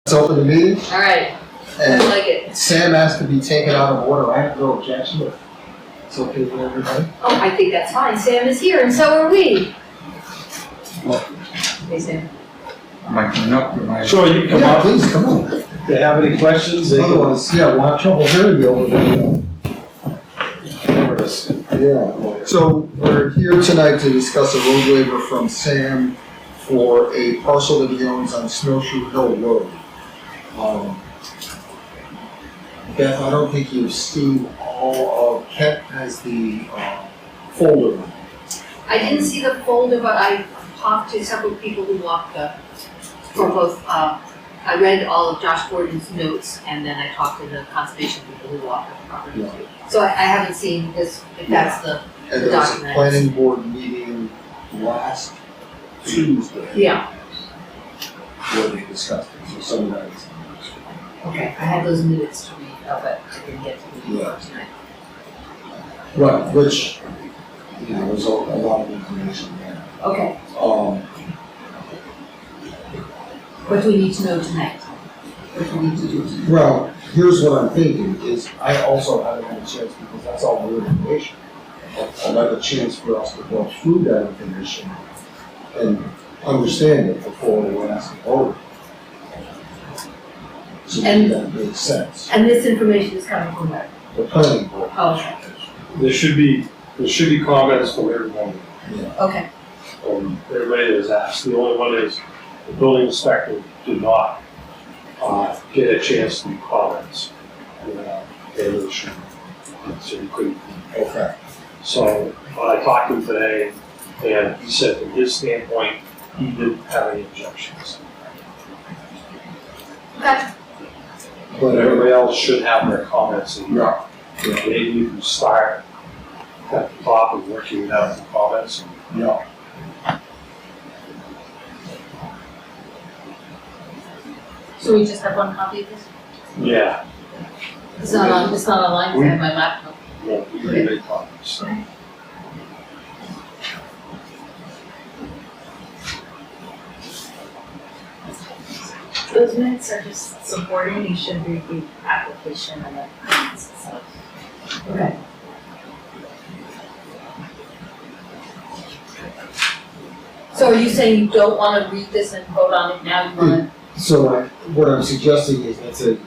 Let's open the meeting. All right, I And like it. Sam asked to be taken out of order. I have no objection. It's okay with everybody. Oh, I think that's fine. Sam is here, and so are we. Hey, Sam. Am I coming up with my? Sure, you can come Yeah, up. please, come on. If they have any questions, they can. Otherwise, yeah, we'll have trouble hearing you over there. Yeah. So we're here tonight to discuss a road waiver from Sam for a parcel that he owns on Snowshoe Hill Road. Beth, I don't think you've seen all of, Kent has the folder. I didn't see the folder, but I talked to several people who walked for both, I read all of Josh Gordon's notes, and then I talked to the conservation people who walked the property Yeah. too. So I haven't seen this, if that's the And there was a document. planning board meeting last Tuesday Yeah, where they discussed it, so some of that is. okay, I had those minutes to read, but I didn't get to read them tonight. Right, which, you know, there's a lot of information there. Okay, what do we need to know tonight? What do we need to do tonight? Well, here's what I'm thinking, is I also haven't had a chance, because that's all new information. I'll have a chance for us to go through that information and understand it before we ask the vote. So And- that makes sense. And this information is coming from where? The planning board. Oh, okay. There should be comments from everyone, Yeah. Okay, from everybody that was asked. The only one is the building inspector did not, get a chance to do comments. They really should, so he couldn't. Okay. So, I talked to him today, and he said from his standpoint, he didn't have any objections. okay. But everybody else should have their comments, and Yeah. maybe you can start at the top and working it out in the comments. Yeah. So we just have one copy of this? Yeah. It's not online, 'cause I have my laptop. Yeah, we can make comments. Those minutes are just supporting, you should read the application and the comments itself. Okay. So are you saying you don't wanna read this and vote on it now, you wanna? So what I'm suggesting is it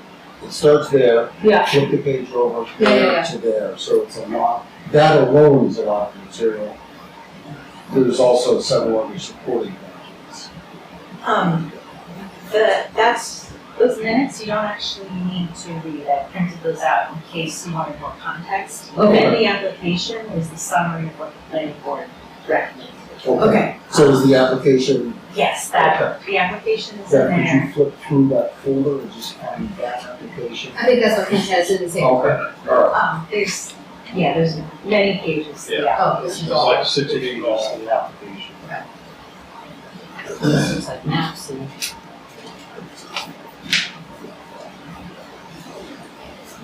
starts there, Yeah. flip the page over, Yeah. to there, so it's a lot, that alone is a lot of material. There's also several other supporting documents. Those minutes, you don't actually need to read, I printed those out in case you wanted more context. Okay. And the application is the summary of what the planning board recommended. Okay. So is the application, Yes, the application is in that, could there. you flip through that folder and just find that application? I think that's what Ken has in the same. Okay, alright. There's many pages, Yeah. yeah. Oh, this is It's all, like 6 pages in the application. this is like maps and.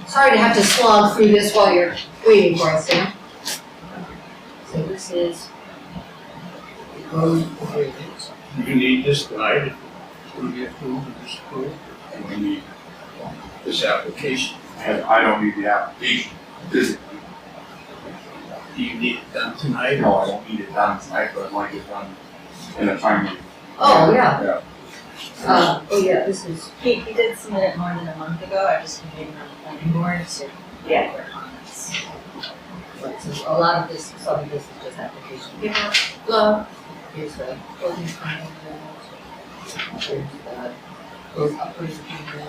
Sorry to have to slog through this while you're waiting for us, Sam. So this is road agreement. You need this tonight, it's going to be approved and disapproved, and we need this application. And I don't need the application physically. Do you need it done tonight? No, I don't need it done tonight, but I'd like it done in a timely. Oh, yeah. Yeah. Oh, yeah, this is, He did submit it more than a month ago, I just been waiting on the planning board to get their comments. right, so a lot of this, some of this is just application. Here's the building permit. Here's the road operating permit.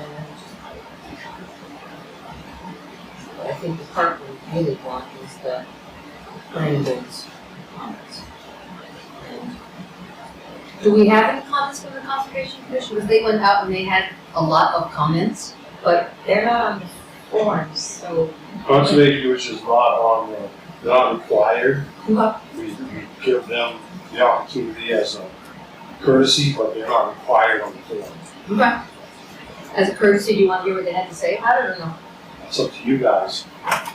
But I think the part we really want is the planning board's comments. And do we have any comments from the Conservation Commission? Because they went out and they had a lot of comments, but They're not on the forms, so Conservation, which is not required, okay. we give them the opportunity as a courtesy, but they're not required on the form. Okay. As a courtesy, do you want to hear what they had to say about it or no? It's up to you guys.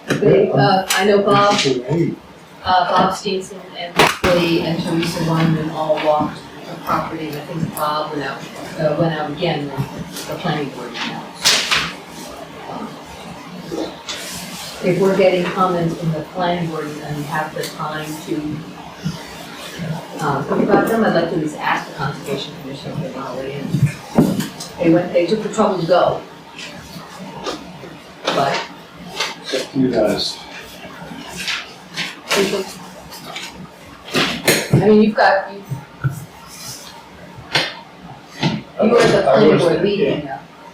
They, I know Bob, Hey, Bob Steenson and Billy and Teresa Wyman all walked the property, and I think Bob went out again the planning board emails. If we're getting comments from the planning board and have the time to think about them, I'd like to at least ask the Conservation Commission if they want to weigh in. They took the trouble to go. But, It's up to you guys. I mean, you were the planning board meeting,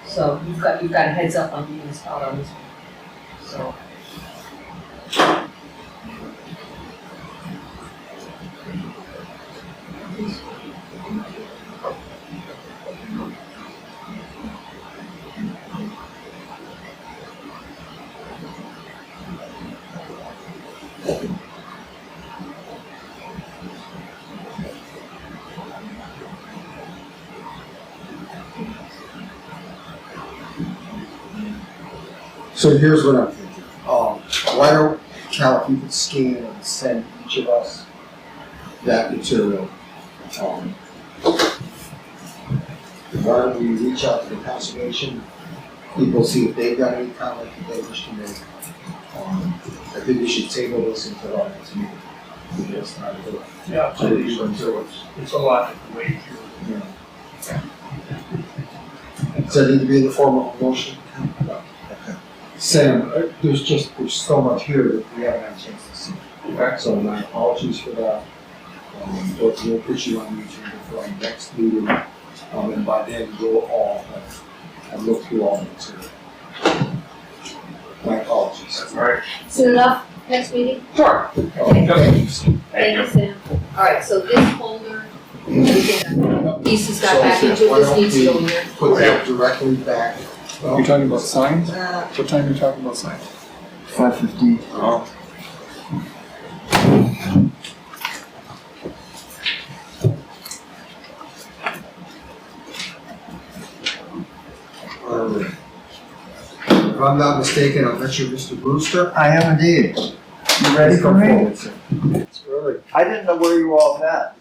so you've got a heads up on being installed on this one. So. So here's what I'm thinking. Why don't, Cal, if you could scan and send each of us that material. Why don't we reach out to the conservation people, see if they've got any comment that they wish to make. I think we should table this until our next meeting. Because it's not a good- Yeah, so it's a lot to wait through. Yeah. Does that need to be in the form of a motion? No. Okay. Sam, there's so much here that we haven't had a chance to see. So my apologies for that. But we'll put you on the agenda for our next meeting. And by then we'll all have looked through all the material. My apologies. That's all right. Soon enough, next meeting? Sure. Okay, thank you. Thank you, Sam. All right, so this folder, pieces got back into, Why this don't needs to go here. Put that directly back. You're talking about signs? What time are you talking about signs? 5:15. Oh. If I'm not mistaken, I met you, Mr. Brewster. I am indeed. You ready for Come me? forward, sir. It's early. I didn't know where you all met.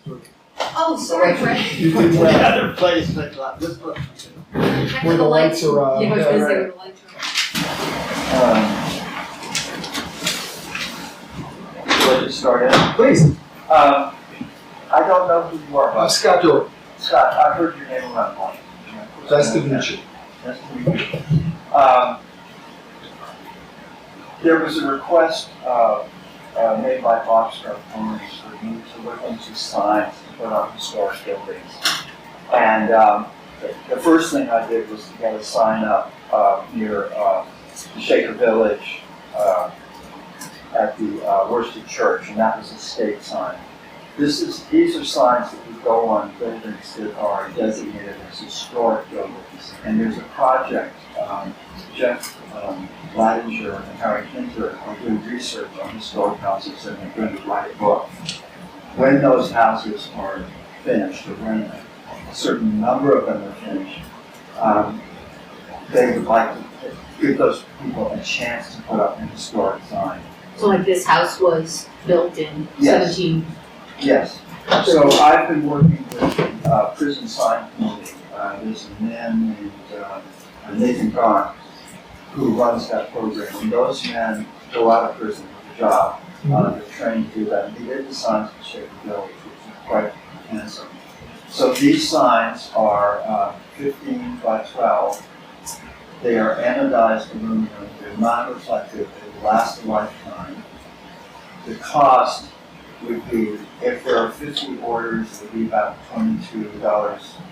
Oh, sorry, Fred. You did The well. other place, I thought, this was, When the lights are on. Yeah, I was gonna say when the lights are on. where to start in. Please, I don't know who you are, I'm but Scott Dorr. Scott, I've heard your name around a lot. Nice to meet you. Nice to meet you. There was a request made by Boxcar owners for me to look into signs to put on historic buildings. And the first thing I did was to get a sign up near the Shaker Village at the Worsted Church, and that was a state sign. These are signs that would go on buildings that are designated as historic buildings. And there's a project, Jeff Latinger and Harry Kinter are doing research on historic houses, and they're going to write a book. When those houses are finished, or when a certain number of them are finished, they would like to give those people a chance to put up an historic sign. So like this house was built in Yes. 17. Yes. So I've been working with prison sign committee. There's a man named Nathan Gaunt who runs that program. And those men go out of prison with a job. They're trained to do that. And he did the signs for Shaker Village, which is quite handsome. So these signs are 15 by 12. They are anodized aluminum. They're non-reflective. They last a lifetime. The cost would be, if there are 50 orders, it would be about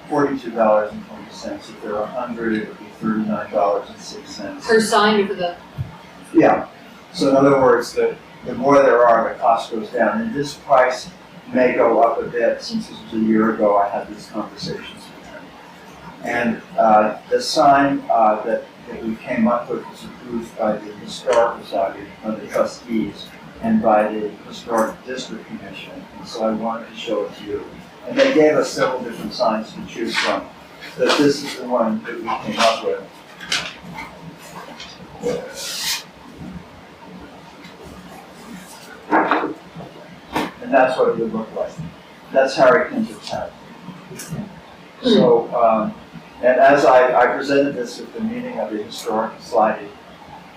$42.20. If there are 100, it would be $39.06. Per sign or for the, Yeah. So in other words, the more there are, the cost goes down. And this price may go up a bit. Since this was a year ago, I had these conversations with him. And the sign that we came up with was approved by the Historical Society, by the trustees, and by the Historic District Commission. And so I wanted to show it to you. And they gave us several different signs to choose from. But this is the one that we came up with. And that's what it would look like. That's Harry Kinter's house. So And as I presented this at the meeting of the Historic Society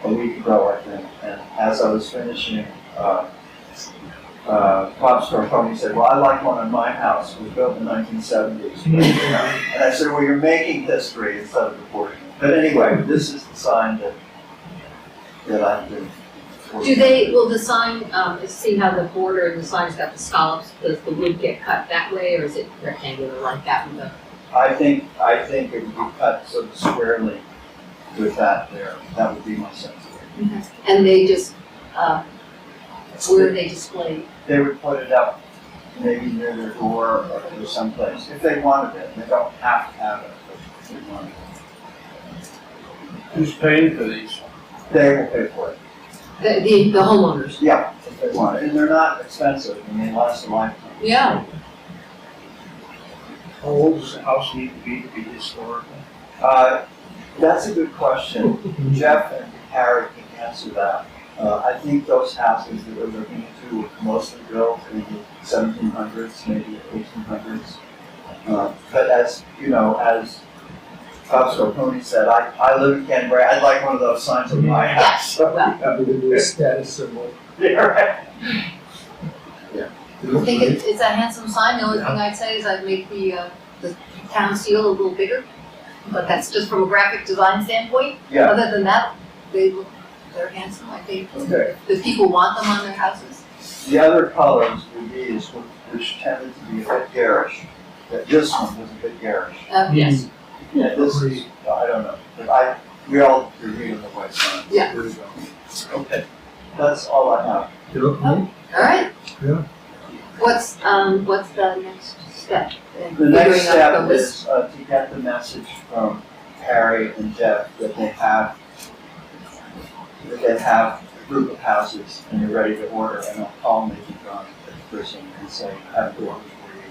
a week ago, I think, and as I was finishing, Bob Scarponi said, well, I like one in my house, it was built in the 1970s. And I said, well, you're making history instead of reporting it. But anyway, this is the sign that I've been. Will the sign, see how the border of the sign's got the scallops, does the wood get cut that way, or is it rectangular like that with the? I think it would be cut sort of squarely with that there. That would be my sense of it. And they just, where are they displayed? They would put it up maybe near their door or someplace, if they wanted it. They don't have to have it, but if they wanted it. Who's paying for these? They will pay for it. The homeowners? Yeah, if they want it. And they're not expensive, and they last a lifetime. Yeah. How old does the house need to be historical? That's a good question. Jeff and Harry can answer that. I think those houses that we're looking into were mostly built in the 1700s, maybe 1800s. But as you know, as Bob Scarponi said, I live in Canterbury. I'd like one of those signs in my house. So, Happy to do a status symbol. yeah, right. I think it's a handsome sign. The only thing I'd say is I'd make the town seal a little bigger, but that's just from a graphic design standpoint. Yeah. Other than that, they're handsome, I think. Okay. If people want them on their houses. The other colors would be which tended to be a bit garish. This one was a bit garish. Yes. Yeah, this is, I don't know, but we all agree on the white sign. Yeah. There you go. Okay, that's all I have. You look neat. All right. Yeah. What's the next step? in The next figuring out the step list? is to get the message from Harry and Jeff that they have a group of houses and you're ready to order, and I'll call Nikki John, the person, and say, I have the orders for you,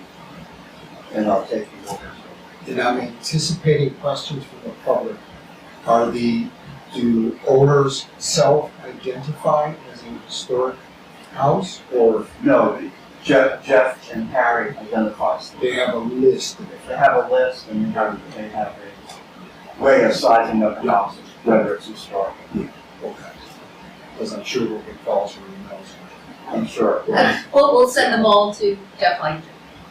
and I'll take the orders. And I'm anticipating questions from the public. Do owners self-identify as a historic house, or No, Jeff and Harry identifies them. they have a list of it? They have a list, and they have a way of sizing up the houses, whether it's historical. Okay. Because I'm sure we'll get calls or emails. I'm sure. We'll send them all to Jeff Lang.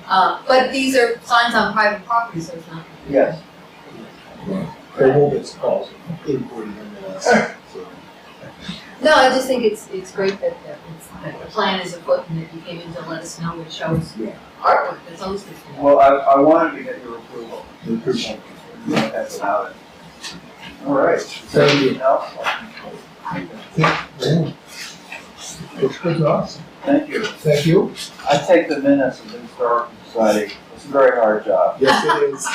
But these are signs on private property, so it's not. Yes. They will get calls inquiry nonetheless. So. No, I just think it's great that the plan is afoot and that you came in to let us know and show us artwork. That's always good to know. Well, I wanted to get your approval. We appreciate it. That's about it. All right. Thank you. Anything else? Yeah. Looks good to us. Thank you. Thank you. I take the minutes of the Historical Society. It's a very hard job. Yes, it is.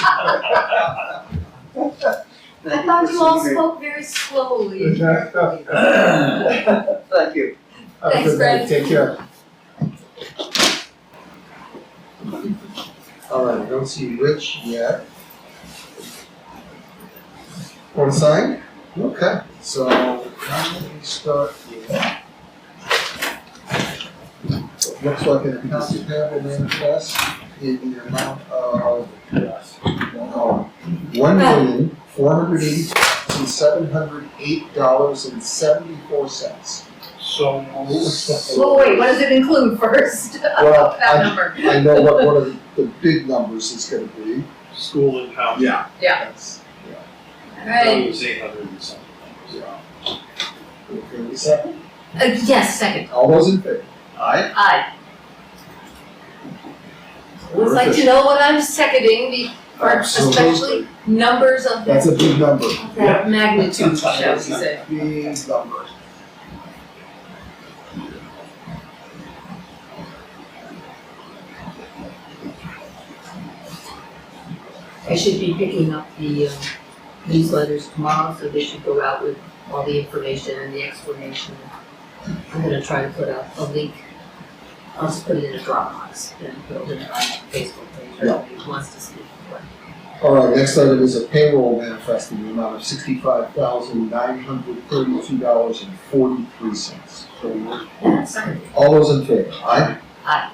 I thought you all spoke very slowly. Thank you. Have a Thanks, good night. Fred. Take care. All right, I don't see Rich yet. Want to sign? Okay, so now we start with. Looks like an accounts payable manifest in the amount of $1,480,708.74. So Well, wait, what does it include first? Well, That number. I know what one of the big numbers is gonna be. School and county. Yeah. All That's, It right. was 800 and something. okay, we second? Yes, second. All those in favor? Aye. Aye. Always like to know what I'm seconding, especially numbers of That's a big number. that magnitude, shall we That's say. a big number. I should be picking up the newsletters tomorrow, so they should go out with all the information and the explanation. I'm gonna try to put a link. I'll just put it in a Dropbox and put it on Facebook page, or Yeah. who wants to see it. All right, next item is a payroll manifest in the amount of $65,932.43. Yeah, second. All those in favor? Aye. Aye.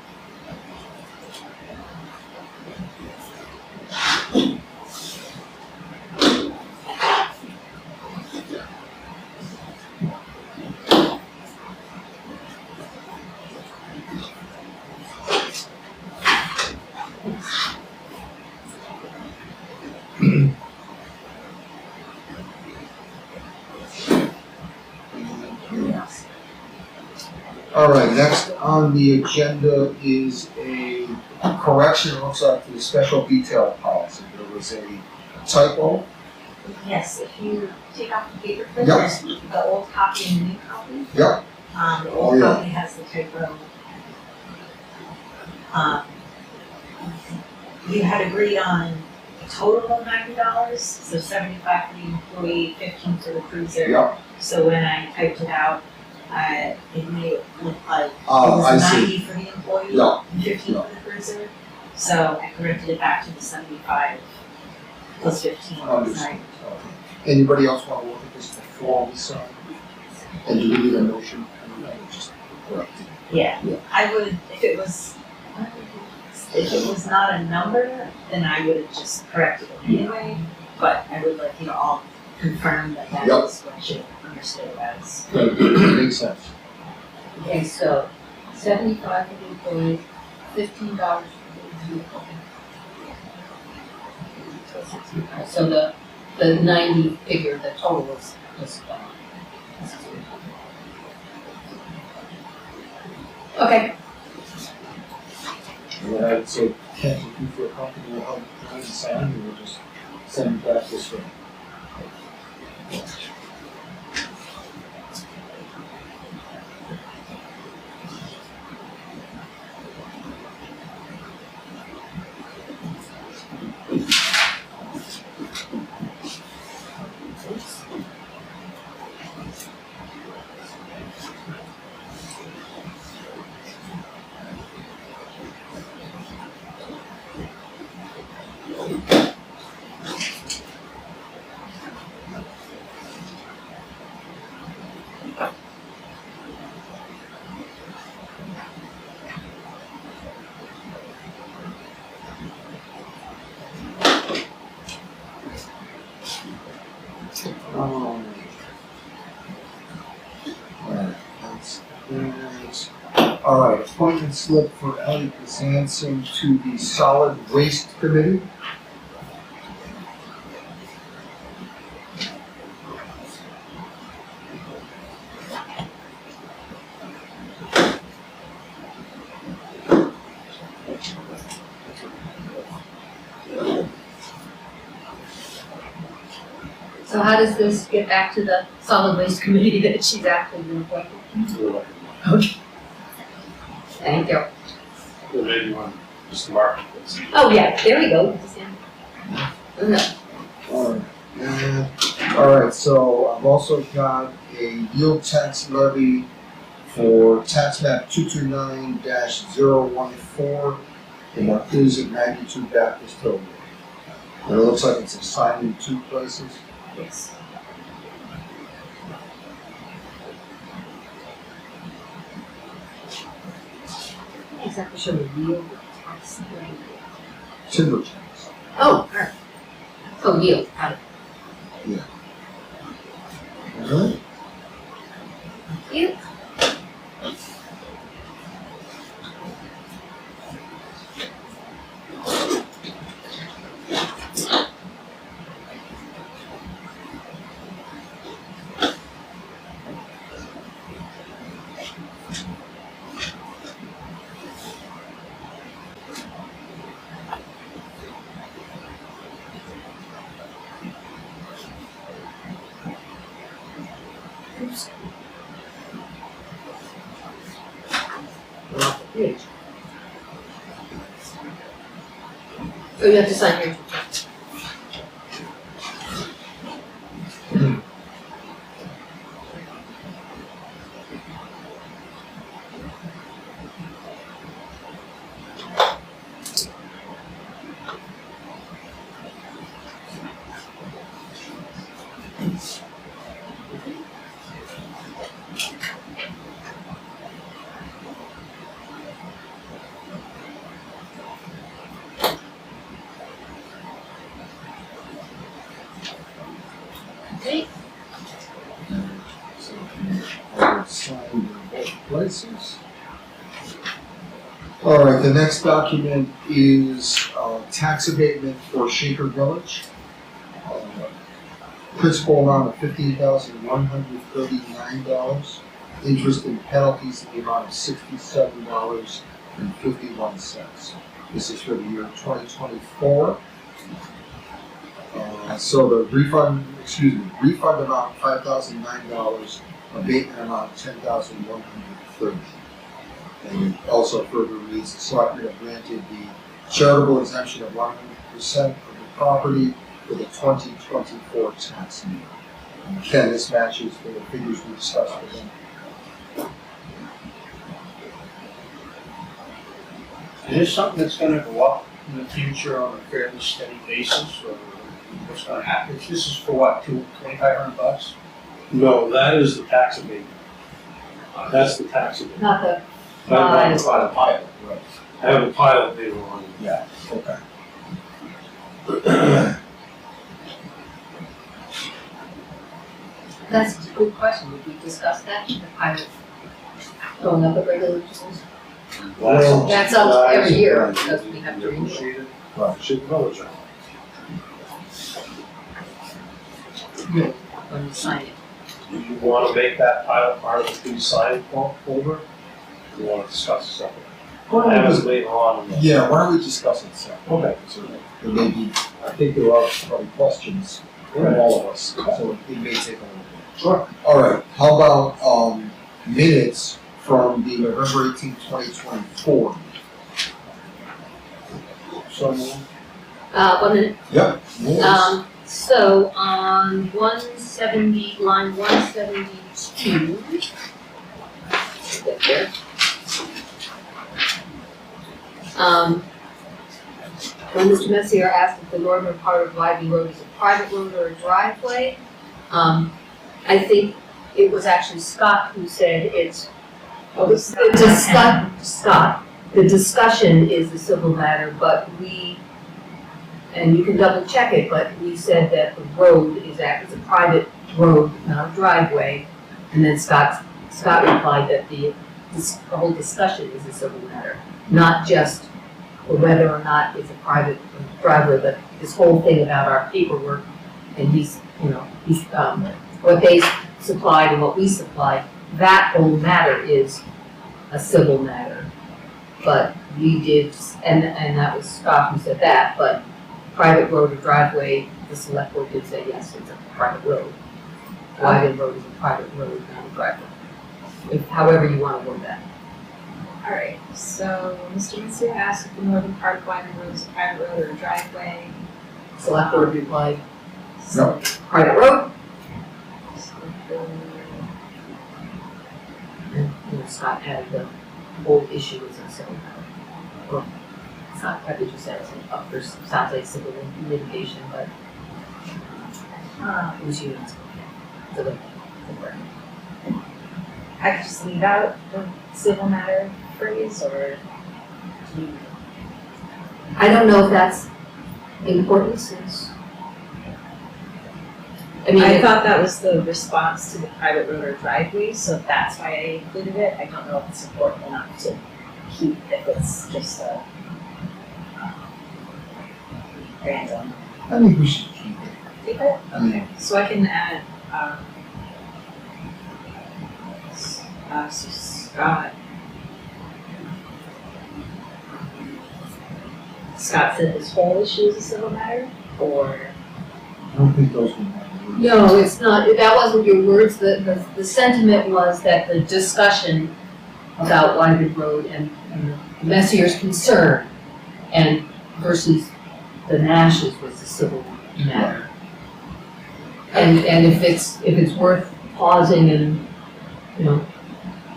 All right, next on the agenda is a correction, it looks like, to the special detail policy. There was a typo. Yes, if you take off the paper clip, Yep. the old copy and the new copy. Yep. The Oh, old yeah. copy has the typo. You had agreed on a total of $90, so 75 for the employee, 15 for the cruiser. Yep. So when I typed it out, it made it look like it I was see. 90 for the employee Yeah. and 15 for the cruiser. So I corrected it back to the 75 plus 15. Understood. Anybody else want to look at this before we sign? And do we need a motion? Just correct. Yeah, Yeah. I would, if it was not a number, then I would have just corrected it anyway. But I would like you to all confirm that that Yep. is what you understood it as. Good, makes sense. Okay, so 75 for the employee, $15 for the vehicle. So the 90 figure, the total was okay. And then I'd say, Kent, if you feel comfortable how to sign, and we'll just send it back this way. All right, appointment slip for Elliot Zanson to the Solid Waste Committee. So how does this get back to the solid waste committee that she's actually been appointed? Okay. Thank you. Well, maybe one, just mark it. Oh, yeah, there we go. Okay. All right, so I've also got a yield tax levy for tax map 229-014 in Marcus 92 Baptist Hill. And it looks like it's assigned in two places. Yes. Exactly, show the yield tax. Timber tax. Oh, alright. Oh, yield, got it. All right. Thank you. Oops. We're off the page. So you have to sign here. Okay. Signed in both places. All right, the next document is tax abatement for Shaker Village. principal amount of $15,139, interest and penalties in the amount of $67.51. This is for the year 2024. So the refund amount $5,009, abatement amount $10,130. And it also further reads, the selectmen have granted the charitable exemption of 100% of the property for the 2024 tax year. And Ken, this matches for the figures we discussed with them. Is this something that's gonna go up in the future on a fairly steady basis, or what's gonna happen? This is for what, $2,500? No, that is the tax abatement. That's the tax abatement. Not the I have It's not a pilot, right? I have a pilot later on. Yeah, okay. That's a good question. Did we discuss that? The pilot going up at regular intervals? That's up every year because we have to renew it. Negotiated. Right. Should acknowledge that. When you sign it. Do you want to make that pilot part of the pre-signed folder? You want to discuss it separately? That was later on. in the- Yeah, why don't we discuss it separately? Okay. So there may be, I think there are probably questions from all of us, so it may take a little bit. Sure. All right, how about, minutes from the November 18th, 2024? So, 1 minute. Yep. So on 170, line 172, get there. When Mr. Messier asked if the northern part of Lively Road is a private road or a driveway, I think it was actually Scott who said it's, Scott, the discussion is a civil matter, but we, and you can double check it, but we said that the road is a private road, not a driveway. And then Scott replied that the whole discussion is a civil matter, not just whether or not it's a private driveway, but this whole thing about our paperwork and what they supplied and what we supplied, that whole matter is a civil matter. But we did, and that was Scott who said that, but private road or driveway, the select board did say, yes, it's a private road. Wagon road is a private road, not a driveway. However you want to word that. Alright, so Mr. Messier asked if the northern part of Wagon Road is a private road or a driveway. Select board replied, No. private road. And Scott added the whole issue is a civil matter. Well, it's not quite what you said, it's up for, sounds like civil litigation, but it was used. So the I could just leave out the civil matter phrase, or I don't know if that's important since. I mean, I thought that was the response to the private road or driveway, so that's why I included it. I don't know if it's important enough to keep if it's just a random. I think we should keep it. Keep it? I mean, Okay, so I can add, Scott said this whole issue is a civil matter, or? I don't think those were my words. no, it's not, that wasn't your words, the sentiment was that the discussion about Wyman Road and the Messier's concern and versus the Nash's was a civil matter. And if it's worth pausing and,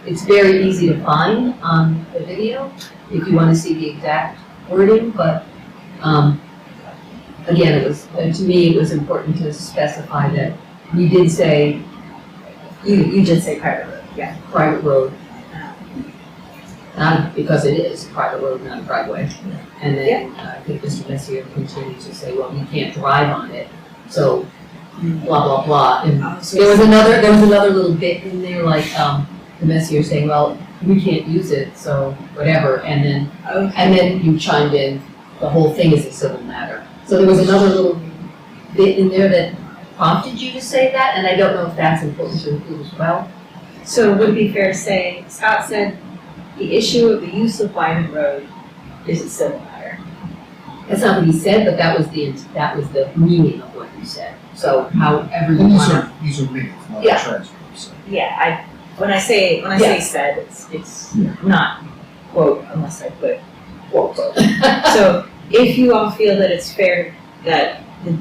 it's very easy to find on the video if you want to see the exact wording, but again, it was, to me, it was important to specify that we did say, You did say private road, yeah. private road. Not because it is a private road, not a driveway. And then I think Mr. Messier continued to say, well, you can't drive on it, so blah, blah, blah. And there was another little bit in there, like, the Messier saying, well, we can't use it, so whatever, and then you chimed in, the whole thing is a civil matter. So there was another little bit in there that prompted you to say that, and I don't know if that's important to include as well. So would it be fair to say, Scott said, the issue of the use of Wyman Road is a civil matter? That's not what he said, but that was the meaning of what he said. So however you And wanna. these are minutes, not Yeah. transcripts. So. Yeah, when I say said, it's Yeah. not quote unless I put quote. So if you all feel that it's fair that the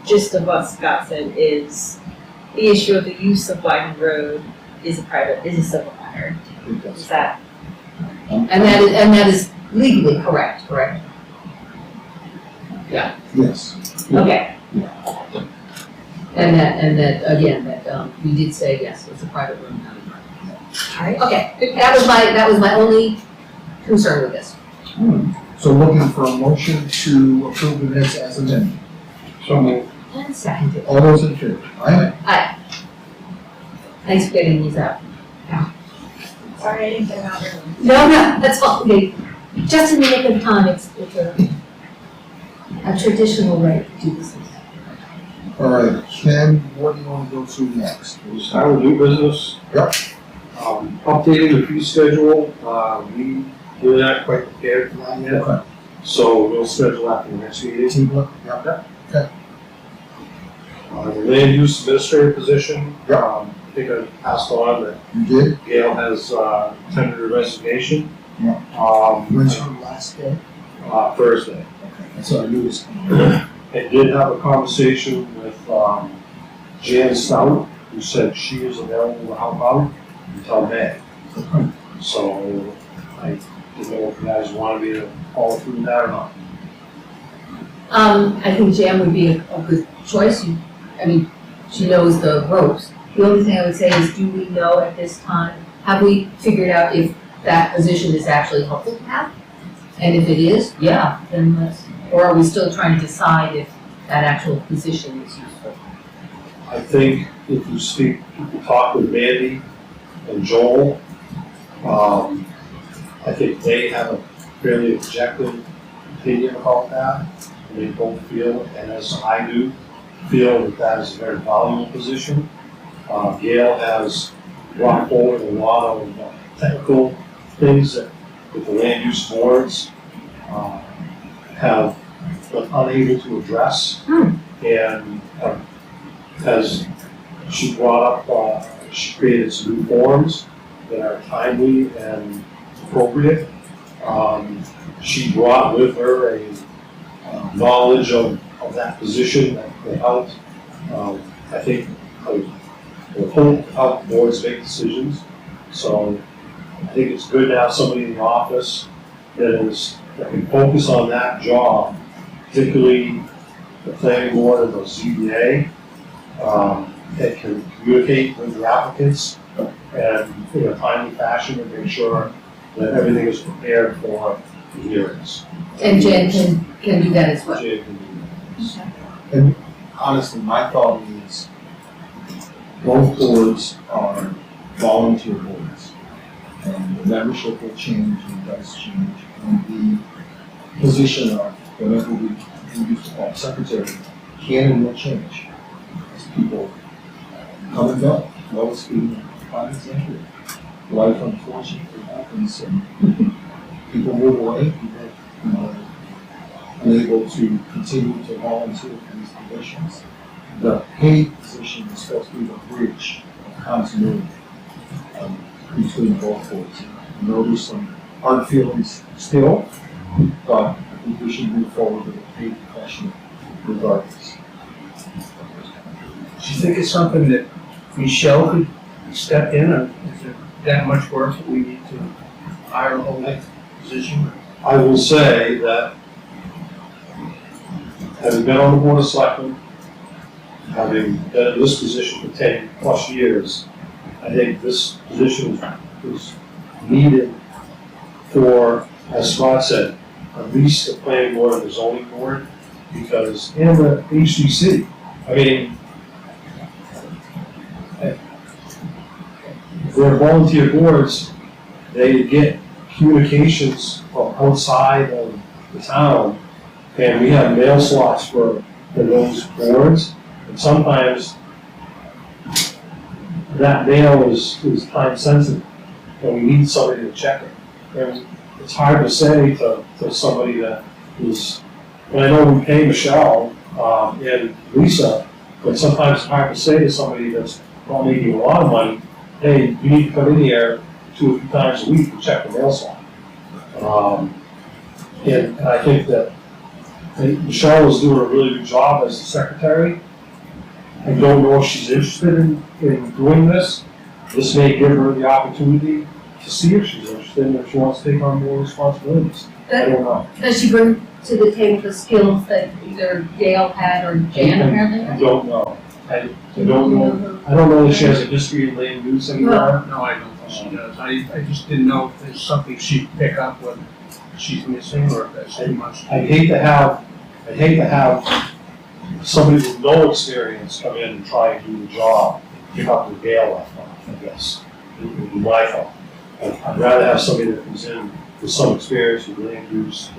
gist of what Scott said is the issue of the use of Wyman Road is a civil matter. I think that's- Is that And that is legally correct? Yes. okay? And that, again, that, we did say, yes, it's a private room, not a private. Alright. Okay, that was my only concern with this. So looking for a motion to approve the minutes as amended. So moved. And seconded. All those in favor? Aye. Thanks for getting these out. Sorry, I didn't get them out early. No, that's all, okay. Just in the nick of time, it's a traditional way to do this. All right, Ken, what do you want to go through next? We'll start with new business. Yep. Updating the fee schedule, we're not quite prepared for that yet, Okay. so we'll schedule that for the next meeting. Team, yep. The land use administrator position, Yep. I think I passed on that You did? Gail has tendered a resignation. Yeah. When's your last day? Thursday. Okay, that's what I knew was coming. I did have a conversation with Jan Stout, who said she is available to help out until May. Okay. So I didn't know if you guys wanted me to follow through with that or not. I think Jan would be a good choice. She knows the ropes. The only thing I would say is, do we know at this time, have we figured out if that position is actually helpful to have? And if it is, yeah, then let's, or are we still trying to decide if that actual position is useful? I think if you talk with Mandy and Joel, I think they have a fairly objective opinion about that. And they both feel, and as I do, feel that is a very valuable position. Gail has brought forward a lot of technical things that the land use boards have been unable to address. And as she brought up, she created some new forms that are timely and appropriate. She brought with her a knowledge of that position that helped, I think, will help boards make decisions. So I think it's good to have somebody in the office that can focus on that job, particularly the planning board and the ZBA, that can communicate with the applicants and in a timely fashion and make sure that everything is prepared for the hearings. And Jan can do that as well. Jan can do that. And honestly, my thought is both boards are volunteer boards. And the membership will change and does change. And the position of whatever we used to call secretary can and will change. As people come and go. Lowest being prime executive. Life unfortunately happens and people move away, people are unable to continue to volunteer for these positions. The paid position is supposed to be the bridge of continuity between both boards. I know there's some hard feelings still, but I think we should move forward with a paid professional regardless. Do you think it's something that Michelle could step in, or is it that much work that we need to hire a whole position? I will say that having been on the board of selectmen, having been in this position for 10+ years, I think this position is needed for, as Scott said, at least the planning board and the zoning board, because in the HDC, I mean, they're volunteer boards, they get communications from outside of the town, and we have mail slots for those boards. And sometimes that mail is time sensitive, and we need somebody to check it. And it's hard to say to somebody that is, and I know we pay Michelle, and Lisa, but sometimes it's hard to say to somebody that's not making a lot of money, hey, you need to come in here 2 or 3 times a week to check the mail slot. And I think that Michelle is doing a really good job as the secretary. I don't know if she's interested in doing this. This may give her the opportunity to see if she's interested and if she wants to take on more responsibilities. I don't know. Does she bring to the table the skills that either Gail had or Jan apparently I had? don't know. I don't know. I don't know if she has a history in land use anymore. No, I don't think she does. I just didn't know if there's something she'd pick up when she's missing or if that's too much. I'd hate to have somebody with no experience come in and try and do the job, pick up the Gail left off, I guess. It would be my fault. I'd rather have somebody that comes in with some experience with land use,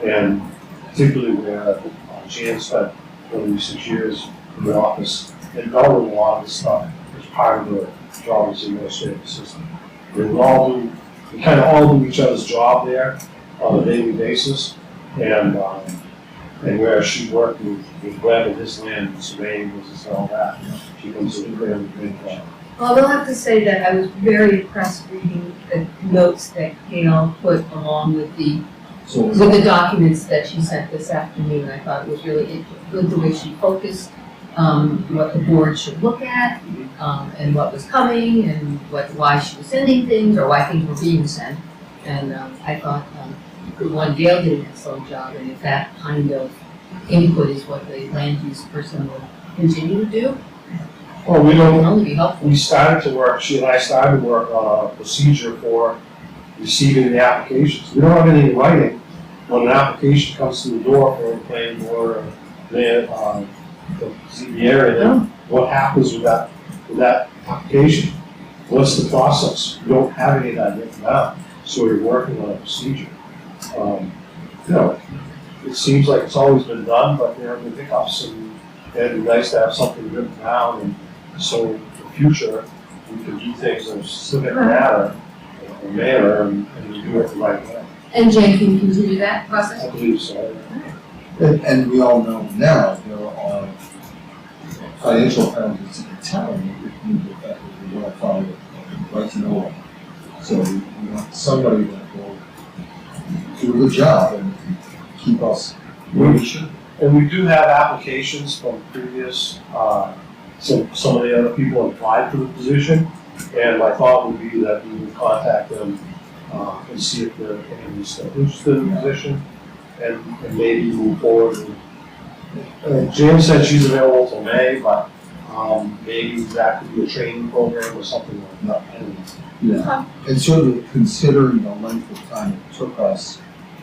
and particularly where Jan spent 26 years in the office and knowing a lot of this stuff as part of the job as administrative assistant. We kind of all do each other's job there on a daily basis, and where she worked with Webb and his land and surveying business and all that, she comes in there and great job. Well, I will have to say that I was very impressed reading the notes that Gail put along with the documents that she sent this afternoon. I thought it was really good the way she focused, what the board should look at, and what was coming, and why she was sending things, or why things were being sent. And I thought, one, Gail did an excellent job, and if that kind of input is what the land use person will continue to do, Well, it can only be helpful. we started to work, she and I started to work on a procedure for receiving the applications. We don't have anything in writing. When an application comes through the door for a planning board or the ZBA area, then what happens with that application? What's the process? We don't have any of that written down, so we're working on a procedure. It seems like it's always been done, but there have been hiccups, and it'd be nice to have something written down, and so in the future, we can do things in a specific manner, and we do it the right way. And Jan, can you continue that process? I believe so. And we all know now there are financial penalties in the town if you do that, if you want to follow the right to know law. So we want somebody that will do a good job and keep us where we should. And we do have applications from previous, some of the other people applied for the position, and my thought would be that we would contact them and see if they're still interested in the position, and maybe move forward. Jan said she's available till May, but maybe that could be a training program or something like that. Yeah, and certainly considering the length of time it took us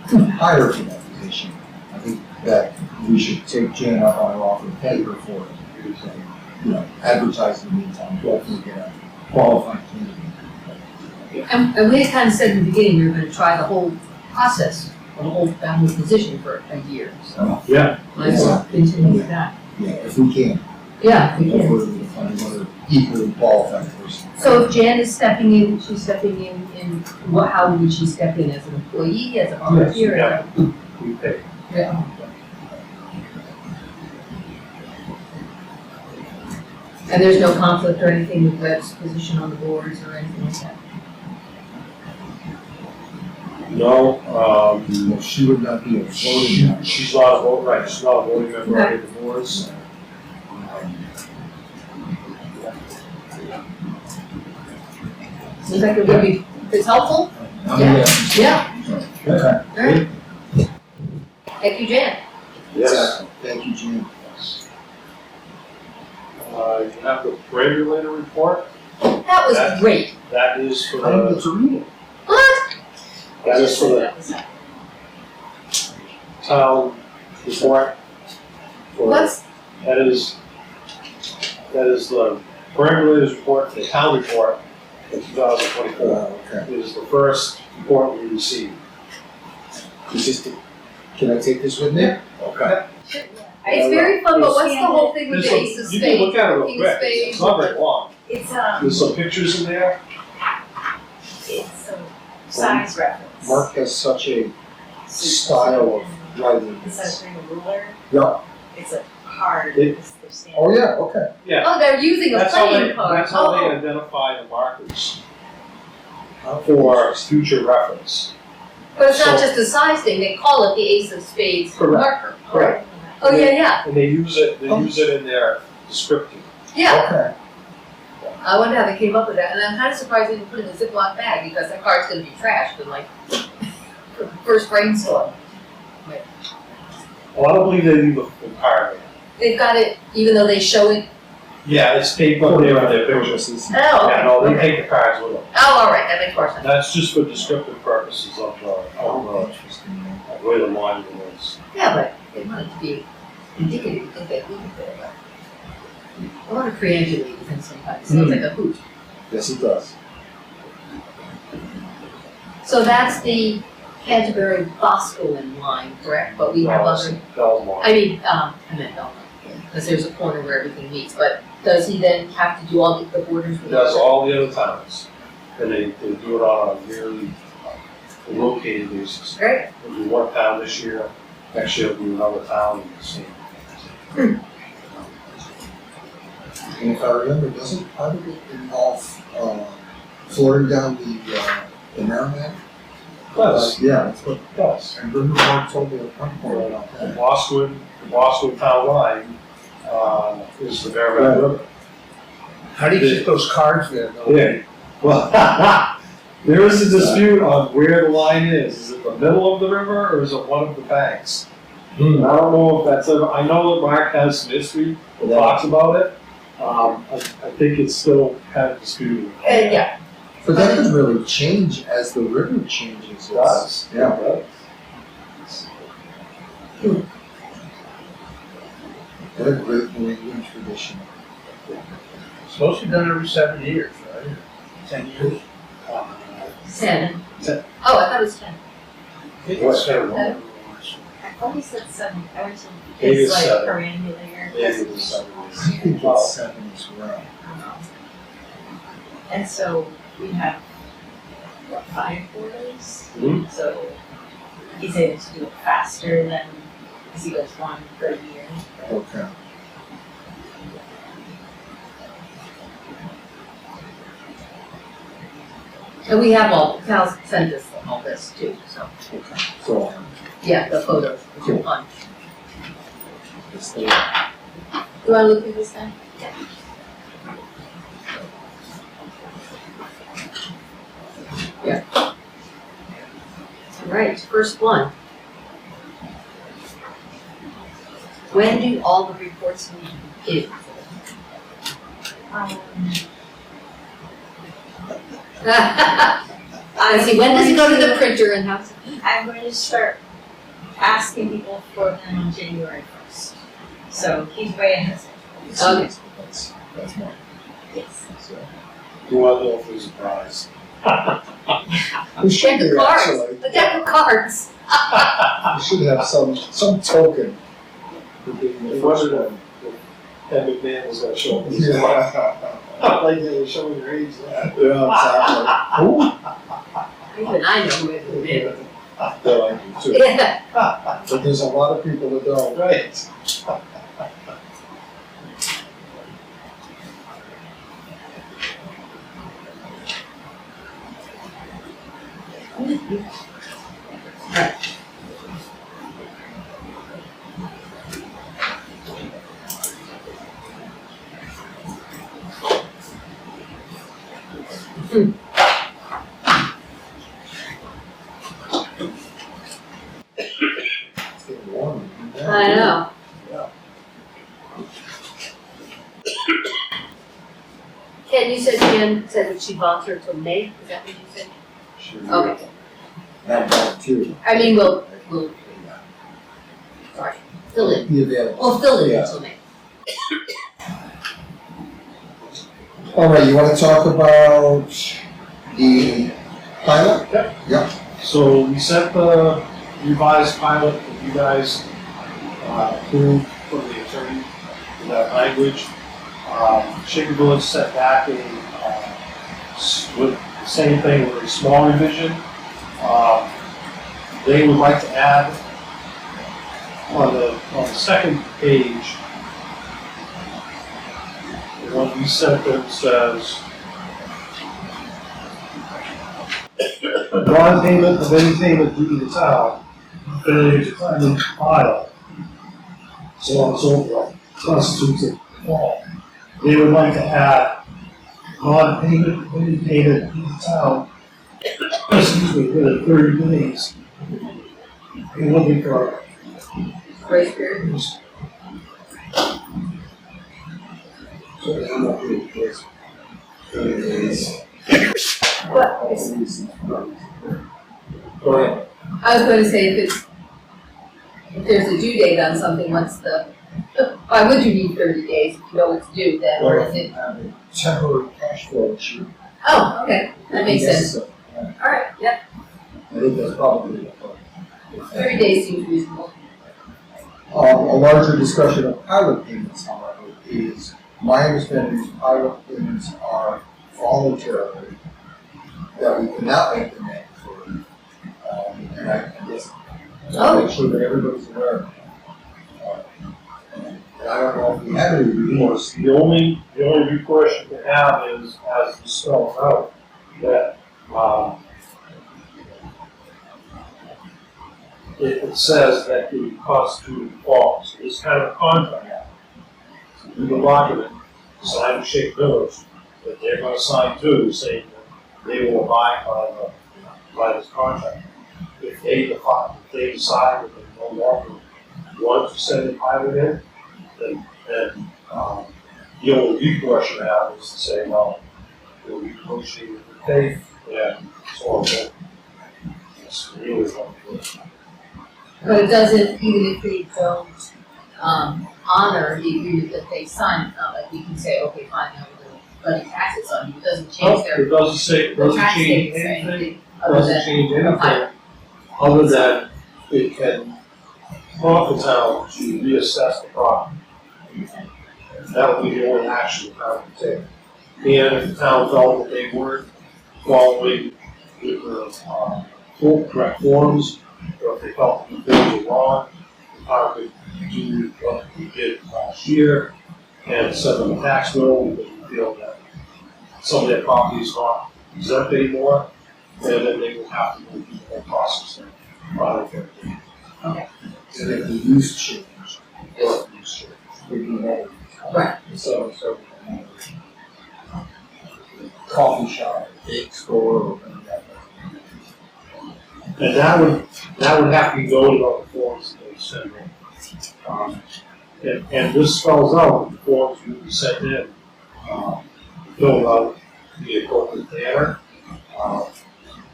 to hire for that position, I think that we should take Jan up on our offer and pay her for it. And, advertise in the meantime, hopefully get a qualified candidate. And we had kind of said in the beginning, we were gonna try the whole process, the whole family position for a year, so. Yeah. Let's continue with that. Yeah, if we can, Yeah, we can. hopefully we'll find another equally qualified person. So if Jan is stepping in, she's stepping in how would she step in, as an employee, as a volunteer? Yes, we pay. Yeah. And there's no conflict or anything with Webb's position on the boards or anything like that? No, She would not be a voting member. she's not a vote, right, she's not a voting member of any of the boards. Seems like it would be, if it's helpful, Yeah. yeah, Okay. alright. Thank you, Jan. Yes. Thank you, Jim. You have the Perambulator Report, That was great. that is for I didn't the, get to read it. What? that is for the town report. What's, That is the Perambulator's report, the town report in 2024. Okay. It is the first report we received. Can I take this with me? Okay. It's very fun, but what's the whole thing with There's the some, ace of you can look spades? at it real King quick, spades, it's not very long. It's, There's some pictures in there. it's a size reference. Mark has such a style of writing. Instead of doing a ruler, Yeah, it's a card. It- It's their standard. oh yeah, okay. Yeah. Oh, they're using a That's how playing they, card. that's how they Oh, identify the markers for future reference. but it's not so- just a size thing, they call it the ace of spades Correct. marker. Correct. Oh, yeah, And they use it in their descriptive. yeah. Okay. I wonder how they came up with that, and I'm kind of surprised they didn't put it in a Ziploc bag, because that card's gonna be trashed in like, first rainstorm. Well, I don't believe they leave the card there. They've got it, even though they show it, Yeah, it's taped up there with their pictures. oh, Yeah, okay, no, they okay. take the cards with them. Oh, all right, that makes more sense. That's just for descriptive purposes of where the monument is. Yeah, but they want it to be indicative, you think they leave it there, but. I want to preambulate with him sometimes, sounds like a hoot. Yes, it does. So that's the Canterbury Boscawen line, correct? But we have other, Belmont. I mean, I meant Belmont, because there's a corner where everything meets, but does he then have to do all the borders with Does other? all the other towns. And they do it on a yearly, rotated basis. Great, We'll do one town this year, next year we'll do another town, and the same. And if I remember, doesn't part of it involve, floating down the Perambulator? Does, Yeah, that's what, does. and Riverboat told me at one point about The that. Boscawen town line, is the Perambulator River. How do you get those cards there, though? Yeah, well, there is a dispute on where the line is. Is it the middle of the river or is it one of the banks? And I don't know if that's ever, I know that Mark has some history that talks about it. I think it's still kind of disputed. yeah, But that could really change as the river changes. It does. Yeah. It does. What a great New England tradition. Supposed to be done every 7 years, right? 10 years? 10. 10. Oh, I thought it was 10. What's that? I always said 7. I went to, Maybe it's it's like 7. perambulator. Maybe it's 7. I think it's 7 as well. And so we have, what, 5 borders? Mhm. So he's able to do it faster than, because he goes one per year. Okay. And we have Cal sent us all this too, so, So, yeah, the photos, which are fun. it's the, Do you wanna look at this guy? Yeah. All right, first one. When do all the reports need to be paid? I see, when does it go to the printer and how? I'm going to start asking people for them on January 1st. So he's way ahead of schedule. Okay. that's more. Yes. You want a little free surprise. We should Deck of be cards, actually. a deck of cards. We should have some token for being the first one. That McMahon was gonna show me. Yeah. Like they were showing your age. Yeah, exactly. Even I know who it is. That I do too. Yeah. But there's a lot of people that don't. Right. It's getting warm. I know. Yeah. Ken, you said Jan said that she volunteered till May, is that what you said? Sure. Okay, Not volunteer. I mean, we'll, sorry, fill in, Be available. we'll fill in Yeah. until May. All right, you want to talk about the pilot? So we sent the revised pilot that you guys approved from the attorney in that language. Shaker Village sent back a, with the same thing with a small revision. They would like to add on the second page, the one we sent them says, non-payment of any payment due to the town, failure to timely file, so on and so forth, constitutes a default. They would like to add non-payment of any payment due to the town, excuse me, within 30 days. You're looking for Grace period. So I'm not really curious. What? Go ahead. I was going to say, if there's a due date on something, why would you need 30 days if you know it's due then, or is it? Have a temporary cash flow issue. Oh, okay, that makes sense. Yes, All right, yep, I think that's probably the point. 30 days seems reasonable. A larger discussion of pilot payments, however, is, my understanding is pilot payments are voluntary, that we cannot make them mandatory. And I guess, Oh. make sure that everybody's aware of it. And I don't know if we have any recourse. The only recourse you can have is, as it spells out, that, it says that it constitute default. So it's kind of a contract. Legal document, signed with Shaker Village, that they're gonna sign to, saying that they will abide by this contract. If they decide that they no longer want to send a pilot in, then the only recourse you have is to say, well, we'll negotiate with the pay, and so on. It's really what it is. But it doesn't, even if they don't honor the agreement that they signed, it's not like we can say, okay, fine, now we're going to levy taxes on you. It doesn't change their, It doesn't say, it the doesn't tax change statements or anything, anything other doesn't than change a pilot. anything, other than it can prompt the town to reassess the property. That would be the only action the town can take. And if the town felt that they weren't following the full correct forms, or if they felt that the bills were wrong, the town could do what we did last year and send them a tax bill because we feel that some of their property is not exempt anymore, and then they would have to go through the whole process of filing everything. And if the use change, or use change, we do that. Right. So, coffee shop, big store, or whatever that is. And that would have to be noted on the forms that they send in. And this spells out the forms you be sent in, filled out in the appropriate manner.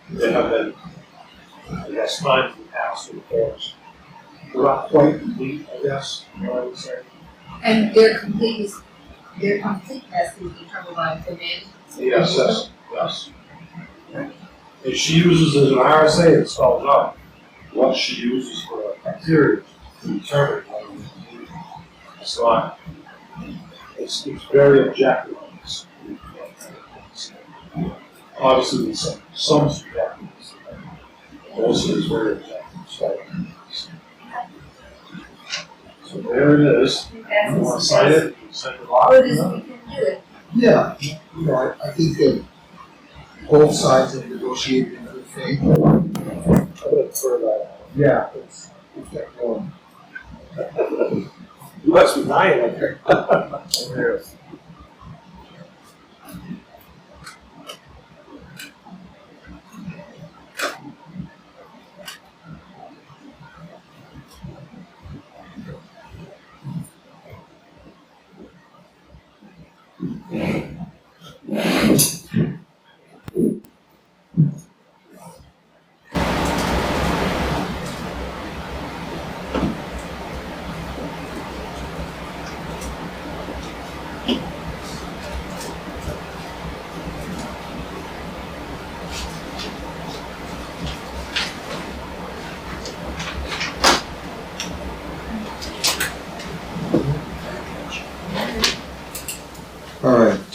There have been, I guess, times in the past with the forms. They're not quite complete, I guess, you know what I would say. And their completeness is determined by the demand. Yes. And she uses as an RSA, it spells out what she uses for criteria to determine whether it's not. It's very objective on this. Obviously, there's some subjective. Most of it is very objective. So there it is. You want to sign it, you can send it off. What is it we can do it? Yeah, you know, I think that both sides have negotiated in good faith. I'm gonna defer that. Yeah, it's got going. You must be dying up there. Yes.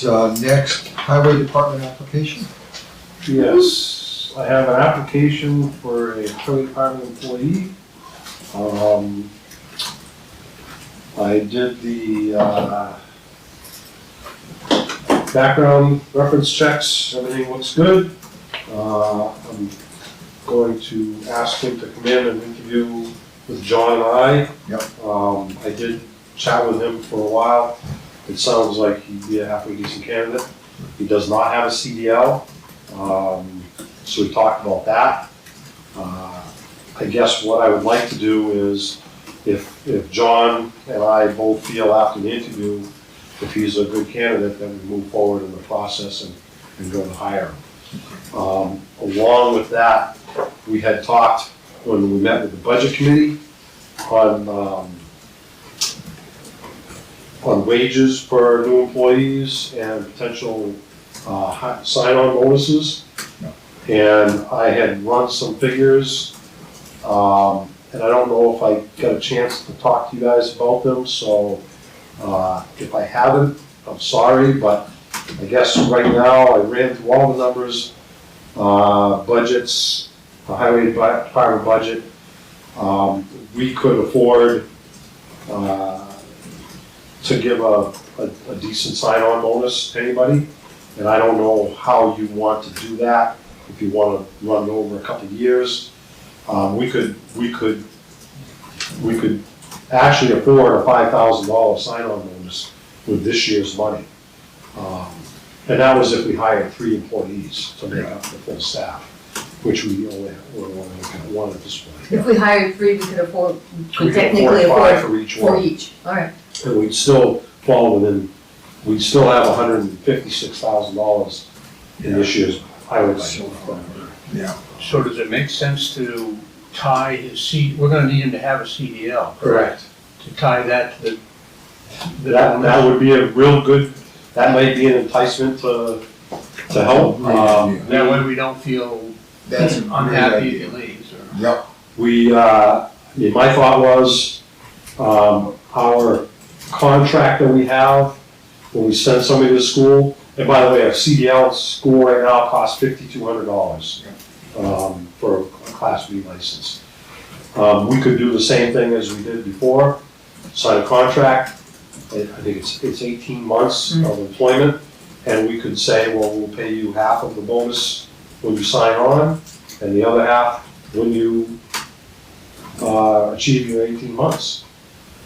next, highway department application. Yes, I have an application for a highway department employee. I did the, background reference checks, everything looks good. I'm going to ask him to come in and interview with John and I. Yep. I did chat with him for a while. It sounds like he'd be a halfway decent candidate. He does not have a CDL, so we talked about that. I guess what I would like to do is, if John and I both feel after the interview, if he's a good candidate, then we move forward in the process and go to hire him. Along with that, we had talked when we met with the budget committee on wages for new employees and potential sign-on bonuses. And I had run some figures, and I don't know if I got a chance to talk to you guys about them, so if I haven't, I'm sorry, but I guess right now I ran through all the numbers, budgets, the highway department budget. We could afford to give a decent sign-on bonus to anybody, and I don't know how you want to do that. If you want to run it over a couple of years, we could actually afford a $5,000 sign-on bonus with this year's money. And that was if we hired 3 employees to make up the full staff, which we only looking at 1 at this point. If we hired 3, we could afford, We could could technically afford 5 afford for each 4 one. each, all right. And we'd still fall within, we'd still have $156,000 in this year's highway budget. Yeah. So does it make sense to tie his we're gonna need him to have a CDL, Correct. to tie that to the. That would be a real good, that might be an enticement to help. That way we don't feel That's a great unhappy if idea. he leaves, or. Yep. My thought was, our contract that we have, when we send somebody to school, and by the way, a CDL school right now costs $5,200 for a Class B license. We could do the same thing as we did before, sign a contract. I think it's 18 months of employment, and we could say, well, we'll pay you half of the bonus when you sign on, and the other half when you achieve your 18 months.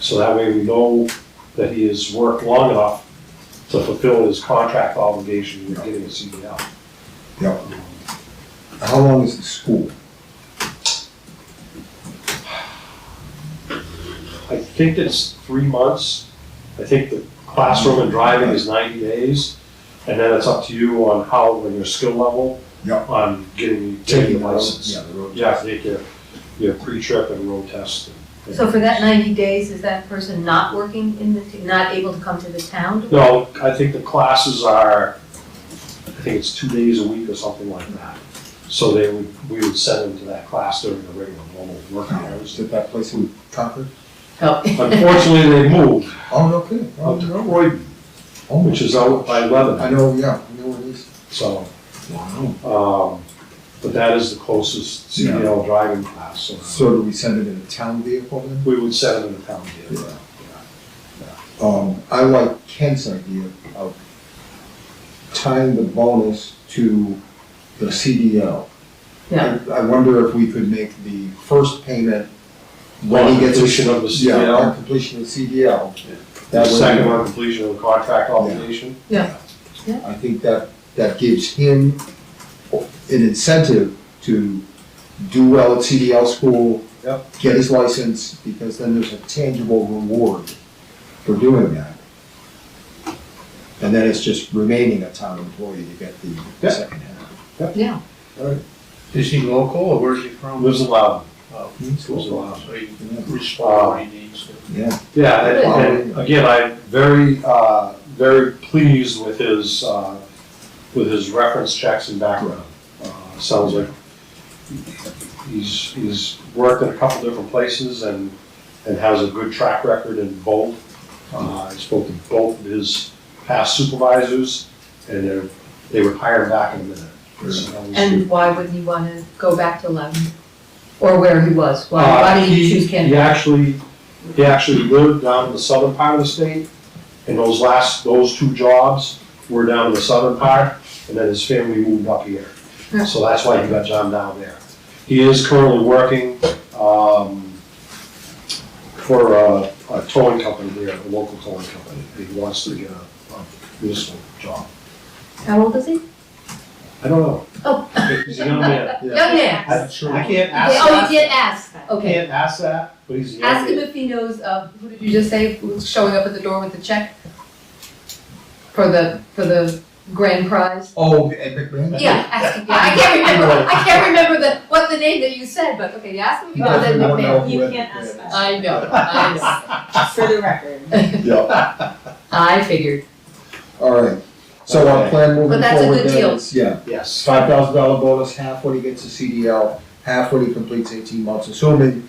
So that way we know that he has worked long enough to fulfill his contract obligation with getting a CDL. Yep. How long is the school? I think it's 3 months. I think the classroom and driving is 90 days, and then it's up to you on when your skill level Yep. on taking the license. Yeah, the road. You have to take your pre-trip and road test. So for that 90 days, is that person not working not able to come to the town? to work? No, I think the classes are, I think it's 2 days a week or something like that. So we would send them to that class during the regular normal work hours. Is it that place in Concord? Oh. Unfortunately, they moved Oh, no kidding. Oh, up to no. Croydon, Oh, which is out by Lebanon. I know, yeah, I know it is. So, Wow. but that is the closest CDL driving class. So do we send it in a town vehicle then? We would send them in the town vehicle. I like Kent's idea of tying the bonus to the CDL. Yeah. I wonder if we could make the first payment when On he gets completion of the Yeah, CDL. on completion of the CDL. The That way- second one, completion of the contract obligation. I think that gives him an incentive to do well at CDL school, Yep. get his license, because then there's a tangible reward for doing that. And then it's just remaining a town employee to get the Yep. second half. Yeah. Is he local, or where's he from? Lives in Loudon. Oh, Lives in Loudon. so he responds when he needs to. Yeah. Yeah, and again, I'm very, very pleased with his reference checks and background. Sounds like he's worked in a couple different places and has a good track record in both. I spoke to both of his past supervisors, and they would hire him back in a minute. So that was And why wouldn't he wanna go back to 11? Or where he was? Why did he choose He Canterbury? actually lived down in the southern part of the state, and those two jobs were down in the southern part, and then his family moved up here. Yeah. So that's why he got John down there. He is currently working, for a towing company here, a local towing company. He wants to get a municipal job. How old is he? I don't know. Oh. He's a young man. Young man. I can't ask Okay, oh, that. you did ask, I okay. can't ask that, but he's a young Ask him man. if he knows, who did you just say, who's showing up at the door with the check? For the grand prize? Oh, Ed McMahon? Yeah, ask him, yeah, I can't remember what the name that you said, but, okay, ask him if he knows Ed No, no, McMahon. no. You Ed can't McMahon ask is. that. I know, For the record. Yeah, I figured. all right. So our plan moving But that's a forward good then deal. is, yeah, Yes. $5,000 bonus, half when he gets a CDL, half when he completes 18 months, assuming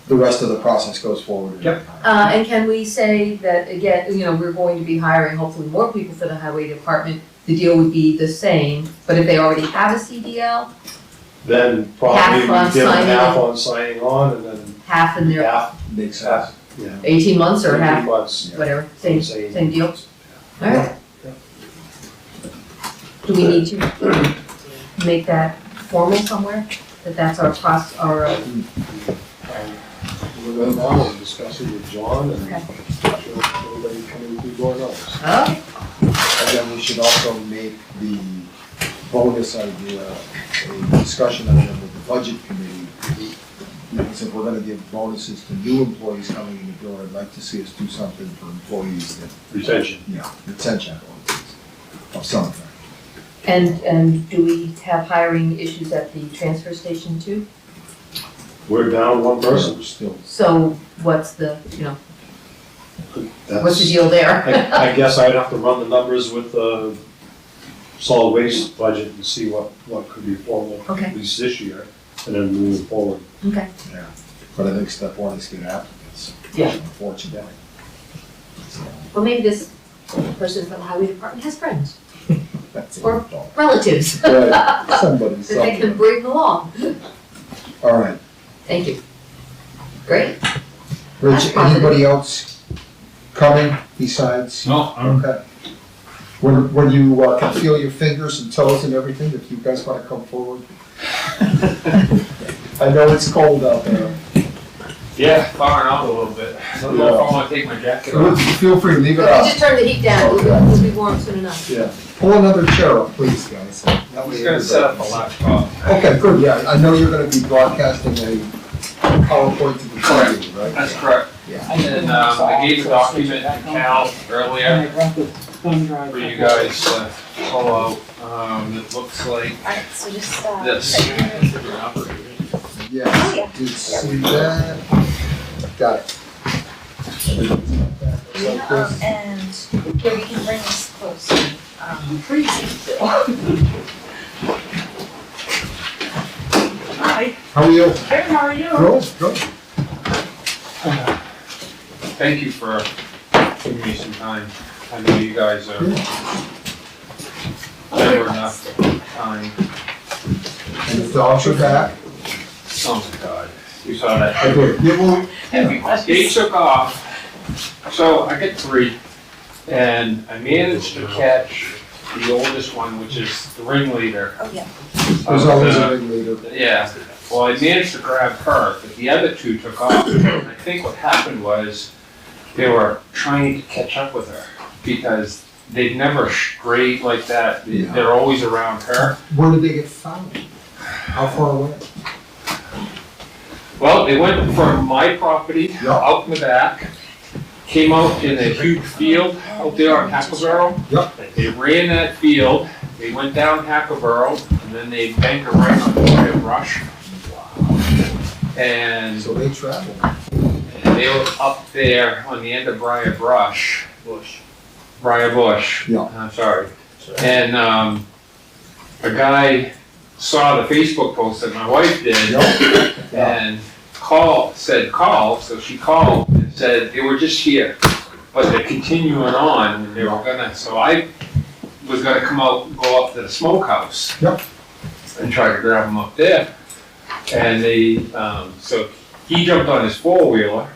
the rest of the process goes forward. Yep. And can we say that, again, we're going to be hiring hopefully more people for the highway department, the deal would be the same, but if they already have a CDL, Then probably Half we on give him signing half on. on signing on, and then half in their half, Makes sense. yeah. 18 months or 18 half, months. whatever, same Say- deal? Alright. Do we need to make that formal somewhere, that that's our cost, our, We're going now and discussing with John and Okay. everybody coming through door knows. okay, And then we should also make the bonus idea a discussion item with the budget committee. Because if we're gonna give bonuses to new employees coming in the door, I'd like to see us do something for employees that, Retention. retention bonuses of some kind. and do we have hiring issues at the transfer station too? We're down one person. We're still, So what's the, That's- what's the deal there? I guess I'd have to run the numbers with the solid waste budget and see what could be formal, Okay. at least this year, and then moving forward. Okay, but I think step one is get applicants. Yeah. Unfortunately. So, well, maybe this person from the highway department has friends, that's it. Or- relatives, Right, somebody, that they can somewhere. bring along. All right. Thank you. Great. Rich, That's positive. anybody else coming besides? No, Okay. When you can feel your fingers and toes and everything, if you guys wanna come forward. I know it's cold out there. yeah, thawing out a little bit. I don't know if I wanna take my jacket off. Feel free, leave it We up. just turn the heat down, we'll be warm soon enough. Yeah. Pull another chair up, please, guys. I'm just gonna set up a laptop. Okay, good, yeah, I know you're gonna be broadcasting a PowerPoint to the party, right? That's correct. Yeah. And, I gave a document to Cal earlier for you guys to pull out. It looks like Alright, so just, this. Yes, did see that. Got it. and here, you can bring this close. Freezing still. Hi, How are you? good, how are you? Good. Thank you for giving me some time. I know you guys are never enough time. And the dogs are back? Oh my God, you saw that. I did. Yeah, well, They took off, so I get 3, and I managed to catch the oldest one, which is the ringleader. Oh, yeah. there's always a ringleader. Yeah, well, I managed to grab her, but the other 2 took off. And I think what happened was they were trying to catch up with her because they've never strayed like that. Yeah. They're always around her. Where did they get found? How far away? Well, they went from my property Yeah. out in the back, came out in a huge field out there on Hacklebarrow. Yep. They ran that field, they went down Hacklebarrow, and then they banked around on the brush. And So they travel. they were up there on the end of Briar Bush. Yeah. I'm sorry. And, a guy saw the Facebook post that my wife did Yep. Yeah. and said call, so she called and said, they were just here but they're continuing on, and they were gonna, so I was gonna come out and go up to the smokehouse. Yep. And try to grab them up there. And they, so he jumped on his four-wheeler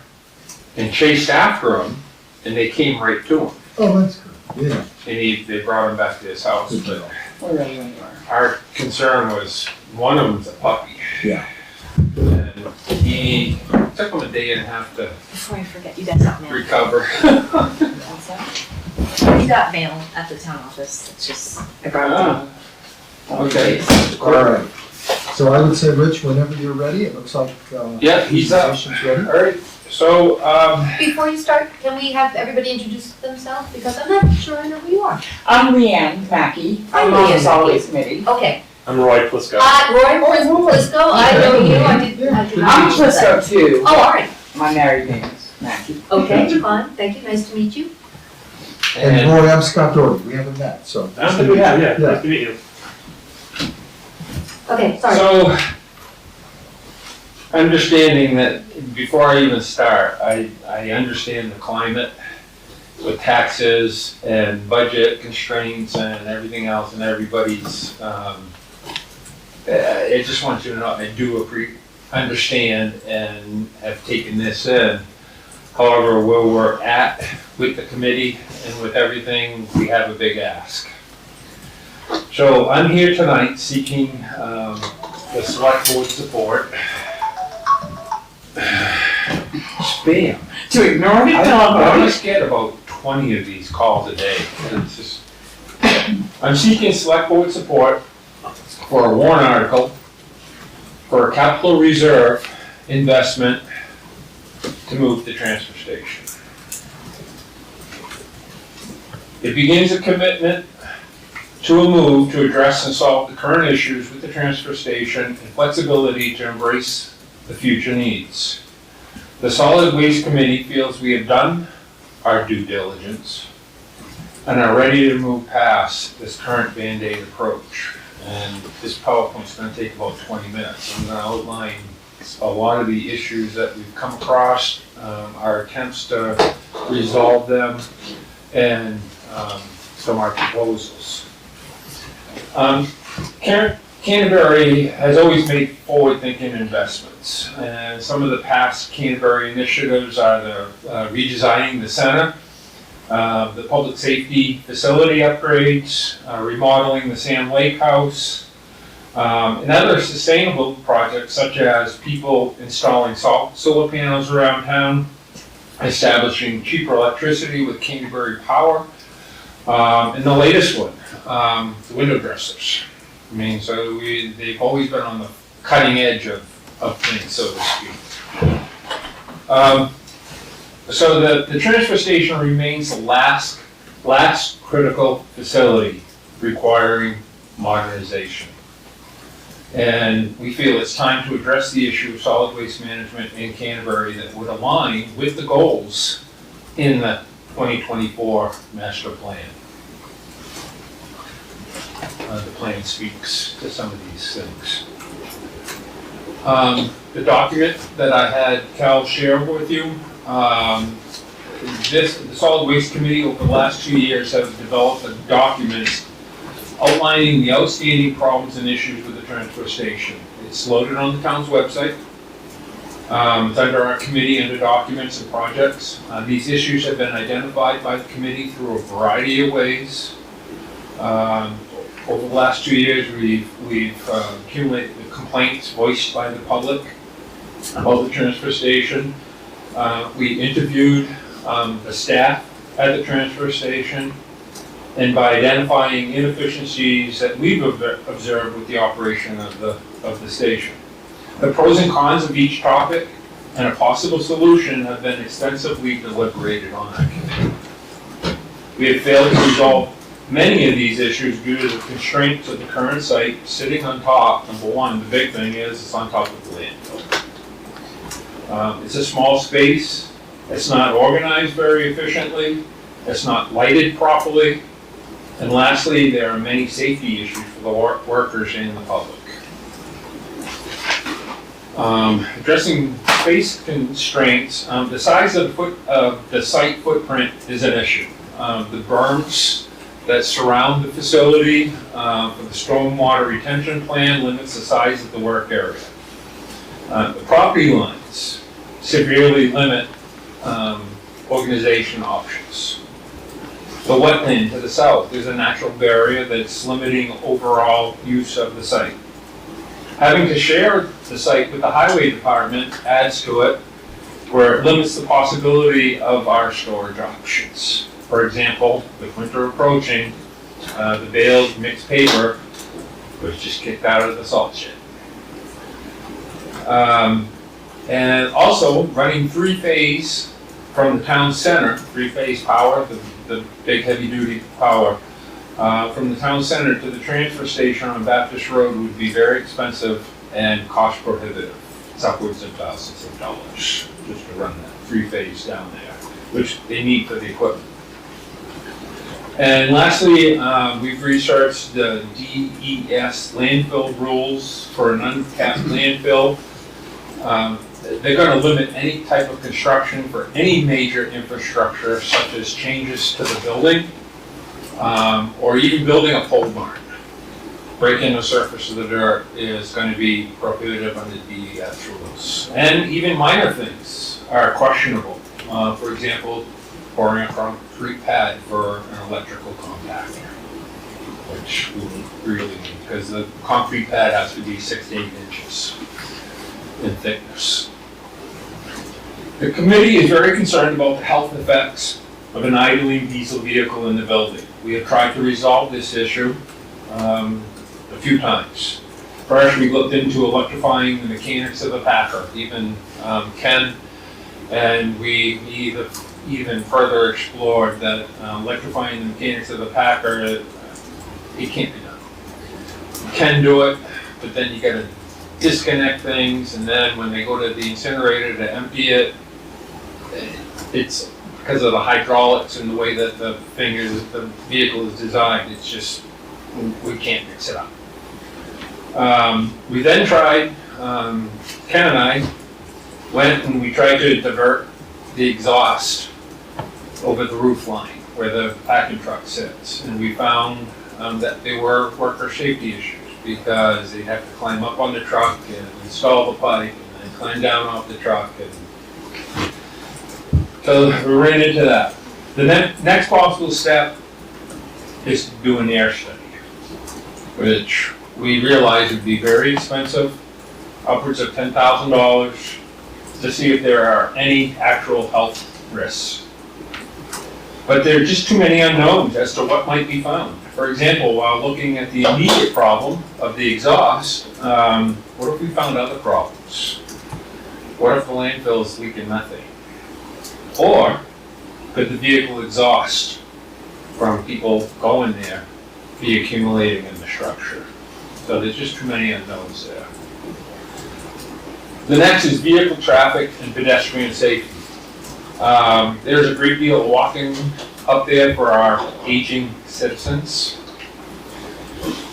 and chased after him, and they came right to him. Oh, that's good, yeah. And they brought him back to his house. Good But deal. We're ready when you are. our concern was, one of them's a puppy. Yeah. And he took him a day and a half to Before I forget, you guys got mail. recover. You got mail at the town office, it's just, I brought it down. Okay. All right. So I would say, Rich, whenever you're ready, it looks like, Yeah, he's up. presentation's ready. All right, so, Before you start, can we have everybody introduce themselves? Because I'm not sure I know who you are. I'm Leanne Mackey. Hi, I'm on the Leanne solid Mackey. waste committee. Okay. I'm Roy Plisco. Roy Plisco, I know you, I did not I'm know that. Plisco too. Oh, all right. My married name is Mackey. Okay, fine, thank you, nice to meet you. And Roy, I'm Scott Doherty, we haven't met, so. I don't think we have, yeah, Yeah. nice to meet you. Okay, sorry. So, understanding that, before I even start, I understand the climate with taxes and budget constraints and everything else and everybody's, I just want you to know, I do understand and have taken this in. However, where we're at with the committee and with everything, we have a big ask. So I'm here tonight seeking the select board support. Spam. To ignore the I telephone. must get about 20 of these calls a day. It's just, I'm seeking select board support for a warrant article for a capital reserve investment to move the transfer station. It begins a commitment to a move to address and solve the current issues with the transfer station and flexibility to embrace the future needs. The Solid Waste Committee feels we have done our due diligence and are ready to move past this current Band-Aid approach. And this PowerPoint's gonna take about 20 minutes. I'm gonna outline a lot of the issues that we've come across, our attempts to resolve them, and some of our proposals. Canterbury has always made forward-thinking investments, and some of the past Canterbury initiatives are the redesigning the center, the public safety facility upgrades, remodeling the Sam Lake House, and other sustainable projects such as people installing solar panels around town, establishing cheaper electricity with Canterbury Power, and the latest one, the window dressers. I mean, so they've always been on the cutting edge of things, so to speak. So the transfer station remains the last critical facility requiring modernization. And we feel it's time to address the issue of solid waste management in Canterbury that would align with the goals in the 2024 master plan. The plan speaks to some of these things. The document that I had Cal share with you, the Solid Waste Committee over the last 2 years have developed a document outlining the outstanding problems and issues with the transfer station. It's loaded on the town's website. It's under our committee under documents and projects. These issues have been identified by the committee through a variety of ways. Over the last 2 years, we've accumulated the complaints voiced by the public about the transfer station. We interviewed the staff at the transfer station, and by identifying inefficiencies that we've observed with the operation of the station. The pros and cons of each topic and a possible solution have been extensively deliberated on that committee. We have failed to resolve many of these issues due to the constraints of the current site sitting on top. Number one, the big thing is it's on top of the landfill. It's a small space. It's not organized very efficiently. It's not lighted properly. And lastly, there are many safety issues for the workers and the public. Addressing space constraints, the size of the site footprint is an issue. The berms that surround the facility for the stormwater retention plan limits the size of the work area. The property lines severely limit organization options. The wetland to the south is a natural barrier that's limiting overall use of the site. Having to share the site with the highway department adds to it, where it limits the possibility of our storage options. For example, with winter approaching, the baled mixed paper was just kicked out of the salt shed. And also running three-phase from the town center, three-phase power, the big heavy-duty power, from the town center to the transfer station on Baptist Road would be very expensive and cost prohibitive. It's upwards of thousands of dollars just to run that three-phase down there, which they need for the equipment. And lastly, we've researched the DES landfill rules for an uncapped landfill. They're going to limit any type of construction for any major infrastructure, such as changes to the building, or even building a pole barn. Breaking the surface of the dirt is going to be prohibitive under DES rules. And even minor things are questionable. For example, pouring a concrete pad for an electrical compactor, which we really need, because the concrete pad has to be 6 to 8 inches in thickness. The committee is very concerned about the health effects of an idling diesel vehicle in the building. We have tried to resolve this issue a few times. First, we looked into electrifying the mechanics of the Packer, even Ken, and we even further explored that electrifying the mechanics of the Packer, it can't be done. You can do it, but then you gotta disconnect things, and then when they go to the incinerator to empty it, it's because of the hydraulics and the way that the vehicle is designed, it's just, we can't mix it up. We then tried, Ken and I went and we tried to divert the exhaust over the roof line where the packing truck sits, and we found that there were worker safety issues because they'd have to climb up on the truck and install the pipe and then climb down off the truck, and so we ran into that. The next possible step is to do an air study, which we realized would be very expensive, upwards of $10,000, to see if there are any actual health risks. But there are just too many unknowns as to what might be found. For example, while looking at the immediate problem of the exhaust, what if we found other problems? What if the landfill is leaking methane? Or could the vehicle exhaust from people going there be accumulating in the structure? So there's just too many unknowns there. The next is vehicle traffic and pedestrian safety. There's a great deal of walking up there for our aging citizens.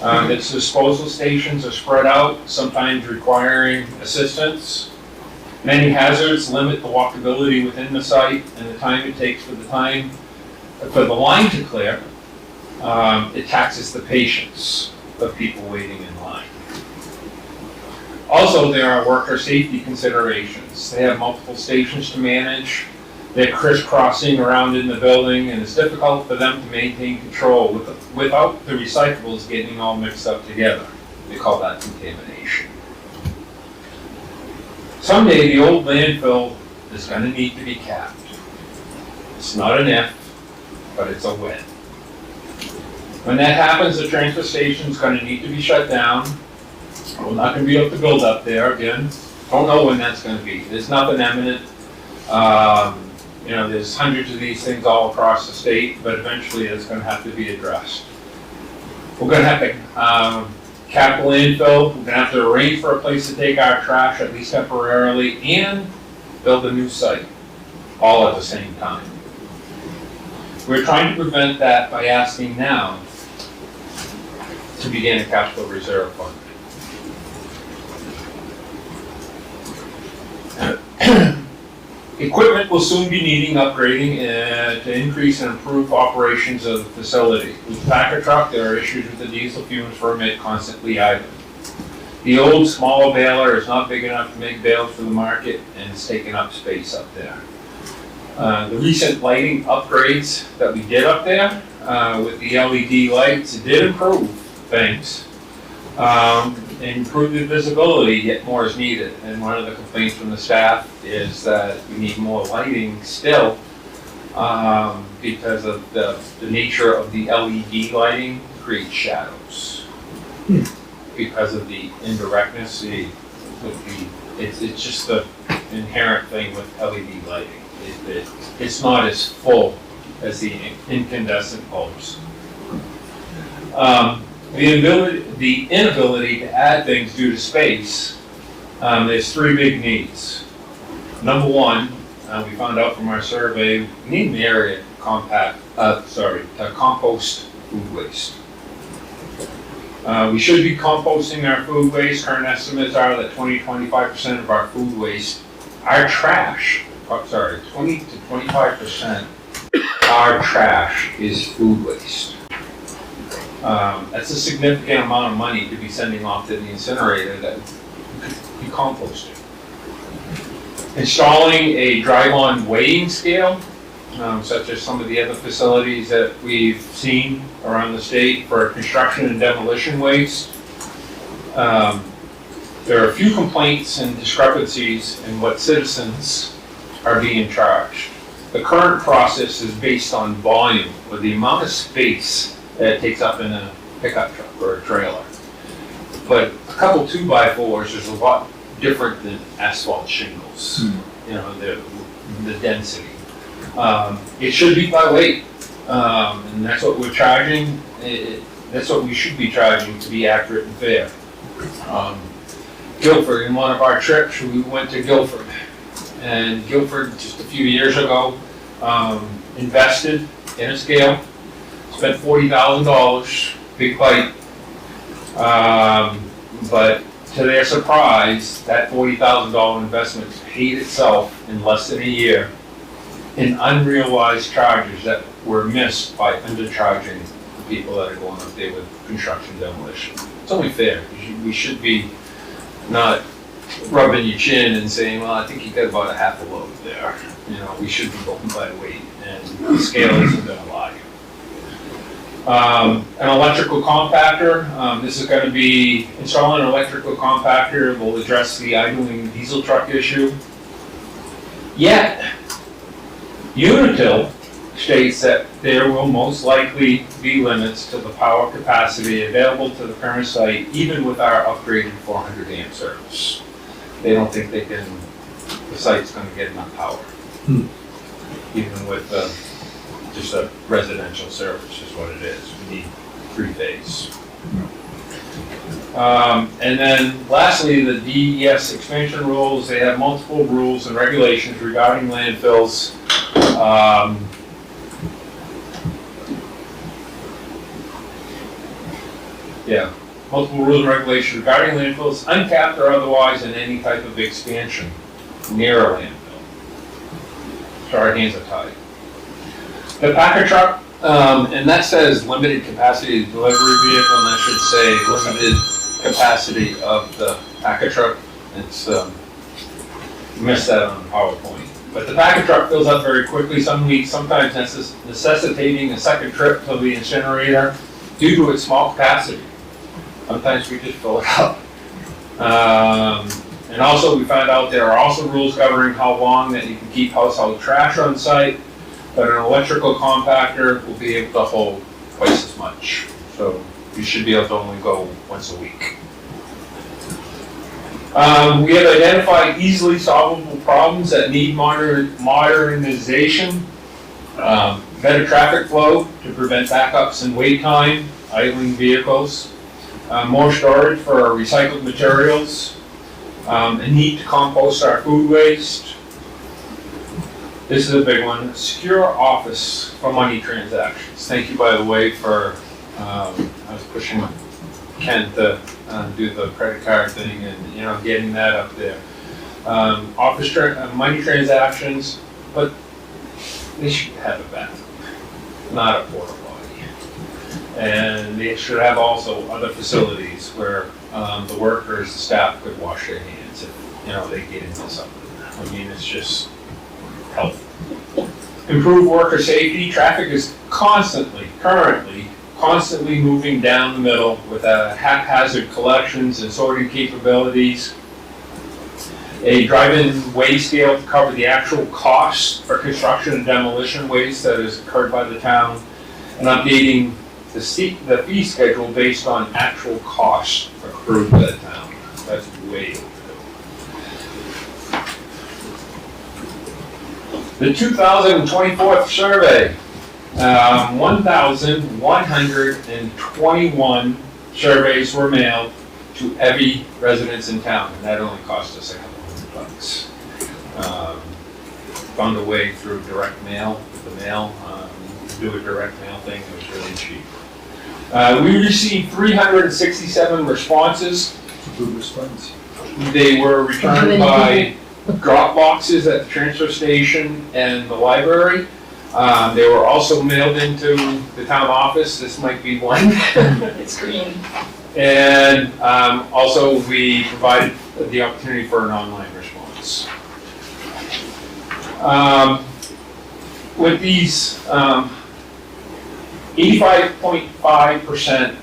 Its disposal stations are spread out, sometimes requiring assistance. Many hazards limit the walkability within the site and the time it takes for the line to clear. It taxes the patience of people waiting in line. Also, there are worker safety considerations. They have multiple stations to manage. They're crisscrossing around in the building, and it's difficult for them to maintain control without the recyclables getting all mixed up together. They call that contamination. Someday, the old landfill is going to need to be capped. It's not an if, but it's a when. When that happens, the transfer station is going to need to be shut down. We're not going to be able to build up there again. Don't know when that's going to be. There's nothing imminent. There's hundreds of these things all across the state, but eventually it's going to have to be addressed. We're going to have to cap the landfill. We're going to have to arrange for a place to take our trash, at least temporarily, and build a new site, all at the same time. We're trying to prevent that by asking now to begin a capital reserve fund. Equipment will soon be needing upgrading to increase and improve operations of the facility. With the packer truck, there are issues with the diesel fumes permit constantly idle. The old smaller baler is not big enough to make bales for the market and it's taking up space up there. The recent lighting upgrades that we did up there with the LED lights, it did improve things. Improve the visibility, yet more is needed. And one of the complaints from the staff is that we need more lighting still because of the nature of the LED lighting creates shadows. Because of the indirectness, it's just the inherent thing with LED lighting. It's not as full as the incandescent bulbs. The inability to add things due to space, there's three big needs. Number one, we found out from our survey, we need an area to compost food waste. We should be composting our food waste. Current estimates are that 20-25% of our food waste, our trash, 20 to 25% our trash is food waste. That's a significant amount of money to be sending off to the incinerator that could be composted. Installing a drive-on weighing scale, such as some of the other facilities that we've seen around the state for construction and demolition waste. There are a few complaints and discrepancies in what citizens are being charged. The current process is based on volume, or the amount of space that it takes up in a pickup truck or a trailer. But a couple 2x4s is a lot different than asphalt shingles. You know, the density. It should be by weight, and that's what we're charging. That's what we should be charging to be accurate and fair. Guilford, in one of our trips, we went to Guilford. And Guilford, just a few years ago, invested in a scale, spent $40,000, big bite. But to their surprise, that $40,000 investment paid itself in less than a year in unrealized charges that were missed by undercharging the people that are going up there with construction demolition. It's only fair. We should be not rubbing your chin and saying, well, I think you got about a half a load there. You know, we should be going by weight, and the scale isn't going to lie. An electrical compactor. This is going to be installing an electrical compactor will address the idling diesel truck issue. Yet, Unitil states that there will most likely be limits to the power capacity available to the current site, even with our upgraded 400 amp service. They don't think the site's going to get enough power, even with just a residential service is what it is. We need 3-phase. And then lastly, the DES expansion rules. They have multiple rules and regulations regarding landfills. Multiple rules and regulations regarding landfills, uncapped or otherwise, in any type of expansion near a landfill. So our hands are tied. The packer truck, and that says limited capacity delivery vehicle, and that should say limited capacity of the packer truck. It's missed that on PowerPoint. But the packer truck fills up very quickly some weeks, sometimes necessitating a second trip to the incinerator due to its small capacity. Sometimes we just fill it up. And also we found out there are also rules governing how long that you can keep household trash on site, but an electrical compactor will be able to hold twice as much. So you should be able to only go once a week. We have identified easily solvable problems that need modernization. Better traffic flow to prevent backups and wait time, idling vehicles. More storage for our recycled materials, a need to compost our food waste. This is a big one, secure office for money transactions. Thank you, by the way, for, I was pushing Ken to do the credit card thing and, getting that up there. money transactions, but they should have a bathroom, not a porta potty. And they should have also other facilities where the workers, the staff could wash their hands if, they get into something. I mean, it's just helpful. Improve worker safety. Traffic is currently moving down the middle with haphazard collections and sorting capabilities. A drive-in weigh scale to cover the actual costs for construction and demolition waste that is incurred by the town, and updating the fee schedule based on actual costs accrued by the town. That's way overdue. The 2024 survey, 1,121 surveys were mailed to every residence in town, and that only cost us $200. Found a way through direct mail, do a direct mail thing, it was really cheap. We received 367 responses. Good response. They were returned by drop boxes at the transfer station and the library. They were also mailed into the town office. This might be one. It's green. And also we provided the opportunity for an online response. With these, 85.5%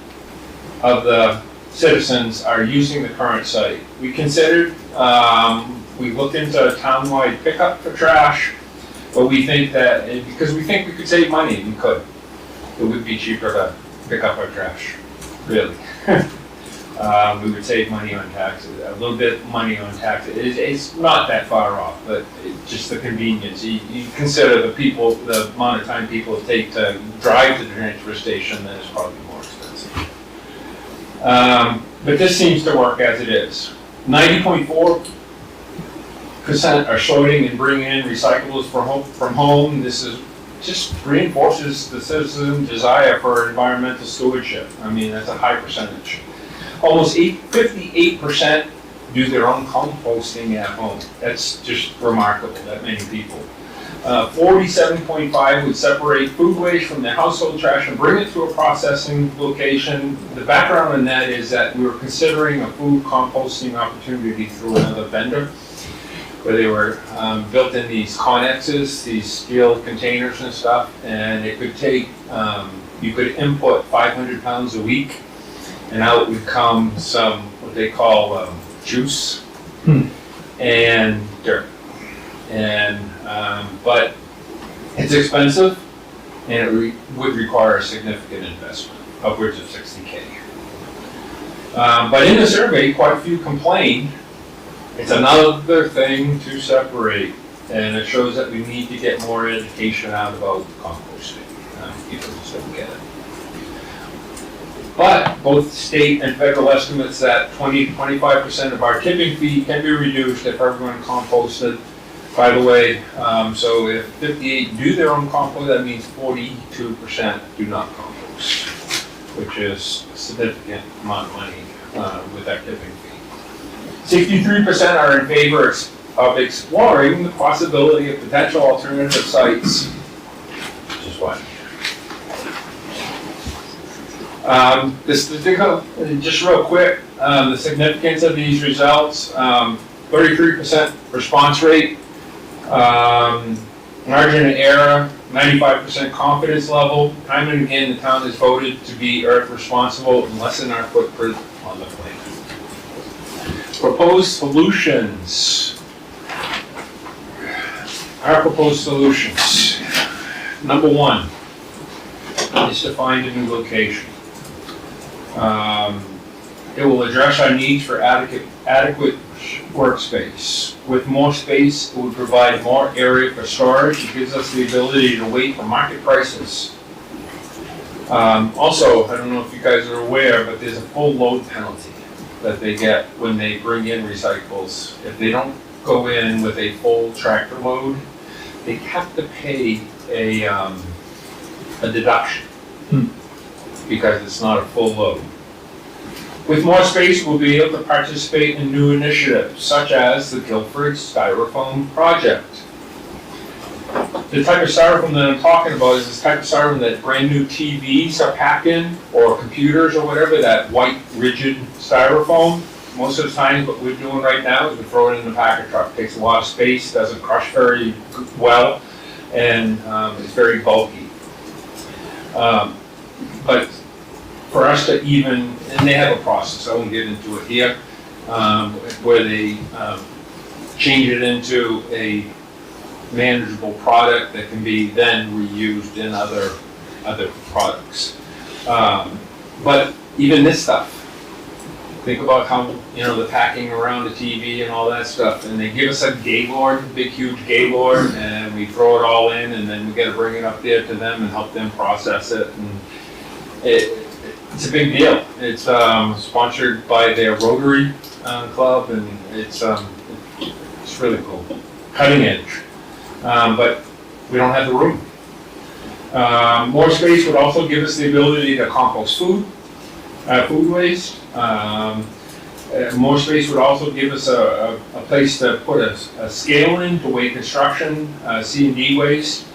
of the citizens are using the current site. We considered, we looked into a townwide pickup for trash, but we think that, because we think we could save money, we could. It would be cheaper to pick up our trash, really. We would save money on taxes, a little bit money on taxes. It's not that far off, but just the convenience. You consider the amount of time people take to drive to the transfer station, then it's probably more expensive. But this seems to work as it is. 90.4% are sorting and bringing in recyclables from home. This just reinforces the citizen desire for environmental stewardship. I mean, that's a high percentage. Almost 58% do their own composting at home. That's just remarkable, that many people. 47.5 would separate food waste from their household trash and bring it to a processing location. The background on that is that we were considering a food composting opportunity through another vendor, where they were built in these connexes, these steel containers and stuff, and it could take, you could input 500 pounds a week, and out would come some, what they call juice and dirt. And, but it's expensive, and it would require a significant investment, upwards of $60K. But in the survey, quite a few complained. It's another thing to separate, and it shows that we need to get more education out about composting. People just don't get it. But both state and federal estimates that 20 to 25% of our tipping fee can be reduced if everyone composted. By the way, so if 58 do their own compost, that means 42% do not compost, which is a significant amount of money with our tipping fee. 63% are in favor of exploring the possibility of potential alternative sites, which is what. Just real quick, the significance of these results, 33% response rate, margin of error, 95% confidence level. Time and again, the town has voted to be earth responsible and lessen our footprint on the planet. Proposed solutions. Our proposed solutions. Number one is to find a new location. It will address our needs for adequate workspace. With more space, it would provide more area for storage. It gives us the ability to wait for market prices. Also, I don't know if you guys are aware, but there's a full load penalty that they get when they bring in recyclables. If they don't go in with a full tractor load, they have to pay a deduction because it's not a full load. With more space, we'll be able to participate in new initiatives, such as the Guilford Styrofoam Project. The type of styrofoam that I'm talking about is this type of styrofoam that brand new TVs are packed in, or computers or whatever, that white rigid styrofoam. Most of the time, what we're doing right now is we throw it in the packer truck. It takes a lot of space, doesn't crush very well, and it's very bulky. But for us to even, and they have a process, I won't get into it here, where they change it into a manageable product that can be then reused in other products. But even this stuff, think about how, the packing around the TV and all that stuff, and they give us a Gaylord, big huge Gaylord, and we throw it all in, and then we gotta bring it up there to them and help them process it, and it's a big deal. It's sponsored by their Rotary Club, and it's really cool, cutting edge. But we don't have the room. More space would also give us the ability to compost food waste. More space would also give us a place to put a scale in to weigh construction, C&D waste.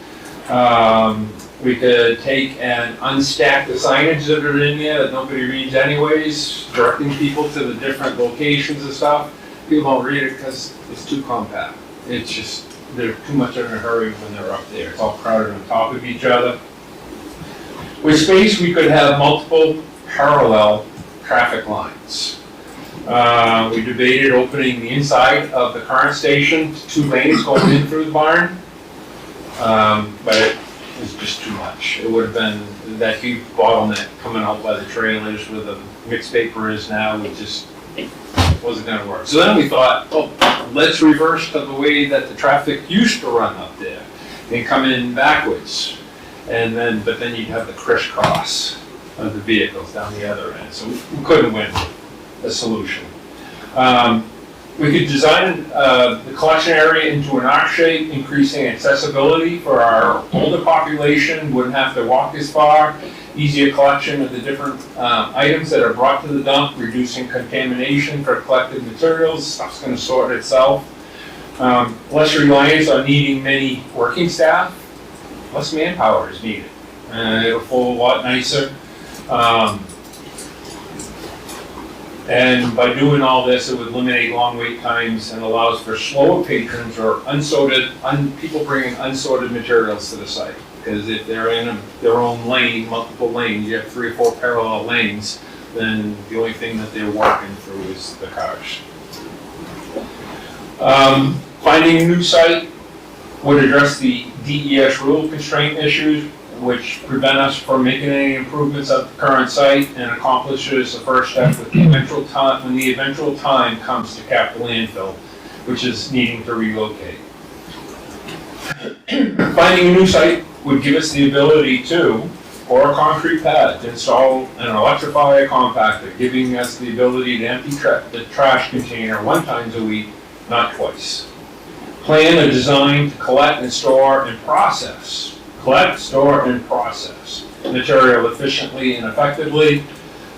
We could take and unstack the signage that are in there that nobody reads anyways, directing people to the different locations and stuff. People don't read it because it's too compact. It's just, they're too much in a hurry when they're up there. It's all crowded on top of each other. With space, we could have multiple parallel traffic lines. We debated opening the inside of the current station to 2 lanes going in through the barn, but it was just too much. It would have been that huge bottleneck coming out by the trailers where the mixed paper is now. It just wasn't going to work. So then we thought, let's reverse to the way that the traffic used to run up there and come in backwards. But then you'd have the crisscross of the vehicles down the other end. So we couldn't win a solution. We could design the collection area into an arc shape, increasing accessibility for our older population, wouldn't have to walk as far, easier collection of the different items that are brought to the dump, reducing contamination for collected materials, stuff's gonna sort itself. Less reliance on needing many working staff, less manpower is needed. It'll flow a lot nicer. And by doing all this, it would eliminate long wait times and allows for slower patrons or people bringing unsorted materials to the site. Because if they're in their own lane, multiple lanes, you have 3 or 4 parallel lanes, then the only thing that they're working through is the cars. Finding a new site would address the DES rule constraint issues, which prevent us from making any improvements at the current site and accomplishes the first step with the eventual time, when the eventual time comes to capital landfill, which is needing to relocate. Finding a new site would give us the ability to pour a concrete pad, to install and electrify a compactor, giving us the ability to empty the trash container 1 time a week, not twice. Plan a design to collect and store and process material efficiently and effectively,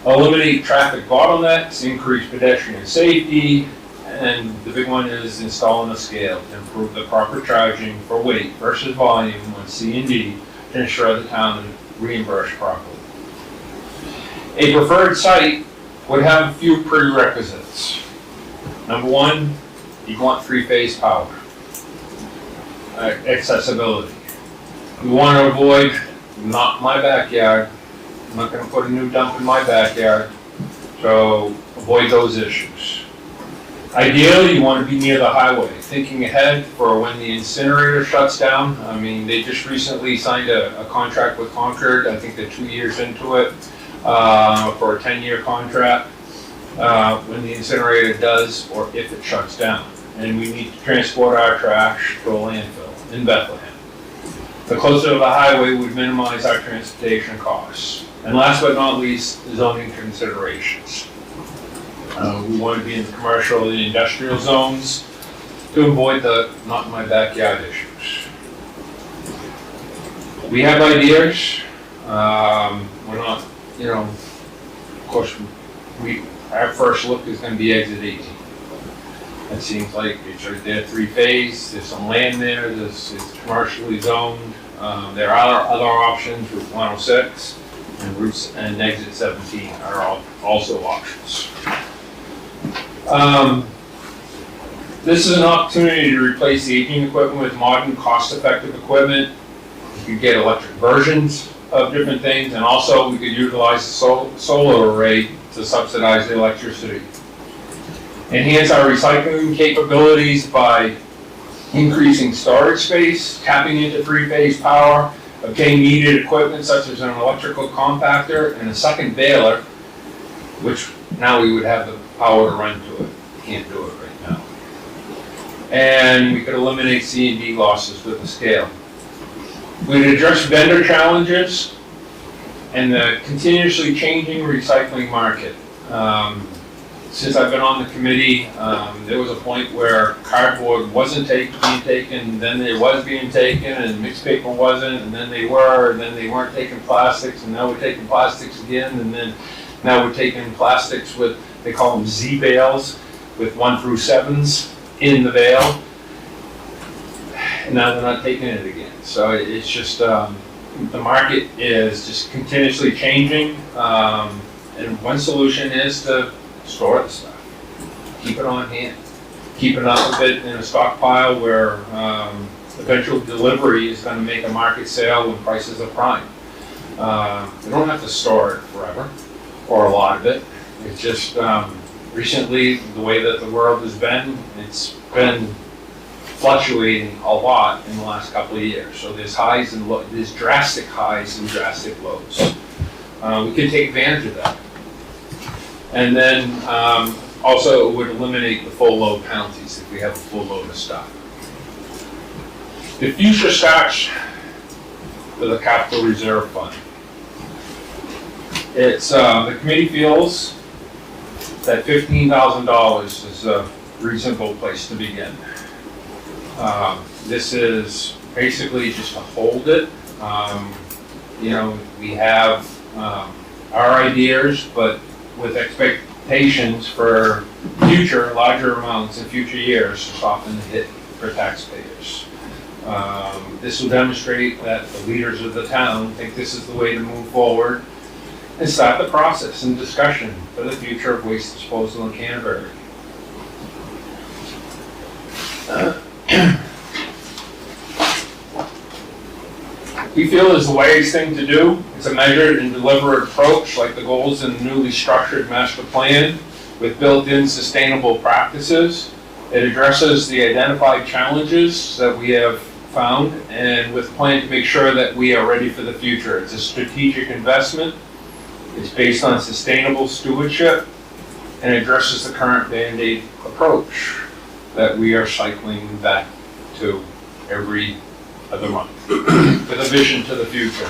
eliminate traffic bottlenecks, increase pedestrian safety, and the big one is installing a scale to improve the proper charging for weight versus volume on C&D to ensure the town is reimbursed properly. A preferred site would have a few prerequisites. Number 1, you want 3-phase power. Accessibility. We want to avoid, not my backyard, I'm not going to put a new dump in my backyard, so avoid those issues. Ideally, you want to be near the highway, thinking ahead for when the incinerator shuts down. I mean, they just recently signed a contract with Concord, I think they're 2 years into it, for a 10-year contract, when the incinerator does or if it shuts down. And we need to transport our trash to a landfill in Bethlehem. The closer to the highway would minimize our transportation costs. And last but not least, zoning considerations. We want to be in the commercial and industrial zones to avoid the not in my backyard issues. We have ideas. We're not, of course, our first look is gonna be exit 18. It seems like it's right there, 3-phase, there's some land there, it's commercially zoned. There are other options, Route 106 and exit 17 are also options. This is an opportunity to replace the aging equipment with modern, cost-effective equipment. You could get electric versions of different things, and also we could utilize the solar array to subsidize the electricity. Enhance our recycling capabilities by increasing storage space, tapping into 3-phase power, obtain needed equipment such as an electrical compactor and a second baler, which now we would have the power to run to it. Can't do it right now. And we could eliminate C&D losses with the scale. We'd address vendor challenges and the continuously changing recycling market. Since I've been on the committee, there was a point where cardboard wasn't being taken, then it was being taken, and mixed paper wasn't, and then they were, and then they weren't taking plastics, and now we're taking plastics again, and then now we're taking plastics with, they call them Z bales, with 1 through 7s in the bale. And now they're not taking it again. So it's just, the market is just continuously changing, and one solution is to store the stuff, keep it on hand, keep it up a bit in a stockpile where eventual delivery is going to make a market sale when prices are prime. We don't have to store it forever, or a lot of it. It's just recently, the way that the world has been, it's been fluctuating a lot in the last couple of years. So there's highs and lows, there's drastic highs and drastic lows. We can take advantage of that. And then also it would eliminate the full load penalties if we have a full load of stuff. The future starts with a capital reserve fund. It's, the committee feels that $15,000 is a reasonable place to begin. This is basically just to hold it. You know, we have our ideas, but with expectations for future larger amounts in future years to soften the hit for taxpayers. This will demonstrate that the leaders of the town think this is the way to move forward and start the process and discussion for the future of waste disposal in Canterbury. We feel is the wisest thing to do. It's a measured and deliberate approach, like the goals in the newly structured master plan with built-in sustainable practices. It addresses the identified challenges that we have found and with a plan to make sure that we are ready for the future. It's a strategic investment. It's based on sustainable stewardship and addresses the current Band-Aid approach that we are cycling back to every other month with a vision to the future.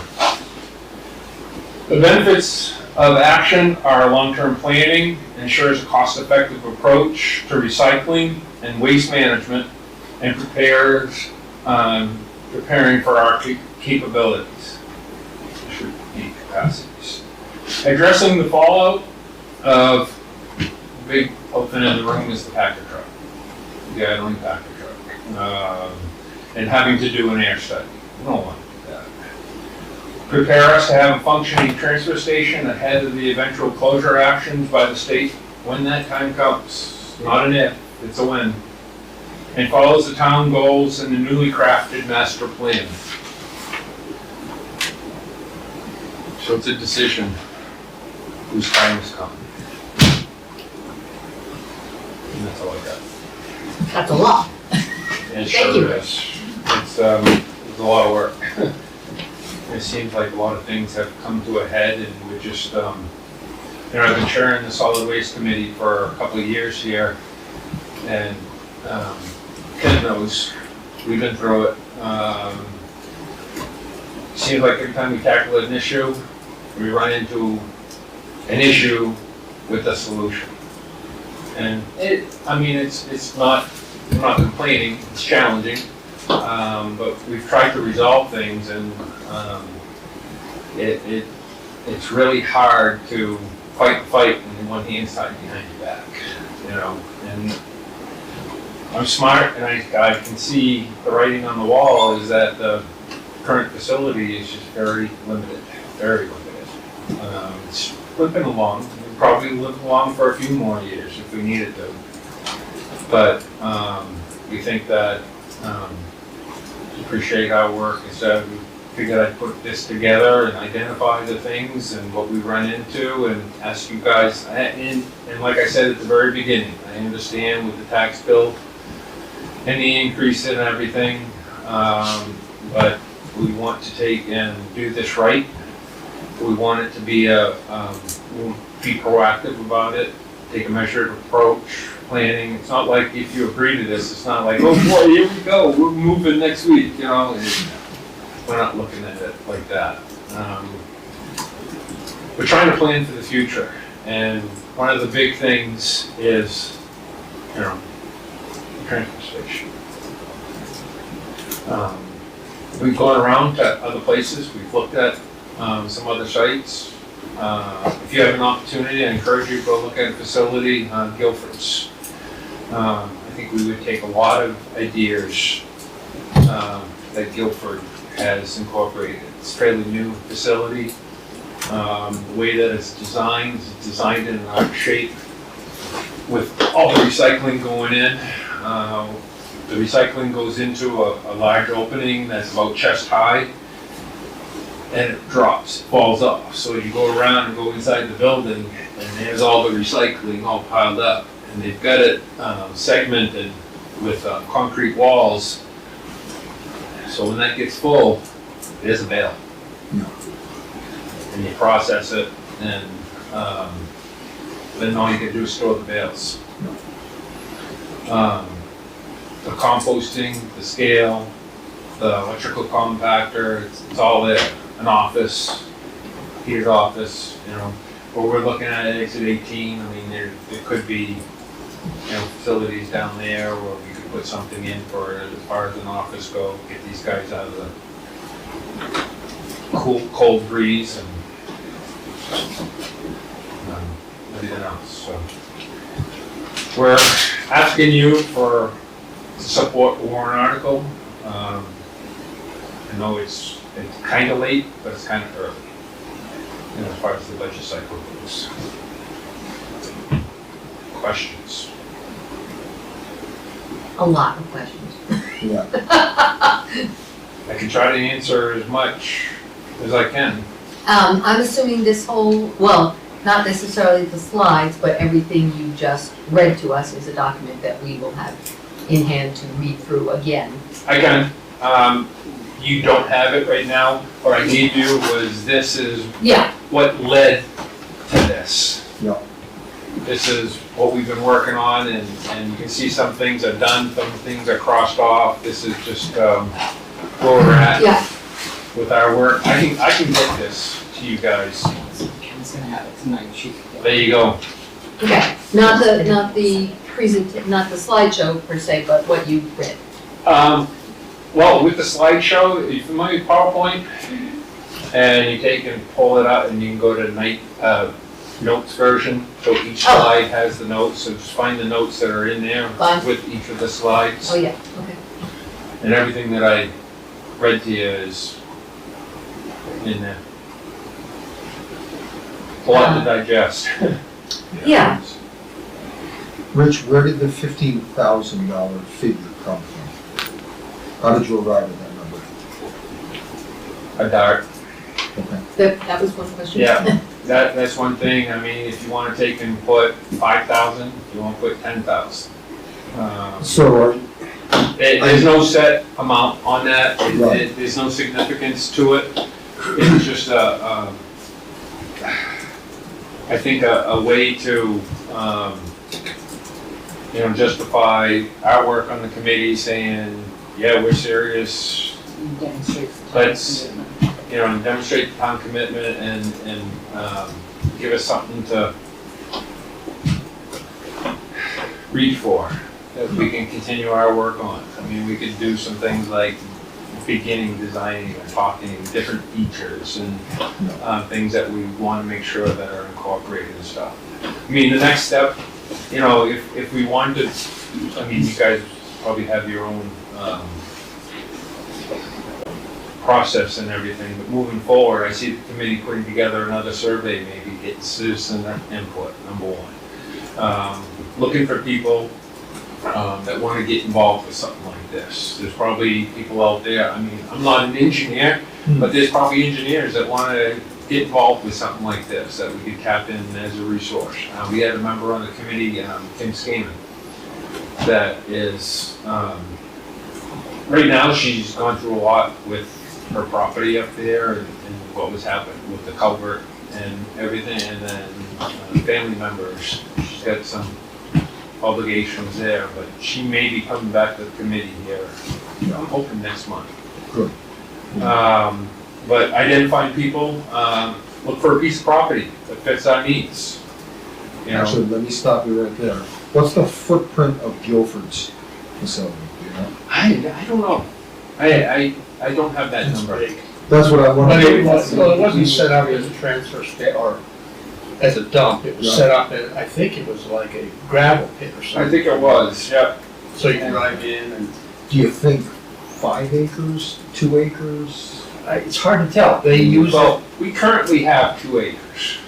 The benefits of action are long-term planning, ensures a cost-effective approach to recycling and waste management, and preparing for our capabilities, capacities. Addressing the fallout of the big elephant in the room is the packer truck, the idling packer truck. And having to do an air study. We don't want to do that. Prepare us to have a functioning transfer station ahead of the eventual closure actions by the state when that time comes. Not an if, it's a when. And follows the town goals and the newly crafted master plan. So it's a decision whose time has come. And that's all I got. That's a lot. It Thank you. sure is. It's a lot of work. It seems like a lot of things have come to a head, and we're just, you know, I've been chairing the Solid Waste Committee for a couple of years here, and Ken knows, we've been through it. Seems like every time we tackle an issue, we run into an issue with a solution. And I mean, it's not, I'm not complaining, it's challenging. But we've tried to resolve things, and it's really hard to fight the fight and one hand's tied behind your back, you know, and I'm smart and I can see the writing on the wall is that the current facility is just very limited, very limited. It's limping along, we'll probably limp along for a few more years if we needed to. But we think that, appreciate our work, and so we figured I'd put this together and identify the things and what we run into and ask you guys, and like I said at the very beginning, I understand with the tax bill and the increase in everything, but we want to take and do this right. We want it to be we'll be proactive about it, take a measured approach, planning. It's not like if you agree to this, it's not like, oh boy, here we go, we're moving next week, you know. We're not looking at it like that. We're trying to plan for the future, and one of the big things is, you know, the transfer station. We've gone around to other places, we've looked at some other sites. If you have an opportunity, I encourage you to go look at a facility on Guilford's. I think we would take a lot of ideas that Guilford has incorporated. It's a fairly new facility. The way that it's designed in an arc shape with all the recycling going in. The recycling goes into a large opening that's about chest high, and it drops, falls off. So you go around and go inside the building, and there's all the recycling all piled up. And they've got it segmented with concrete walls. So when that gets full, there's a bale. And you process it, and then all you can do is store the bales. The composting, the scale, the electrical compactor, it's all there. An office, heated office, you know. But we're looking at exit 18. I mean, there could be, you know, facilities down there where we could put something in for as far as an office go, get these guys out of the cold breeze and everything else. So we're asking you for support the warrant article. I know it's kind of late, but it's kind of early, you know, as far as the budget cycle goes. Questions? A lot of questions. Yeah. I can try to answer as much as I can. I'm assuming this whole, well, not necessarily the slides, but everything you just read to us is a document that we will have in hand to read through again. I can. You don't have it right now. What I gave you was, this is Yeah, what led to this. Yeah. This is what we've been working on, and you can see some things are done, some things are crossed off. This is just where we're at yeah. with our work. I can get this to you guys. Ken's gonna have it tonight, she can. There you go. Okay, not the slideshow per se, but what you read. Well, with the slideshow, are you familiar with PowerPoint? And you take and pull it out, and you can go to notes version. So each slide has the notes. So just find the notes that are in there Fine. with each of the slides. Oh, yeah, okay. And everything that I read to you is in there. A lot to digest. Yeah. Rich, where did the $15,000 figure come from? How did you arrive at that number? A dart. Okay. That was one question? Yeah, that's one thing. I mean, if you want to take and put 5,000, if you want to put 10,000. So, There's no set amount on that. Right. There's no significance to it. It's just I think a way to, you know, justify our work on the committee, saying, yeah, we're serious. Demonstrate. Let's, you know, demonstrate the town commitment and give us something to read for, that we can continue our work on. I mean, we could do some things like beginning designing and talking different features and things that we want to make sure that are incorporated and stuff. I mean, the next step, you know, if we wanted, I mean, you guys probably have your own process and everything, but moving forward, I see the committee putting together another survey, maybe get citizen input, number one. Looking for people that want to get involved with something like this. There's probably people out there, I mean, I'm not an engineer, but there's probably engineers that want to get involved with something like this, that we could tap in as a resource. We had a member on the committee, Kim Skaman, that is, right now she's gone through a lot with her property up there and what was happening with the culvert and everything, and then family members, she's got some obligations there, but she may be coming back to the committee here, I'm hoping next month. Good. But identifying people, look for a piece of property that fits our needs. You know, Actually, let me stop you right there. What's the footprint of Guilford's facility, do you know? I don't know. I don't have that number. That's what I But wanted. it wasn't set up as a transfer station or as a dump. It was Yeah. set up as, I think it was like a gravel pit or something. I think it was, yeah. So you can drive in and, Do you think 5 acres, 2 acres? it's hard to tell. They use it, Well, we currently have 2 acres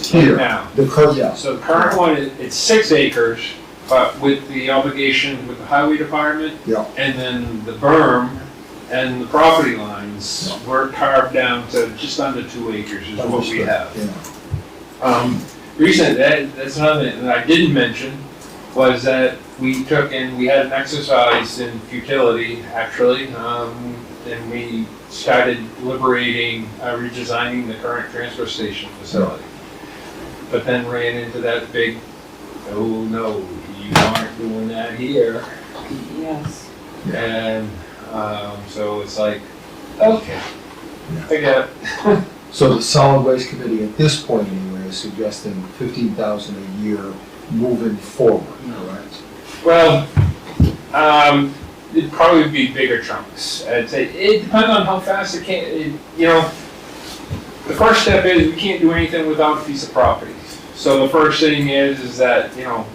Here, now. the current, yeah. So the current one, it's 6 acres, but with the obligation with the highway department. Yeah. And then the berm and the property lines, we're carved down to just under 2 acres is what we have. Yeah. That's another thing that I didn't mention, was that we took and we had an exercise in futility, actually, and we started deliberating, redesigning the current transfer station facility. But then ran into that big, oh no, you aren't doing that here. Yes. And, so it's like, okay, I get it. So the solid waste committee at this point anyway is suggesting 15,000 a year moving forward, correct? Well, it'd probably be bigger chunks. I'd say it depends on how fast it can. You know, the first step is we can't do anything without a piece of property. So the first thing is that, you know,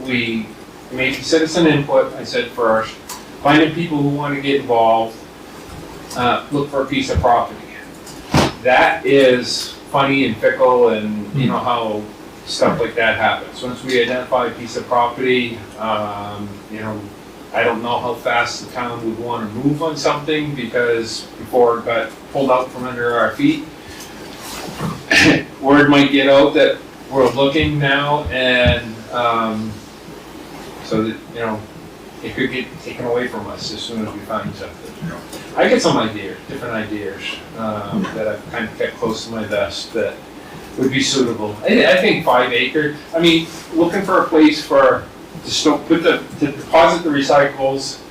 we make citizen input. I said first, finding people who want to get involved. Look for a piece of property. That is funny and fickle, and you know how stuff like that happens. Once we identify a piece of property, you know, I don't know how fast the town would want to move on something, because before it got pulled out from under our feet, word might get out that we're looking now, and so that, you know, it could get taken away from us as soon as we find something. I get some ideas, different ideas, that I've kind of kept close to my vest that would be suitable. I think 5 acres, I mean, looking for a place to deposit the recyclables,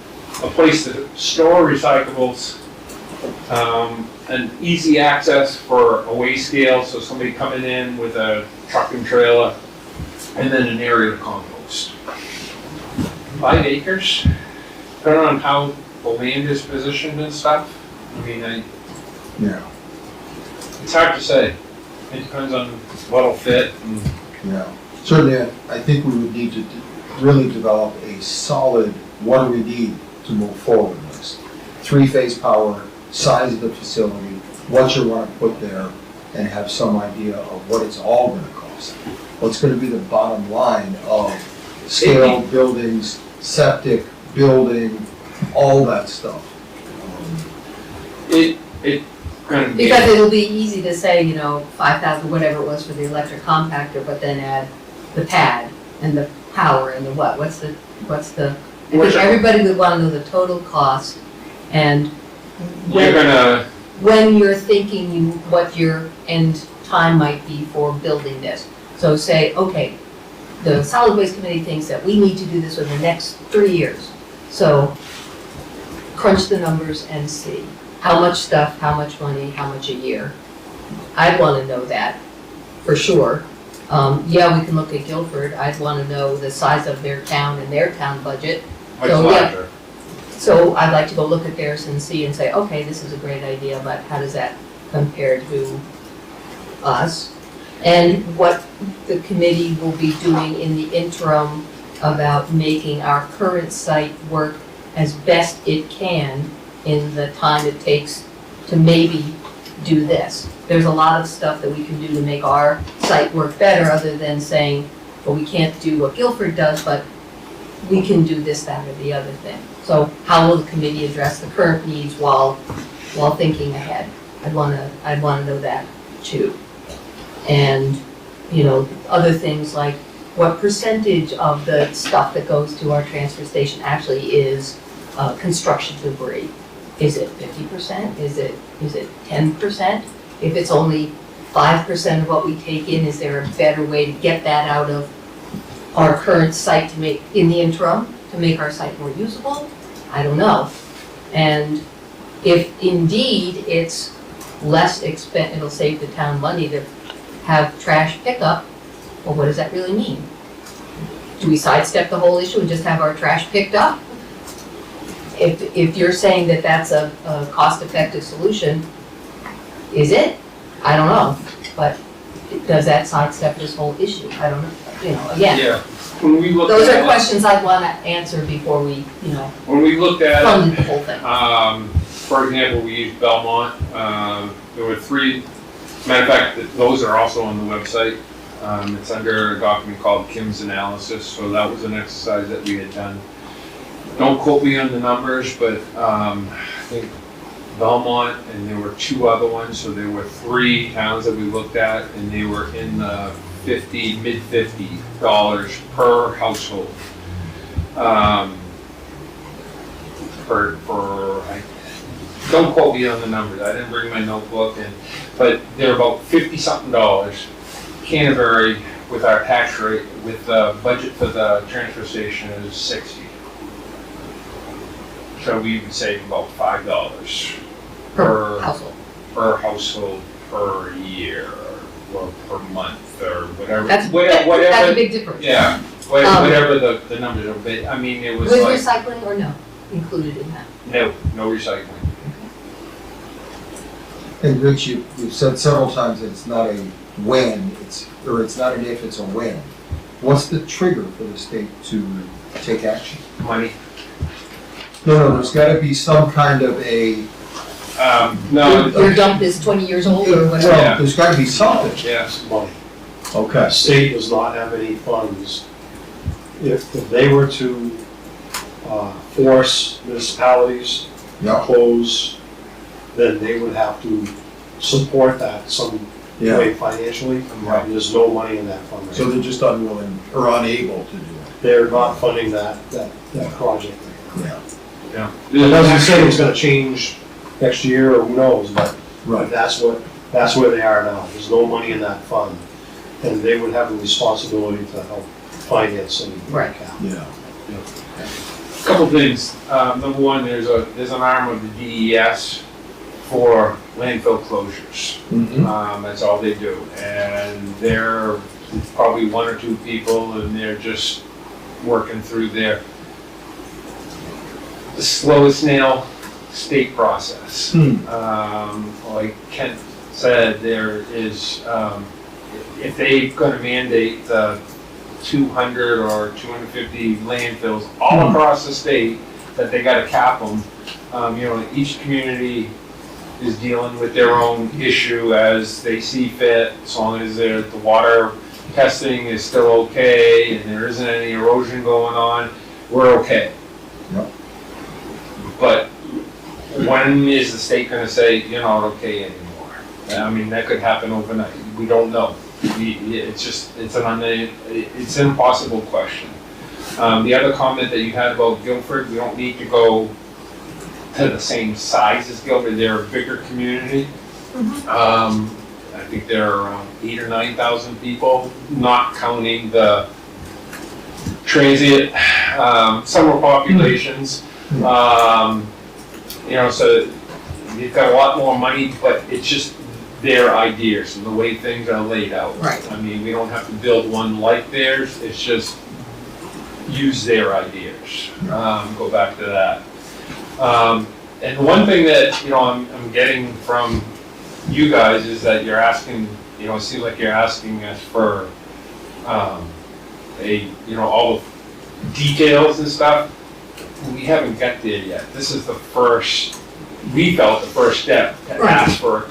a place to store recyclables, an easy access for a weigh scale, so somebody coming in with a truck and trailer, and then an area to compost. 5 acres, depending on how the land is positioned and stuff. I mean, Yeah, it's hard to say. It depends on what'll fit and. yeah. Certainly, I think we would need to really develop a solid, what do we need to move forward with this? 3-phase power, size of the facility, what you want to put there, and have some idea of what it's all going to cost. What's going to be the bottom line of scale, buildings, septic, building, all that stuff. Because it'll be easy to say, you know, 5,000, whatever it was for the electric compactor, but then add the pad and the power and the what's the, I think everybody would want to know the total cost, and when you're thinking what your end time might be for building this. So say, okay, the solid waste committee thinks that we need to do this within the next 3 years. So crunch the numbers and see how much stuff, how much money, how much a year. I'd want to know that for sure. Yeah, we can look at Guilford. I'd want to know the size of their town and their town budget. Much So, yeah. larger. So I'd like to go look at theirs and see and say, okay, this is a great idea, but how does that compare to us? And what the committee will be doing in the interim about making our current site work as best it can in the time it takes to maybe do this. There's a lot of stuff that we can do to make our site work better, other than saying, well, we can't do what Guilford does, but we can do this, that, or the other thing. So how will the committee address the current needs while thinking ahead? I'd wanna know that too. And, you know, other things like what percentage of the stuff that goes to our transfer station actually is construction debris? Is it 50%? Is it 10%? If it's only 5% of what we take in, is there a better way to get that out of our current site to make, in the interim, to make our site more usable? I don't know. And if indeed it's less expensive, it'll save the town money to have trash pickup, well, what does that really mean? Do we sidestep the whole issue and just have our trash picked up? If you're saying that that's a cost-effective solution, is it? I don't know, but does that sidestep this whole issue? I don't know, you know, again. Yeah, when we looked Those at are it, questions I'd wanna answer before we, you know, when we looked at it, fund the whole thing. for example, we used Belmont. There were 3, matter of fact, those are also on the website. It's under a document called Kim's Analysis, so that was an exercise that we had done. Don't quote me on the numbers, but I think Belmont, and there were 2 other ones, so there were 3 towns that we looked at, and they were in the mid-$50 per household. Don't quote me on the numbers, I didn't bring my notebook, but they're about $50-something. Canterbury, with our tax rate, with the budget for the transfer station is $60. So we would save about $5 Per household. per household per year, or per month, or whatever. That's a Whatever, big difference. yeah, whatever the numbers are, but I mean, it was With like, recycling or no, included in that? no recycling. And Rich, you've said several times that it's not a when, it's not an if, it's a when. What's the trigger for the state to take action? Money. No, there's gotta be some kind of a, No, Your dump is 20 years old or whatever. well, there's gotta be something. yes, Money. Okay. The state does not have any funds. If they were to force municipalities to Yeah, close, then they would have to support that some yeah. way financially. Right. There's no money in that fund right So now. they're just unwilling or unable to do They're not funding that project. it. Yeah. yeah. It doesn't say it's gonna change next year, or who knows, but Right. that's where they are now. There's no money in that fund. And they would have a responsibility to help finance any Right. cap. Yeah. Couple things. Number one, there's an arm of the DES for landfill closures. Mm-hmm. That's all they do. And they're probably 1 or 2 people, and they're just working through the slow as snail state process. Like Kent said, there is, if they're gonna mandate the 200 or 250 landfills all across the state, that they gotta cap them. Each community is dealing with their own issue as they see fit, as long as the water testing is still okay and there isn't any erosion going on, we're okay. Yep. But when is the state gonna say, you're not okay anymore? I mean, that could happen overnight, we don't know. It's an impossible question. The other comment that you had about Guilford, we don't need to go to the same size as Guilford, they're a bigger community. I think there are around 8,000 or 9,000 people, not counting the transient, summer populations. So you've got a lot more money, but it's just their ideas and the way things are laid out. Right. I mean, we don't have to build one like theirs, it's just use their ideas. Go back to that. And the one thing that, I'm getting from you guys is that you're asking, it seems like you're asking us for, all the details and stuff. We haven't got there yet. This is the first step to ask for,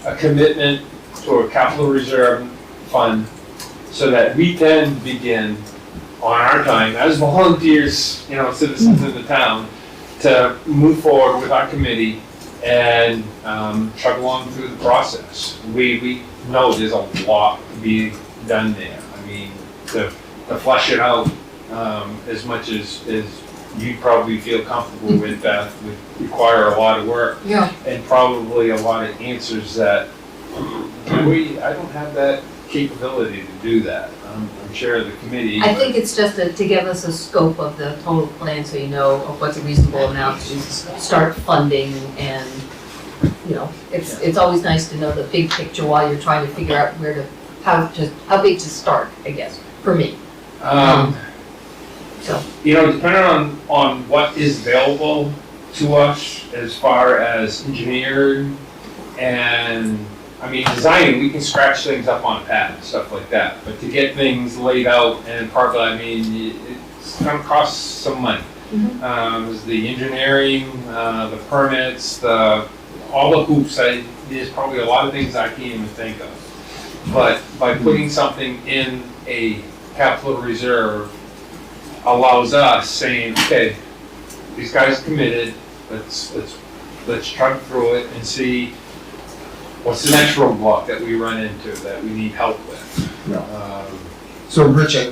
a commitment to a capital reserve fund so that we can begin on our time as volunteers, citizens in the town, to move forward with our committee and chug along through the process. We know there's a lot to be done there. I mean, to flesh it out as much as you probably feel comfortable with, that would require a lot of work. Yeah. And probably a lot of answers that I don't have that capability to do that. I'm chair of the committee. I think it's just to give us a scope of the total plan, so you know of what's a reasonable amount to start funding, and, it's always nice to know the big picture while you're trying to figure out how big to start, I guess, for me. Depending on what is available to us as far as engineering and, designing, we can scratch things up on a pad and stuff like that. But to get things laid out and it's gonna cost some money. The engineering, the permits, all the hoops, there's probably a lot of things I can't even think of. But by putting something in a capital reserve allows us saying, okay, these guys are committed, let's chug through it and see what's the next roadblock that we run into that we need help with. So Rich, I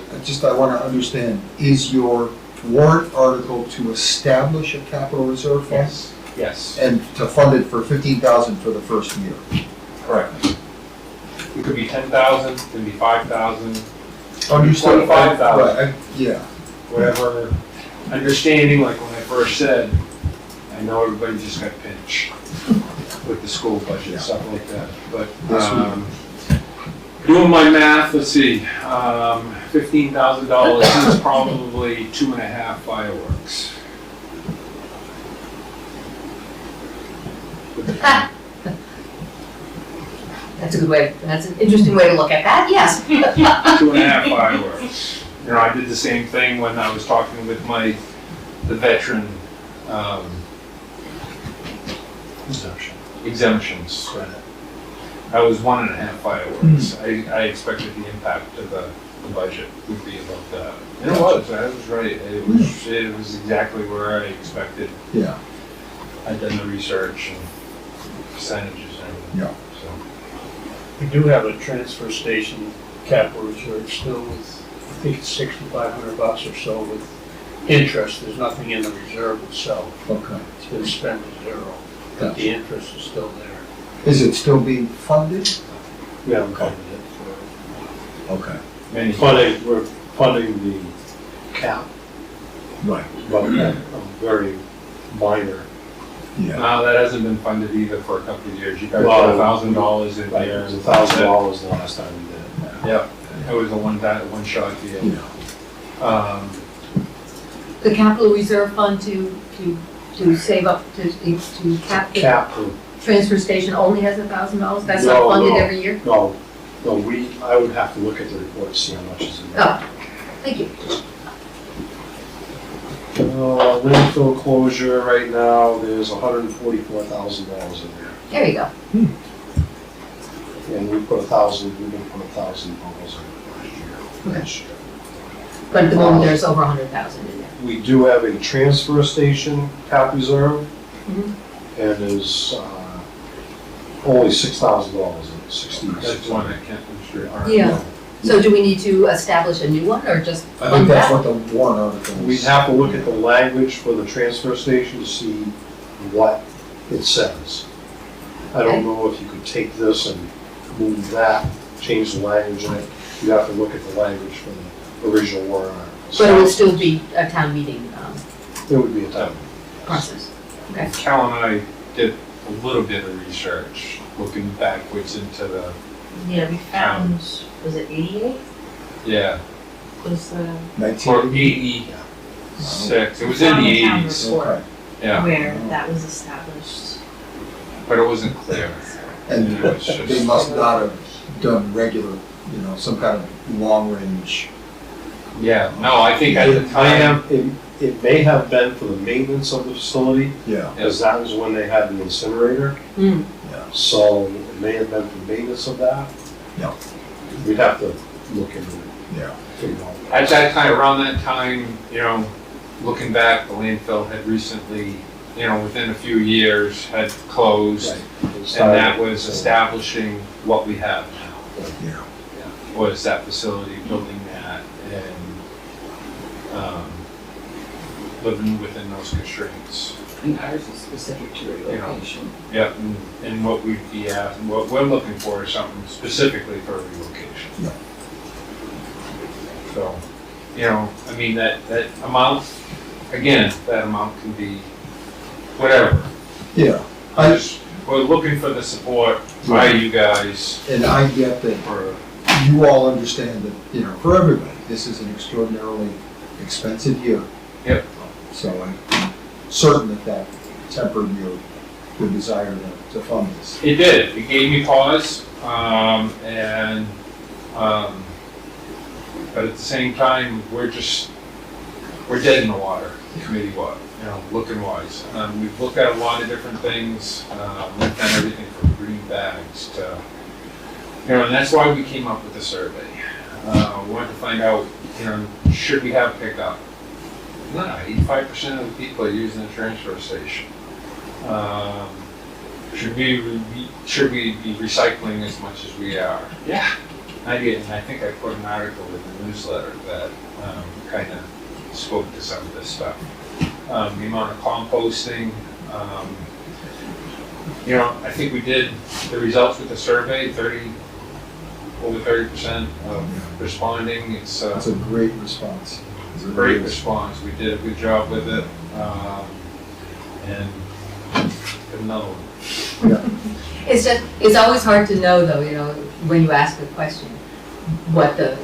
want to understand, is your warrant article to establish a capital reserve fund? Yes. And to fund it for $15,000 for the first year? Correct. It could be 10,000, it could be 5,000. Understood. 25,000. Right, yeah. Whatever understanding, like when I first said, I know everybody just got pinched with the school budget and stuff like that. But doing my math, let's see, $15,000 is probably 2.5 fireworks. That's an interesting way to look at that, yes. 2.5 fireworks. I did the same thing when I was talking with the veteran exemptions. That was 1.5 fireworks. I expected the impact of the budget would be about that. And it was, I was right. It was exactly where I expected. Yeah. I'd done the research and percentages and everything. Yeah. So. We do have a transfer station capital reserve still with, I think it's $6,500 or so with interest. There's nothing in the reserve itself. Okay. It's been spent to zero, but the interest is still there. Is it still being funded? We haven't covered it. Okay. We're funding the cap, Right. but a very minor. Yeah. No, that hasn't been funded either for a couple of years. You guys Well, put $1,000 in Like, there. it was $1,000 the last time we did it. Yep, it was a one-shot deal. Yeah. The capital reserve fund to save up, to cap the Cap, transfer station only has $1,000? That's not No, funded no. every year? no, I would have to look at the report to see how much is in there. Oh, thank you. Landfill closure right now, there's $144,000 in there. There you go. And we put $1,000 in last year. But at the moment, there's over 100,000 in there. We do have a transfer station cap reserve, Mhm. and there's only $6,000 in it, 66. That's one I can't understand. Yeah. So do we need to establish a new one, or just I think fund that's that? what the warrant article is. We'd have to look at the language for the transfer station to see what it says. I don't know if you could take this and move that, change the language in it. You'd have to look at the language for the original warrant article. But it would still be a town meeting It would be a time. process. Okay. Cal and I did a little bit of research, looking backwards into the, Yeah, we found, was it 88? Was the, or 1980. 86, it was in the Town 80s. report. Okay. Yeah, where that was established. but it wasn't clear. And It was just- they must not have done regular, some kind of long range. Yeah, no, I think at the It may time, have, it may have been for the maintenance of the facility, Yeah. because that was when they had the incinerator. Hmm. So it may have been for maintenance of that. Yeah. We'd have to look into it. Yeah. Figure out. at that time, around that time, looking back, the landfill had recently, within a few years, had closed. And that was establishing what we have now. Yeah. Was that facility, building that, and living within those constraints. And ours is specific to relocation. Yeah, and what we'd be asking, what we're looking for is something specifically for relocation. Yeah. So, I mean, that amount, again, that amount can be whatever. Yeah. We're looking for the support by you guys And I get that for, you all understand that, for everybody, this is an extraordinarily expensive year. Yep. So I'm certain that tempered your desire to fund this. it did, it gave me pause, but at the same time, we're dead in the water, committee-wise, looking wise. We've looked at a lot of different things, we've done everything from green bags to, and that's why we came up with the survey. We wanted to find out, should we have pickup? No, 85% of the people are using the transfer station. Should we be recycling as much as we are? Yeah, I did, and I think I put an article in the newsletter that kind of spoke to some of this stuff. The amount of composting, I think we did the results with the survey, over 30% of responding. It's That's a great response. It's a great response. We did a good job with it. And another one. It's always hard to know though, when you ask a question, what do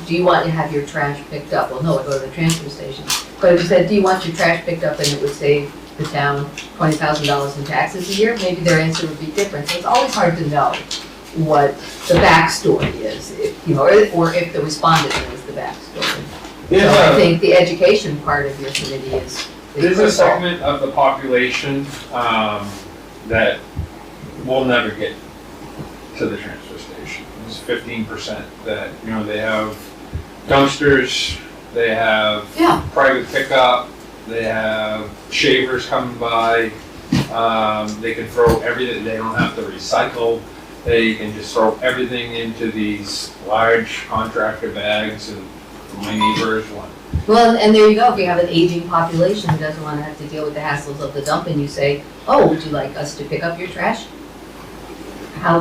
you want to have your trash picked up? Well, no, I go to the transfer station. But if you said, do you want your trash picked up and it would save the town $20,000 in taxes a year, maybe their answer would be different. So it's always hard to know what the backstory is, or if the respondent knows the backstory. So I think the education part of your committee is There's a critical. segment of the population that will never get to the transfer station. It's 15% that, they have dumpsters, they have Yeah. private pickup, they have shavers coming by, they can throw everything, they don't have to recycle, they can just throw everything into these large contractor bags, and my neighbors want. Well, and there you go, if you have an aging population who doesn't want to have to deal with the hassles of the dump, and you say, oh, would you like us to pick up your trash?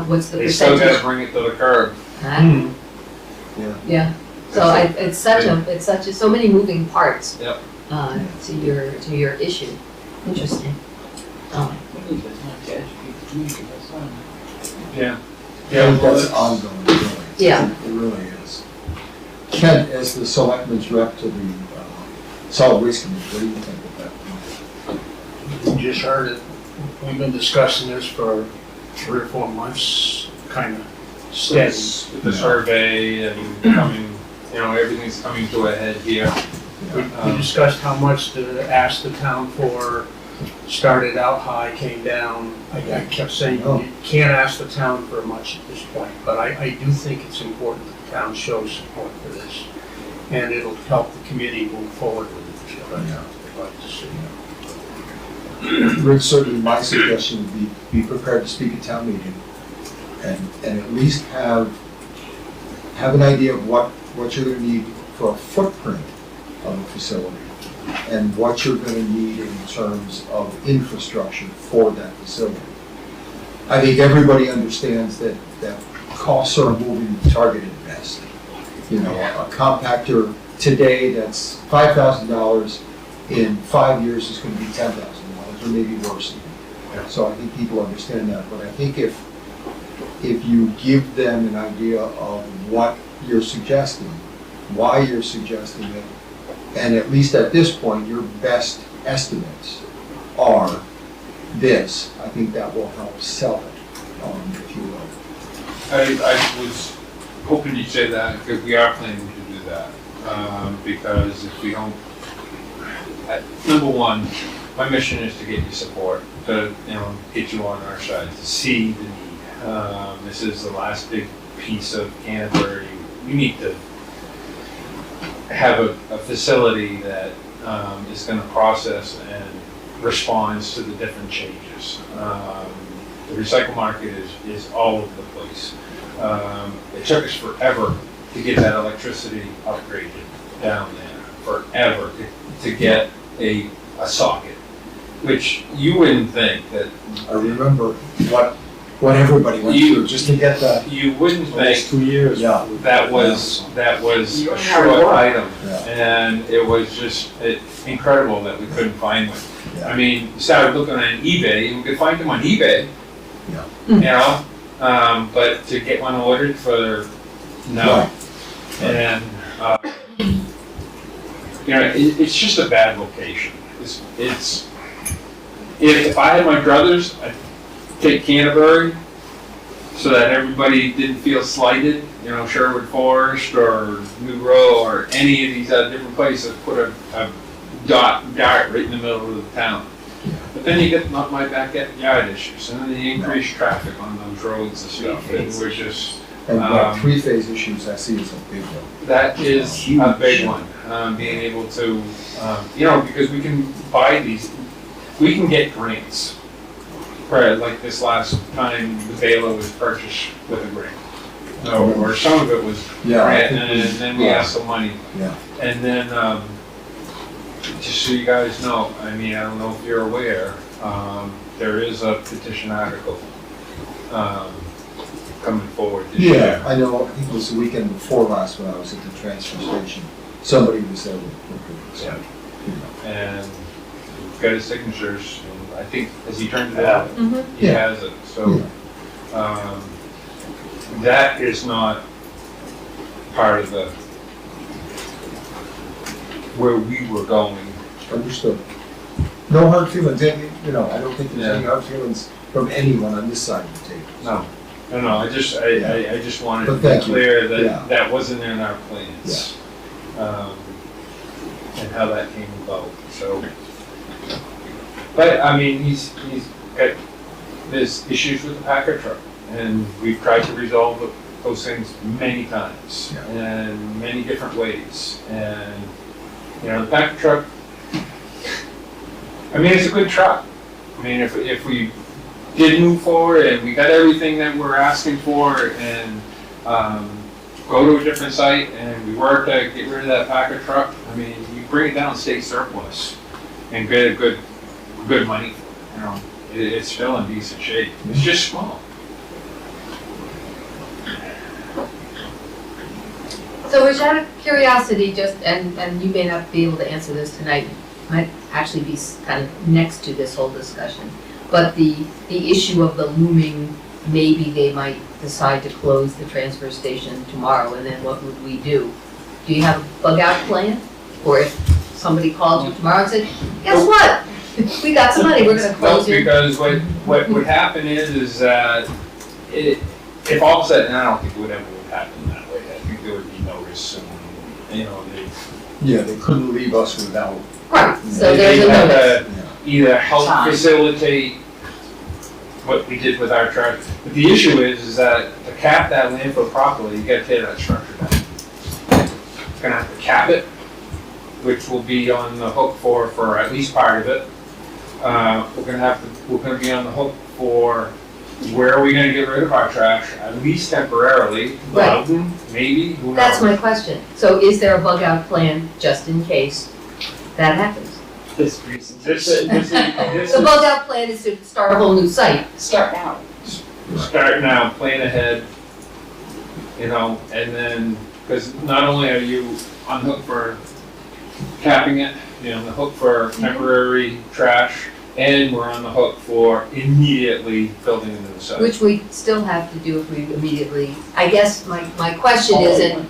What's the They still percentage? gotta bring it to the curb. Huh? Yeah. Yeah, so it's such a, so many moving parts. Yep. To your issue. Interesting. We need to have to educate the community, that's fine. Yeah. And that's ongoing, really. Yeah. It really is. Ken, as the selectman's rep to the solid waste committee, what do you think of that? You just heard it. We've been discussing this for 3 or 4 months, kind of steady. With the survey and coming, everything's coming to a head here. We discussed how much to ask the town for, started out high, came down. I kept saying, you can't ask the town for much at this point, but I do think it's important that the town shows support for this. And it'll help the committee move forward with it. I'd like to see. Rick, certainly my suggestion would be prepared to speak at town meeting and at least have an idea of what you're gonna need for a footprint of a facility and what you're gonna need in terms of infrastructure for that facility. I think everybody understands that costs are a moving target at best. A compactor today that's $5,000 in 5 years is gonna be $10,000 or maybe worse. So I think people understand that, but I think if you give them an idea of what you're suggesting, why you're suggesting it, and at least at this point, your best estimates are this, I think that will help sell it, if you will. I was hoping you'd say that, because we are planning to do that. Because if we don't, number one, my mission is to get you support, to, get you on our side, to see the need. This is the last big piece of Canterbury. We need to have a facility that is gonna process and responds to the different changes. The recycle market is all over the place. It took us forever to get that electricity upgraded down there, forever to get a socket, which you wouldn't think that. I remember what everybody went through just to get that. You wouldn't think 2 years. Yeah. that was a short item, and it was just incredible that we couldn't find one. Yeah. I mean, we started looking on eBay, and we could find them on eBay. Yeah. But to get one ordered for no, Right. and it's just a bad location. It's if I had my druthers, I'd take Canterbury so that everybody didn't feel slighted. Sherwood Forest or New Row or any of these other different places, put a dart right in the middle of the town. But then you get my backyard issues, and then the increased traffic on those roads and stuff, and we're just. And three-phase issues I see is a big one. That is a big one, being able to, because we can buy these, we can get grants. Right, like this last time, the Baylor was purchased with a grant. Or some of it was grant, and then we have some money. Yeah. And then, just so you guys know, I don't know if you're aware, there is a petition article, coming forward this year. Yeah, I know, I think it was the weekend before last when I was at the transfer station. Somebody was there with Yeah. And we've got his signatures, and I think, as he turned it out, he Yeah. has it, so, that is not part of the, where we were going. Understood. No hard feelings, I don't think there's any hard feelings from anyone on this side of the table. No, I just wanted to But be thank you. clear that Yeah. that wasn't in our plans. And how that came about, so. But, he's got, there's issues with the Packer truck, and we've tried to resolve those things many times, in many different ways, and, the Packer truck, it's a good truck. If we did move forward and we got everything that we're asking for and go to a different site and we were to get rid of that Packer truck, you bring it down state surplus and get a good money for it. It's still in decent shape. It's just small. So Rich, out of curiosity, and you may not be able to answer this tonight, might actually be kind of next to this whole discussion, but the issue of the looming, maybe they might decide to close the transfer station tomorrow, and then what would we do? Do you have a bug out plan? Or if somebody called you tomorrow and said, guess what? We got some money, we're gonna close your. Because what would happen is that if all of a sudden, I don't think it would happen that way. I think there would be notice and, They couldn't leave us without. Right, so there's a notice. Either help facilitate what we did with our truck. But the issue is that to cap that landfill properly, you gotta tear that structure down. You're gonna have to cap it, which will be on the hook for at least part of it. We're gonna be on the hook for where are we gonna get rid of our trash, at least temporarily, Right. Loudon, maybe, who knows? That's my question. So is there a bug out plan just in case that happens? This reason. This The bug out plan is to start a whole new site. Start now. Start now, plan ahead, and then, because not only are you on the hook for capping it, on the hook for temporary trash, and we're on the hook for immediately building a new site. Which we still have to do if we immediately, I guess my question is, and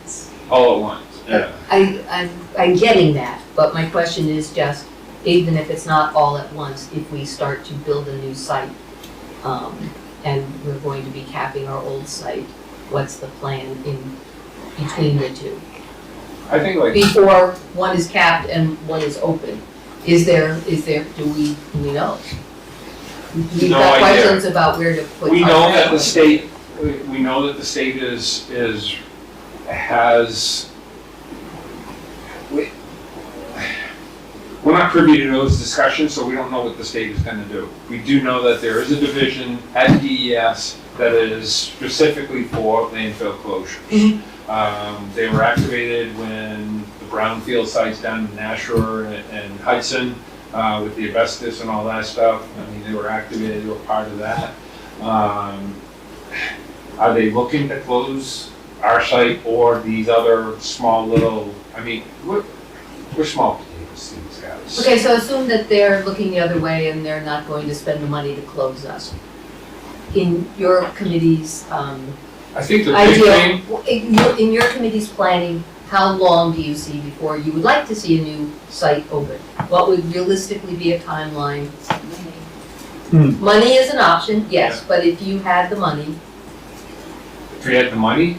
All at once, yeah. I'm getting that, but my question is just, even if it's not all at once, if we start to build a new site, and we're going to be capping our old site, what's the plan in between the two? I think like, Before one is capped and one is open, is there, do we know? We've No got idea. questions about where to put. we our know that the railings. state, we know that the state has, we're not privy to those discussions, so we don't know what the state is gonna do. We do know that there is a division at DES that is specifically for landfill closures. They were activated when the brownfield sites down in Nashua and Hudson, with the asbestos and all that stuff. I mean, they were activated, they were part of that. Are they looking to close our site or these other small little, I mean, we're small potatoes to these guys. Okay, so assume that they're looking the other way and they're not going to spend the money to close us. In your committee's, I think the big thing, idea, in your committee's planning, how long do you see before you would like to see a new site open? What would realistically be a timeline? Money is an option, yes, but if you had the money, if we had the money,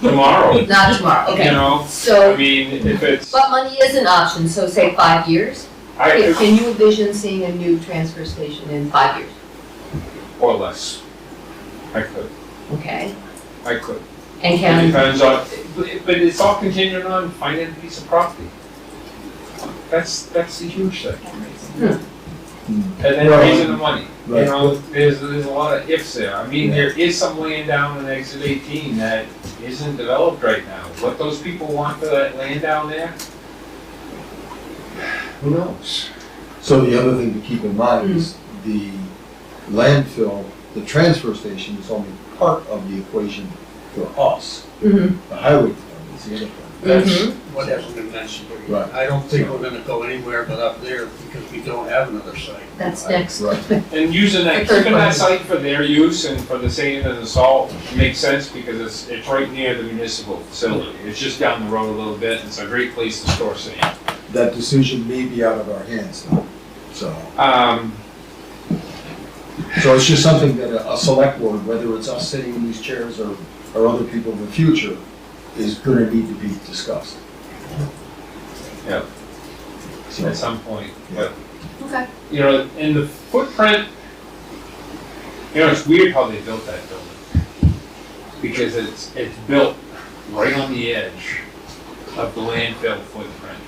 tomorrow, not tomorrow, okay. you know? I So, mean, if it's, but money is an option, so say 5 years? Can you envision seeing a new transfer station in 5 years? or less. I could, Okay, I could. and It can, depends on, but it's all contingent on finding a piece of property. That's the huge thing. And then raising the money. You Right. know, there's a lot of ifs there. I mean, there is some land down in exit 18 that isn't developed right now. What those people want for that land down there, who knows? So the other thing to keep in mind is the landfill, the transfer station is only part of the equation for us. mhm, The highway department is the other part. That's Mhm. what hasn't been mentioned. Right. I don't think we're gonna go anywhere but up there because we don't have another site. that's next. Right. And using that, The third keeping that one. site for their use and for the sand and the salt makes sense because it's right near the municipal facility. It's just down the road a little bit. It's a great place to store sand. That decision may be out of our hands though, so. So it's just something that a select board, whether it's us sitting in these chairs or other people in the future, is gonna need to be discussed. Yeah. So, At some point, but Okay. you know, in the footprint, you know, it's weird how they built that building. Because it's built right on the edge of the landfill footprint.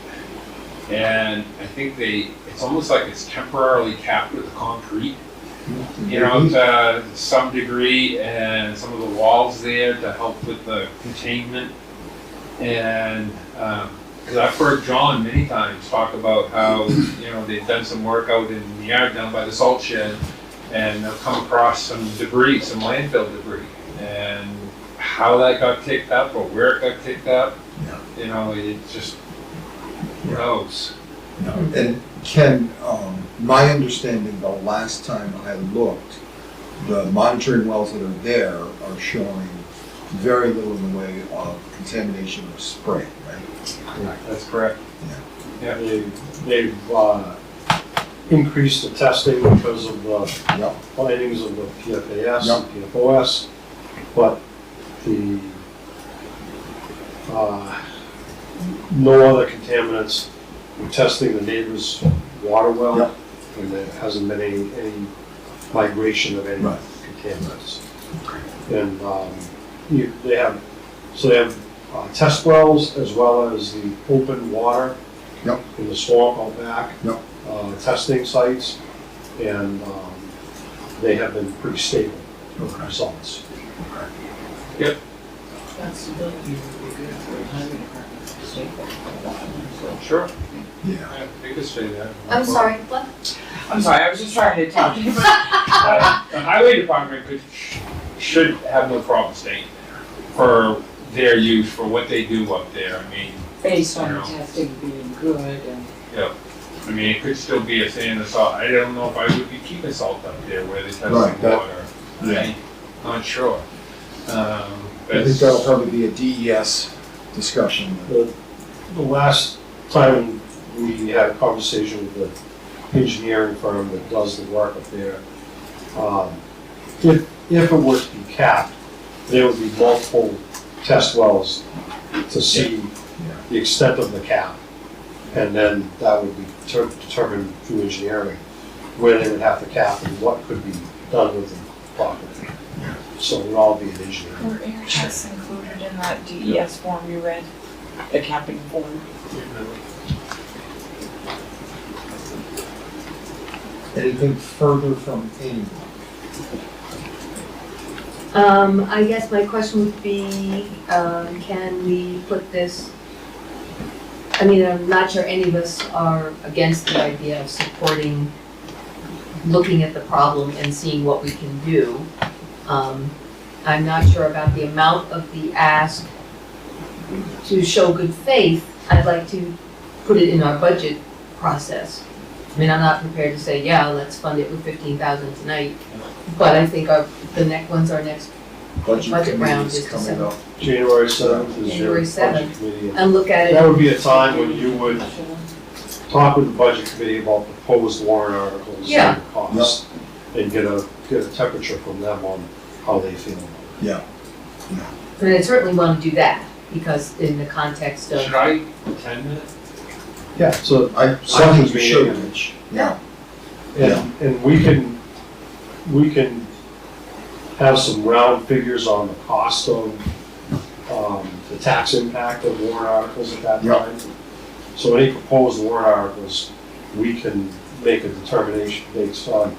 And I think it's almost like it's temporarily capped with concrete, you know, to some degree, and some of the walls there to help with the containment. And, because I've heard John many times talk about how, you know, they've done some work out in the yard down by the salt shed, and they'll come across some debris, some landfill debris, and how that got kicked up or where it got kicked up, you know, it just, who knows? And Ken, my understanding, the last time I looked, the monitoring wells that are there are showing very little in the way of contamination or spray, right? That's correct. They've increased the testing because of the Yep. findings of the PFAS Yep. and PFOS, but the, no other contaminants. We're testing the neighbor's water well, Yep. and there hasn't been any migration of any Right. contaminants. And they have test wells as well as the open water Yep. in the swamp out back. Yep. Testing sites, and they have been pretty stable results. That's the building would be good for a highway department to stay there. Sure. Yeah. They could say that. I'm sorry, what? I'm sorry, I was just trying to tell you. The highway department should have no problem staying there for their use, for what they do up there. I mean, Based on the testing being good and. I mean, it could still be a sand and salt. I don't know if I would be keeping salt up there where they test the Right, that- water. yeah. I'm not sure. I think that'll probably be a DES discussion. The last time we had a conversation with the engineering firm that does the work up there. If it were to be capped, there would be multiple test wells to see the extent of the cap. And then that would be determined through engineering where they would have to cap and what could be done with the property. So it would all be an engineering. Were air tests included in that DES form you read? The capping form? Anything further from anyone? I guess my question would be, can we put this, I mean, I'm not sure any of us are against the idea of supporting, looking at the problem and seeing what we can do. I'm not sure about the amount of the ask. To show good faith, I'd like to put it in our budget process. I mean, I'm not prepared to say, yeah, let's fund it with 15,000 tonight, but I think our next budget round is coming December. up. January 7th is your January 7th. budget committee. And look at That it, would be a time when you would talk with the budget committee about proposed warrant articles Yeah. and costs, and get a temperature from them on how they feel. and I certainly want to do that, because in the context of, Should I attend it? Yeah, so I think you should, Rich. Yeah. And we can have some round figures on the cost of, the tax impact of warrant articles at that Yeah. time. So any proposed warrant articles, we can make a determination based on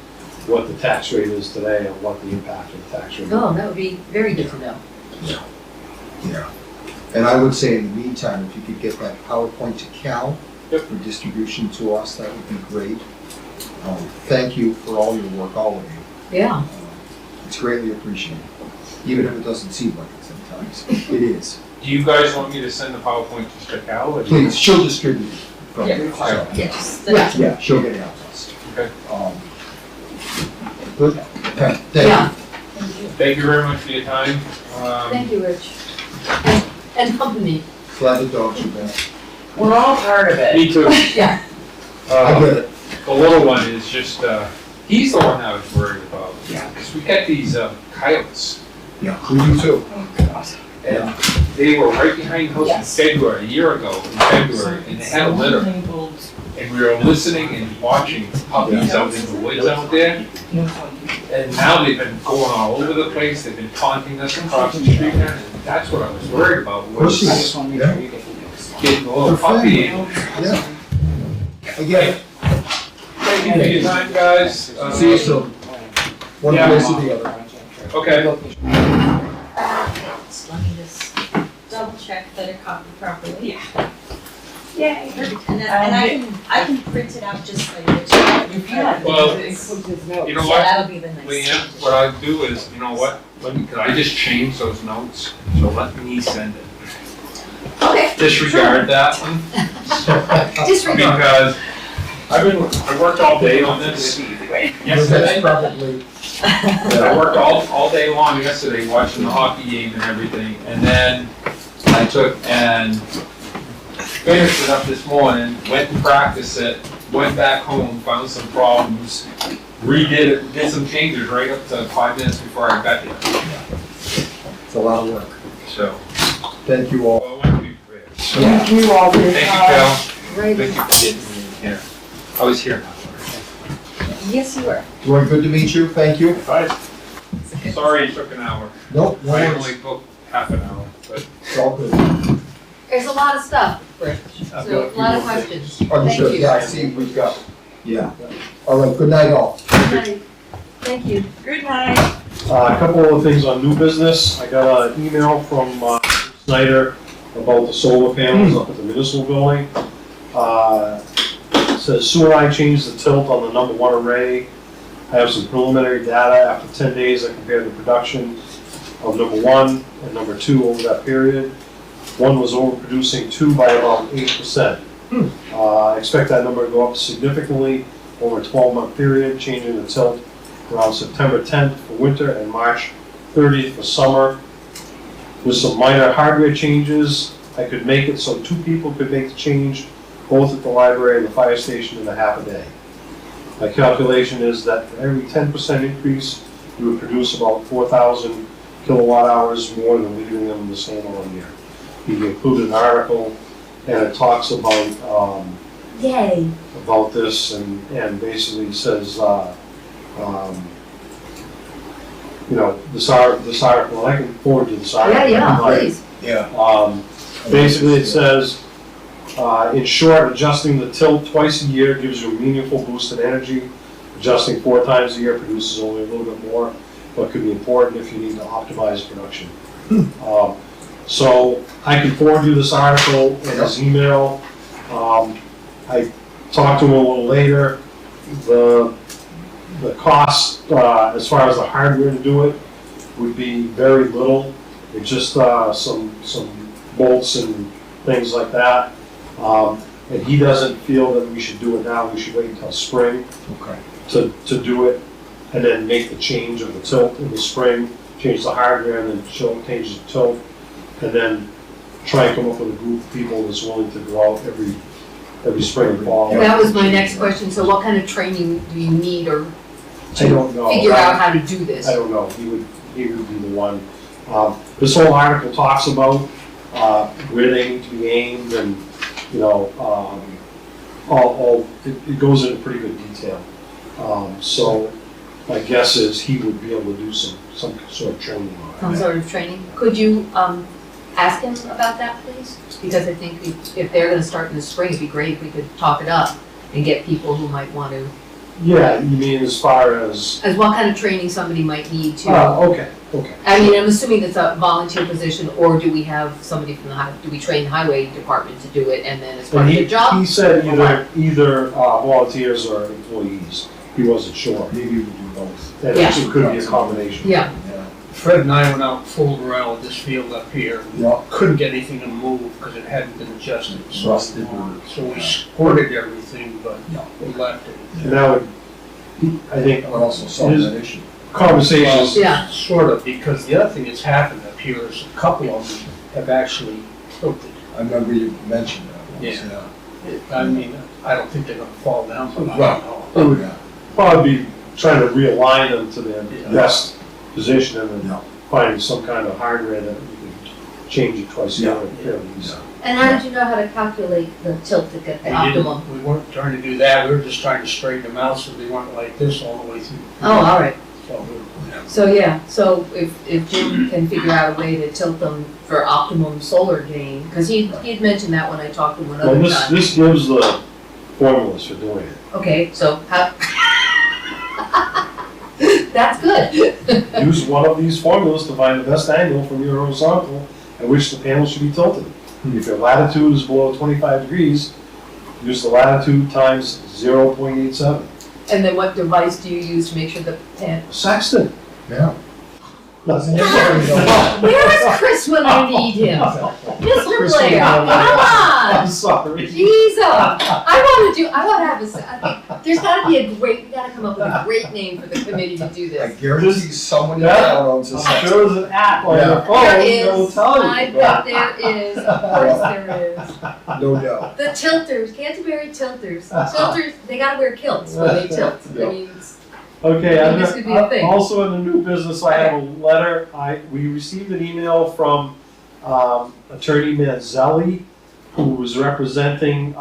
what the tax rate is today and what the impact of the tax rate is. oh, that would be very good to know. Yeah. And I would say in the meantime, if you could get that PowerPoint to Cal Yep. for distribution to us, that would be great. Thank you for all your work, all of you. Yeah, It's greatly appreciated, even if it doesn't seem like it sometimes. It is. Do you guys want me to send the PowerPoint to Cal? or do you- Please, she'll distribute it. from Yeah. there, so- yes. Yeah, she'll get it out to us. Okay. Good. Okay, thank Yeah, you. Thank you very much for your time. thank you, Rich. And company, Glad the dogs are back. We're all part of it. Me too. yeah. I get it. The little one is just, he's the one I was worried about. Yeah. Because we got these coyotes, Yeah, we do too. Oh, God. and they were right behind the house Yes. in February, a year ago in February, and they had a litter. Labeled, And we were listening and watching puppies out in the woods out there. you know, And now they've been going all over the place, they've been taunting us across the street, and that's what I was worried about, was Pussies. I just want to make Yeah. sure you get the notes. getting a little They're puppy. Yeah. Again, Thank you for your time, guys. see you soon. One Yeah. place or the other. Okay. So let me just double check that it copied properly. Yeah. Yay. And I can print it out just like the You can. Well, It includes his notes. You know So what, that'll be the next. Leanne, what I do is, you know what, could I just change those notes? So let me send it. Okay. Disregard that one, Disregard. because I worked all day on this That's yesterday. probably, I worked all day long yesterday watching the hockey game and everything, and then I took and finished it up this morning, went and practiced it, went back home, found some problems, redid it, did some changes right up to 5 minutes before I got here. it's a lot of work. So, Thank you all. well, I want to be prepared. Thank you all for your Thank you, time. Cal. Right. Thank you for getting me in here. I was here. Yes, you were. Roy, good to meet you. Thank you. Sorry it took an hour. Nope, no I worries. only booked half an hour, but It's all good. There's a lot of stuff, Rich, I've got so a a few lot of more questions. things. Thank Understood. you. Yeah, I see we've got, yeah. All right, good night all. Good night. Thank you. Good night. A couple of things on new business. I got an email from Snyder about the solar panels up at the municipal building. It says Sue and I changed the tilt on the number 1 array. I have some preliminary data. After 10 days, I compared the production of number 1 and number 2 over that period. 1 was overproducing 2 by about 8%. I expect that number to go up significantly over a 12-month period, changing the tilt around September 10th for winter and March 30th for summer. With some minor hardware changes, I could make it so 2 people could make the change both at the library and the fire station in a half a day. My calculation is that for every 10% increase, you would produce about 4,000 kilowatt hours more than leaving them the same all year. He included an article, and it talks about Yay. about this, and basically says, you know, this article, and I can forward you this article. Yeah, please. Yeah. Basically, it says, in short, adjusting the tilt twice a year gives you a meaningful boost in energy. Adjusting 4 times a year produces only a little bit more, but could be important if you need to optimize production. So I can forward you this article in his email. I talked to him a little later. The cost, as far as the hardware to do it, would be very little. It's just some bolts and things like that. And he doesn't feel that we should do it now. We should wait until spring to do it, and then make the change of the tilt in the spring, change the hardware, and then change the tilt, and then try and come up with a group of people that's willing to go out every spring and fall. That was my next question. So what kind of training do you need or I don't know. figure out how to do this? I don't know. He would be the one. This whole article talks about gridding to be aimed, and you know, it goes into pretty good detail. So my guess is he would be able to do some sort of training on it. Some sort of training. Could you ask him about that, please? Because I think if they're gonna start in the spring, it'd be great if we could talk it up and get people who might want to. Yeah, you mean as far as? As what kind of training somebody might need to. Okay. I mean, I'm assuming it's a volunteer position, or do we have somebody from do we train the highway department to do it, and then it's part of their job? He said either volunteers or employees. He wasn't sure. Maybe we do both. And Yeah. it could be a combination. Yeah. Fred and I went out and fooled around with this field up here. Yeah. Couldn't get anything to move because it hadn't been adjusted. Rusted. So we squirted everything, but we left it. And that would, I think, That would also solve that issue. conversations. Yeah. Sort of, because the other thing that's happened up here is a couple of them have actually tilted. I remember you mentioned that once, Yeah. I mean, I don't think they're gonna fall down, but I Right. don't know. It would probably be trying to realign them to their best position, and then finding some kind of hardware that you can change it twice a year. Fairly easy. And how did you know how to calculate the tilt to get the We optimum? didn't- We weren't trying to do that, we were just trying to straighten them out so they weren't like this all the way through. Oh, all right. So, So if Jim can figure out a way to tilt them for optimum solar gain, because he'd mentioned that when I talked to him Well, another this time. gives the formulas for doing it. Okay, so how? That's good. Use one of these formulas to find the best angle from your horizontal at which the panel should be tilted. If your latitude is below 25 degrees, use the latitude times 0.87. And then what device do you use to make sure the pan? Sexton. Yeah. Nothing. Where is Chris when I need him? Mr. Blair, come on! I'm sorry. Jesus! I want to have there's gotta be we gotta come up with a great name for the committee to do I this. guarantee someone in Yeah. town owns a I'm Sexton. sure there's an app on Yeah. your phone There that will is, tell you. I bet there is, of course there is. No doubt. The tilters, Canterbury tilters. Tilters, they gotta wear kilts when they tilt. I mean, Okay, I think this could be a thing. also in the new business, I have a letter, we received an email from, Attorney Manzelli, who was representing,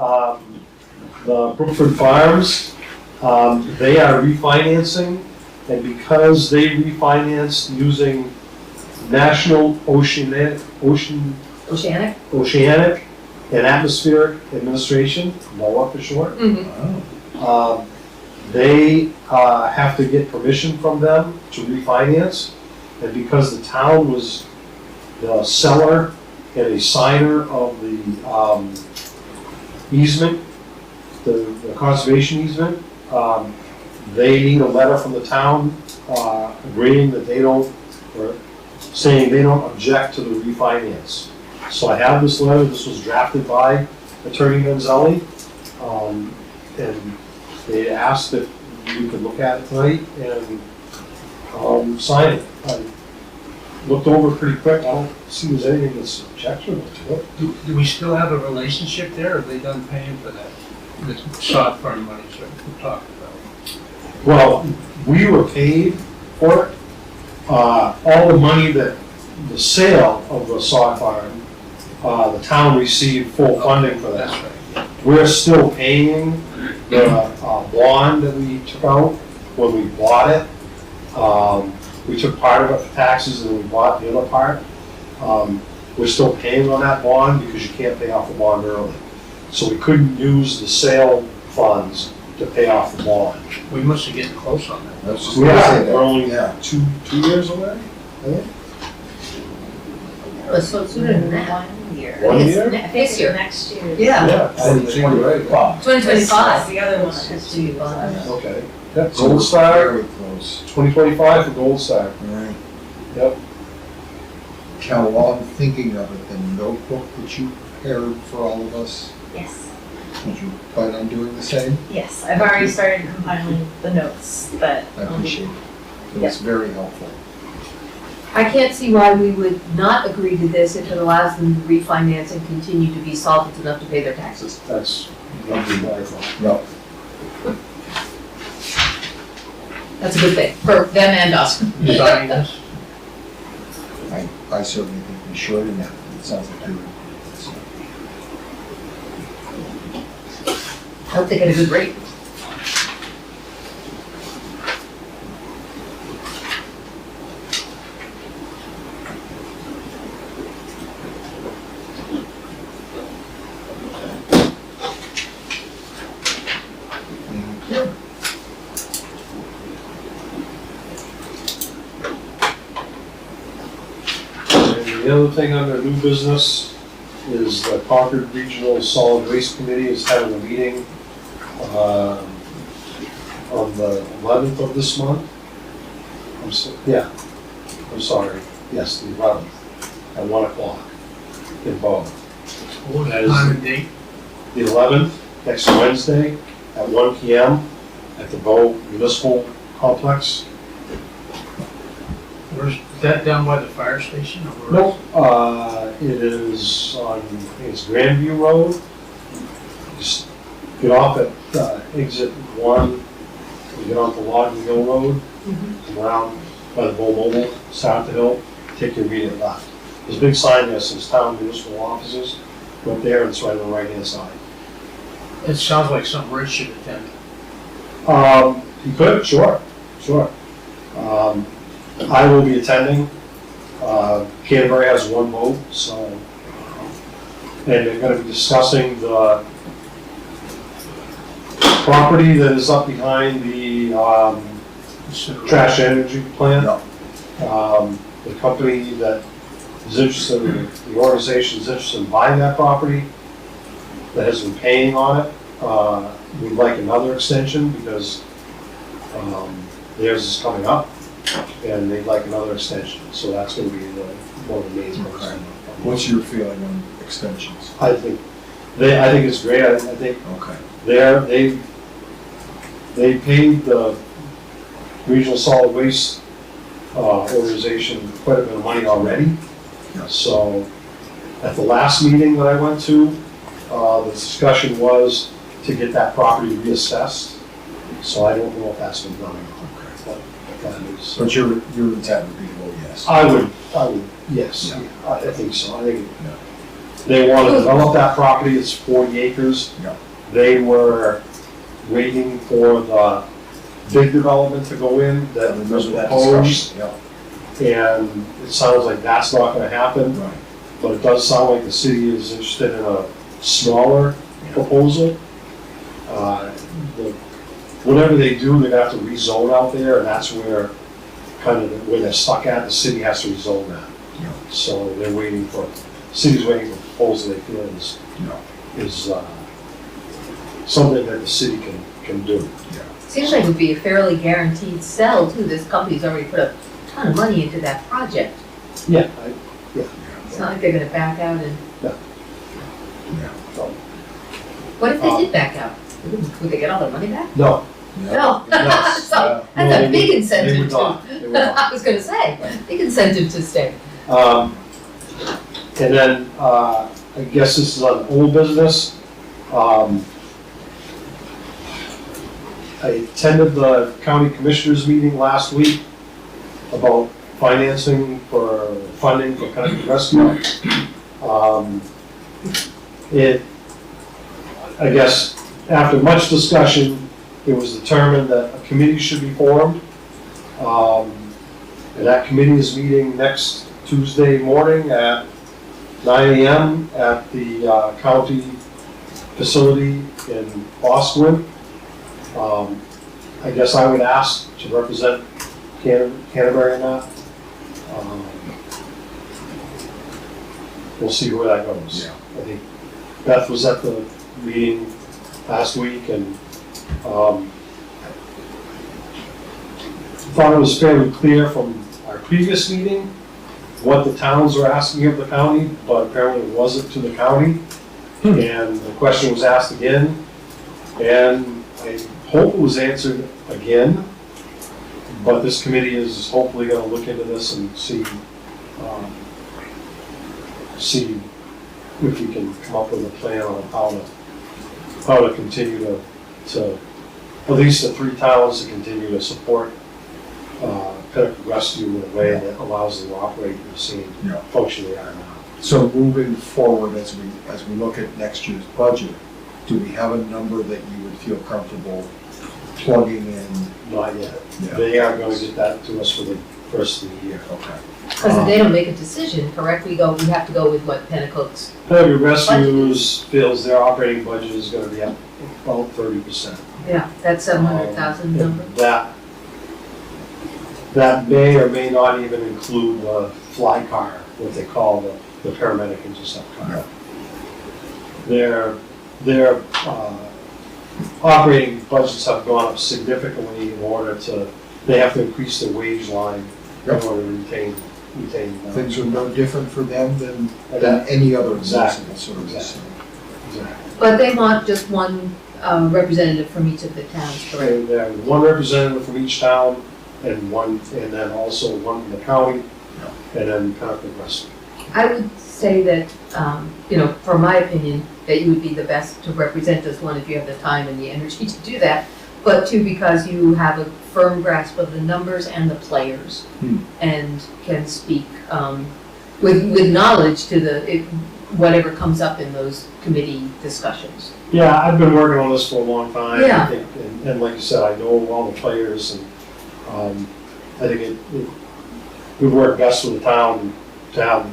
the Brookford Farms. They are refinancing, and because they refinanced using National Oceanic Oceanic? and Atmospheric Administration, NOAA for short. Mm-hmm. They have to get permission from them to refinance, and because the town was the seller and a signer of the easement, the conservation easement, they need a letter from the town agreeing that they don't, or saying they don't object to the refinance. So I have this letter. This was drafted by Attorney Manzelli, and they asked if we could look at it tonight and sign it. looked over pretty quick, I don't see there's anything that's objectionable to it. Do we still have a relationship there, or are they done paying for that? The sod farm money that we talked about. Well, we were paid for it. All the money that, the sale of the sod farm, the town received full funding for that. That's right. We're still paying the bond that we took out when we bought it. We took part of it for taxes and we bought the other part. We're still paying on that bond because you can't pay off the bond early. So we couldn't use the sale funds to pay off the bond. We must be getting close on that. That's just We gonna are, say we're that. only Yeah. two years away, I think. Well, so sooner than that. 1 year. 1 year? I think This year. Next year. Yeah. Yeah. 2025. 2025. The other one has to be bond. Okay. Yep, Gold Star, Very close. 2025 for Gold Star. Right. Yep. Cal, while I'm thinking of it, the notebook that you prepared for all of us, Yes, would you plan on doing the same? yes, I've already started compiling the notes, but. I appreciate it. It was very helpful. I can't see why we would not agree to this if it allows them to refinance and continue to be solvent enough to pay their taxes. That's what I thought. No, That's a good thing, for them and us. You buying this? I certainly think we should, and that it sounds like you. So, I hope they get a good rate. And the other thing under new business is the Concord Regional Solid Waste Committee is having a meeting on the 11th of this month. I'm sorry, yes, the 11th, at 1 o'clock in Bow. What That is- time and date? The 11th, next Wednesday, at 1 PM at the Bow Municipal Complex. Where's, is that down by the fire station or where? Nope, it is on, I think it's Grandview Road. Just get off at exit 1, you get onto Logging Hill Road, come around by the Bow Mobile, start the hill, take your immediate left. There's a big sign there that says Town Municipal Offices, go up there and it's right on the right-hand side. It sounds like something Rich should attend. You could, sure. I will be attending. Canterbury has one vote, so, and they're gonna be discussing the property that is up behind the, trash energy plant. The company that is interested, the organization is interested in buying that property, that has been paying on it. We'd like another extension because, theirs is coming up, and they'd like another extension, so that's gonna be one of the main things. Okay. What's your feeling on extensions? I think it's great, I think Okay. they paid the Regional Solid Waste, organization quite a bit of money already. Yeah. So, at the last meeting that I went to, the discussion was to get that property reassessed, so I don't know if that's been done. That is, But your intent would be to vote yes. I would, yes, Yeah. I think so, I think they want to develop that property, it's 40 acres. Yeah. They were waiting for the big development to go in I that was remember that proposed, discussion. Yeah, and it sounds like that's not gonna happen, right. but it does sound like the city is interested in a smaller proposal. Whatever they do, they're gonna have to rezone out there, and that's where, kind of where they're stuck at, the city has to rezone that. Yeah. So they're waiting for, city's waiting for a proposal they feel is something that the city can do. Seems like it would be a fairly guaranteed sell too. This company's already put a ton of money into that project. Yeah. It's not like they're gonna back out and, So, what if they did back out? Would they get all their money back? no, No, Yes, so yeah. that's a big They incentive would to, not, they would not. I was gonna say, big incentive to stay. And then, I guess this is on old business. I attended the county commissioners meeting last week about financing for funding for PenaRescue. I guess, after much discussion, it was determined that a committee should be formed. And that committee is meeting next Tuesday morning at 9 AM at the county facility in Boston. I guess I would ask to represent Canterbury in that. We'll see where that goes. Yeah. I think Beth was at the meeting last week and thought it was fairly clear from our previous meeting what the towns were asking of the county, but apparently it wasn't to the county. And the question was asked again, and I hope it was answered again, but this committee is hopefully gonna look into this and see if we can come up with a plan on how to continue to at least the 3 towns to continue to support PenaRescue in a way that allows them to operate in the same Yeah. function they are now. So moving forward, as we look at next year's budget, do we have a number that you would feel comfortable plugging in? Not yet. Yeah. They are going to get that to us for the first of the year. Okay. Because if they don't make a decision, correct, we have to go with what Pennacook's, PenaRescue feels their operating budget is gonna be up about 30%. yeah, that 700,000 number. That may or may not even include the fly car, what they call the paramedic intercept car. Their operating budgets have gone up significantly in order to, they have to increase their wage line in order to retain. Things are no different for them than any other municipal service. Exactly. But they want just one representative from each of the towns, correct? And there was one representative from each town and then also one from the county and then PenaRescue. I would say that, for my opinion, that you would be the best to represent us, one, if you have the time and the energy to do that, but two, because you have a firm grasp of the numbers and the players and can speak with knowledge to whatever comes up in those committee discussions. Yeah, I've been working on this for a long time. Yeah. I think, and like you said, I know all the players and I think it would work best with the town to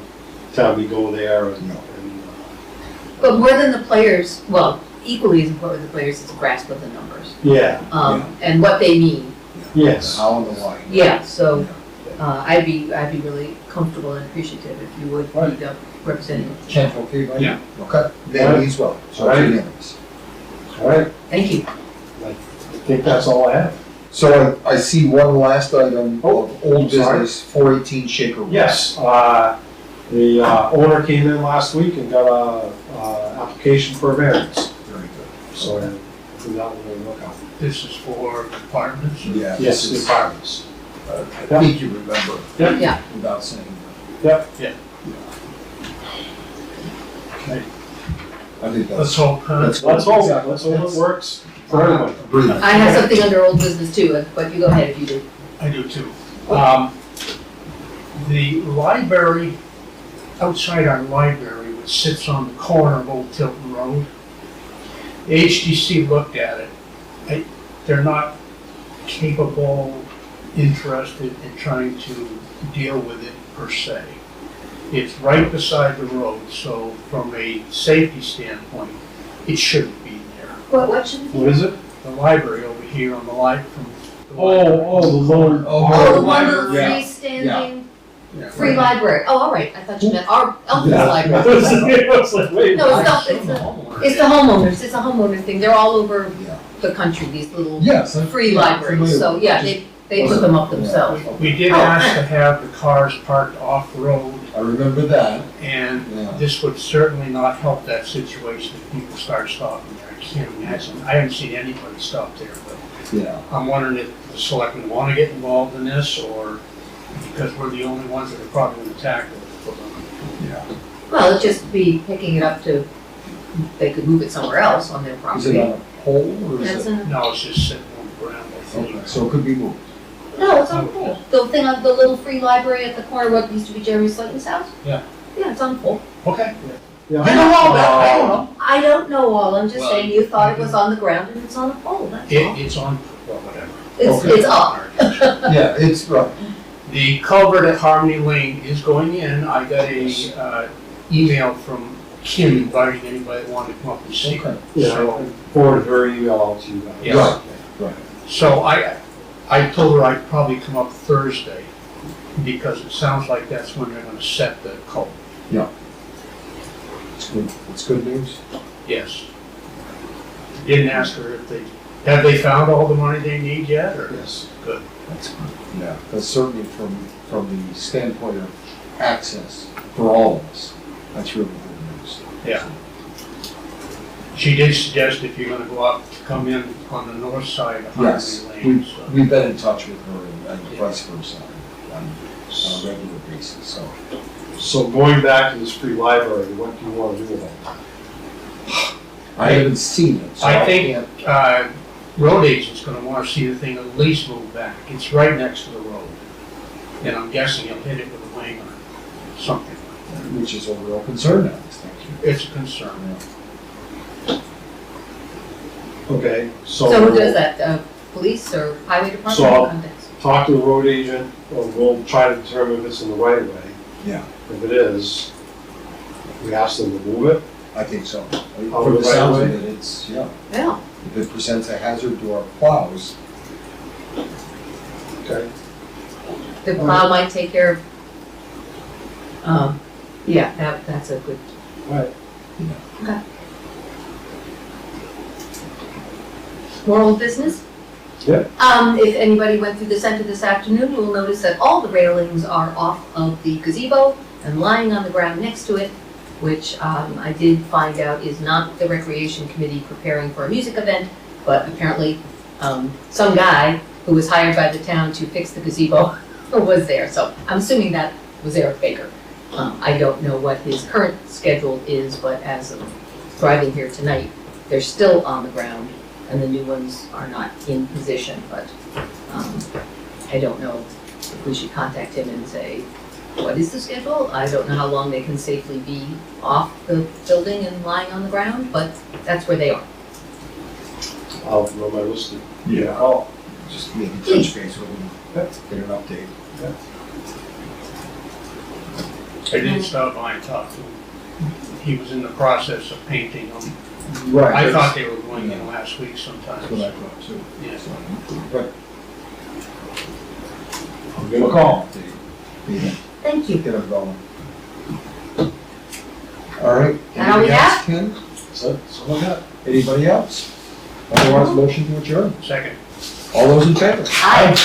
have me go there and But more than the players, well, equally as important as the players is a grasp of the numbers, yeah, and what they mean. yes. How and the why. Yeah, so, I'd be really comfortable and appreciative if you would Right. be the representative. Kent, okay, buddy? Yeah. Okay, then me as well, so it's Right. unanimous. All right, Thank you. I think that's all I have. So I see one last item of old sorry. business, 418 Shaker Road. Yes, the owner came in last week and got a application for a variance, Very good. so I think that one will work out. This is for apartments? Yeah, Yes, this the is, apartments. I think you remember. Yep. Yeah. Without saying. Yep. Okay. I think Let's that's. hope, Let's hope it works for everyone. Breathe. I have something under old business too, but you go ahead if you do. I do too. The library, outside our library, which sits on the corner of Old Tilton Road, the HDC looked at it. They're not capable, interested in trying to deal with it per se. It's right beside the road, so from a safety standpoint, it shouldn't be there. What should it be? What is it? The library over here on the from the Oh, the loan. Oh, the one little Yeah. freestanding Yeah. free library. Oh, all right, I thought you meant our Elvis Yeah. library. I was like, wait. No, it's the homeowners, it's a homeowner thing, they're all over Yeah. the country, these little Yes. free libraries, so yeah, they put them up themselves. We did ask to have the cars parked off-road, I remember that, and yeah. this would certainly not help that situation if people start stopping there. I can't imagine, I haven't seen anybody stop there, but Yeah. I'm wondering if the selectmen wanna get involved in this, or because we're the only ones that are probably gonna tackle it. Yeah. Well, it'd just be picking it up to, they could move it somewhere else on their Is it property. on a pole or is That's it? a, No, it's just sitting on the ground, I think. Okay, so it could be moved. no, it's on the pole. The thing on the little free library at the corner, what used to be Jeremy Slayton's house? Yeah. Yeah, it's on the pole. Okay. Yeah. I know all that, I don't know. I don't know all, I'm just Well, saying you thought it was on the ground and it's on a pole, that's all. It's on, well, whatever. It's up. Yeah, it's, right. The culvert at Harmony Lane is going in. I got a, email from Kim inviting anybody that wanted to come up and see it. Okay. Yeah, So, I forwarded her email out to you guys. Yes. Right. so I told her I'd probably come up Thursday, because it sounds like that's when they're gonna set the culvert. It's good, it's good news. Yes. Didn't ask her if have they found all the money they need yet, or? Yes. Good. That's good. Yeah, because certainly from the standpoint of access for all of us, that's really good news. Yeah. She did suggest if you're gonna go up, to come in on the north side of Yes, Harmony Lane. so- We've been in touch with her and vice versa on a regular basis, so. So going back to this free library, what do you want to do about it? I haven't seen it, so I I think, can't. road agent's gonna wanna see the thing at least move back. It's right next to the road. And I'm guessing he'll hit it with a wing or something. Which is a real concern now, thank you. It's a concern. Okay, so. So who does that, police or highway department? So I'll- Contacts? Talk to the road agent, or we'll try to determine if it's in the right of way. Yeah. If it is, we ask them to move it. I think so. Oh, From the the right sounds of way? it, it's, yeah, Yeah, if it presents a hazard to our plows, Okay. the plow might take care of, yeah, that's a good. Right. Okay. More old business? Yeah. If anybody went through the center this afternoon, you will notice that all the railings are off of the gazebo and lying on the ground next to it, which I did find out is not the Recreation Committee preparing for a music event, but apparently some guy who was hired by the town to fix the gazebo was there. So I'm assuming that was Eric Baker. I don't know what his current schedule is, but as of driving here tonight, they're still on the ground and the new ones are not in position, but I don't know if we should contact him and say, what is the schedule? I don't know how long they can safely be off the building and lying on the ground, but that's where they are. I'll know my list. yeah, Oh, just maybe touch base with them, get an update. I did stop by and talk to him. He was in the process of painting them. Right. I thought they were going in last week sometime. That's what I thought too. Yeah. But I'll give him a call. yeah, Thank you. get them going. All right. That all we Anything else, have? Ken? So like that. Anybody else? Otherwise, motion to adjourn. Second. All those in favor? Aye.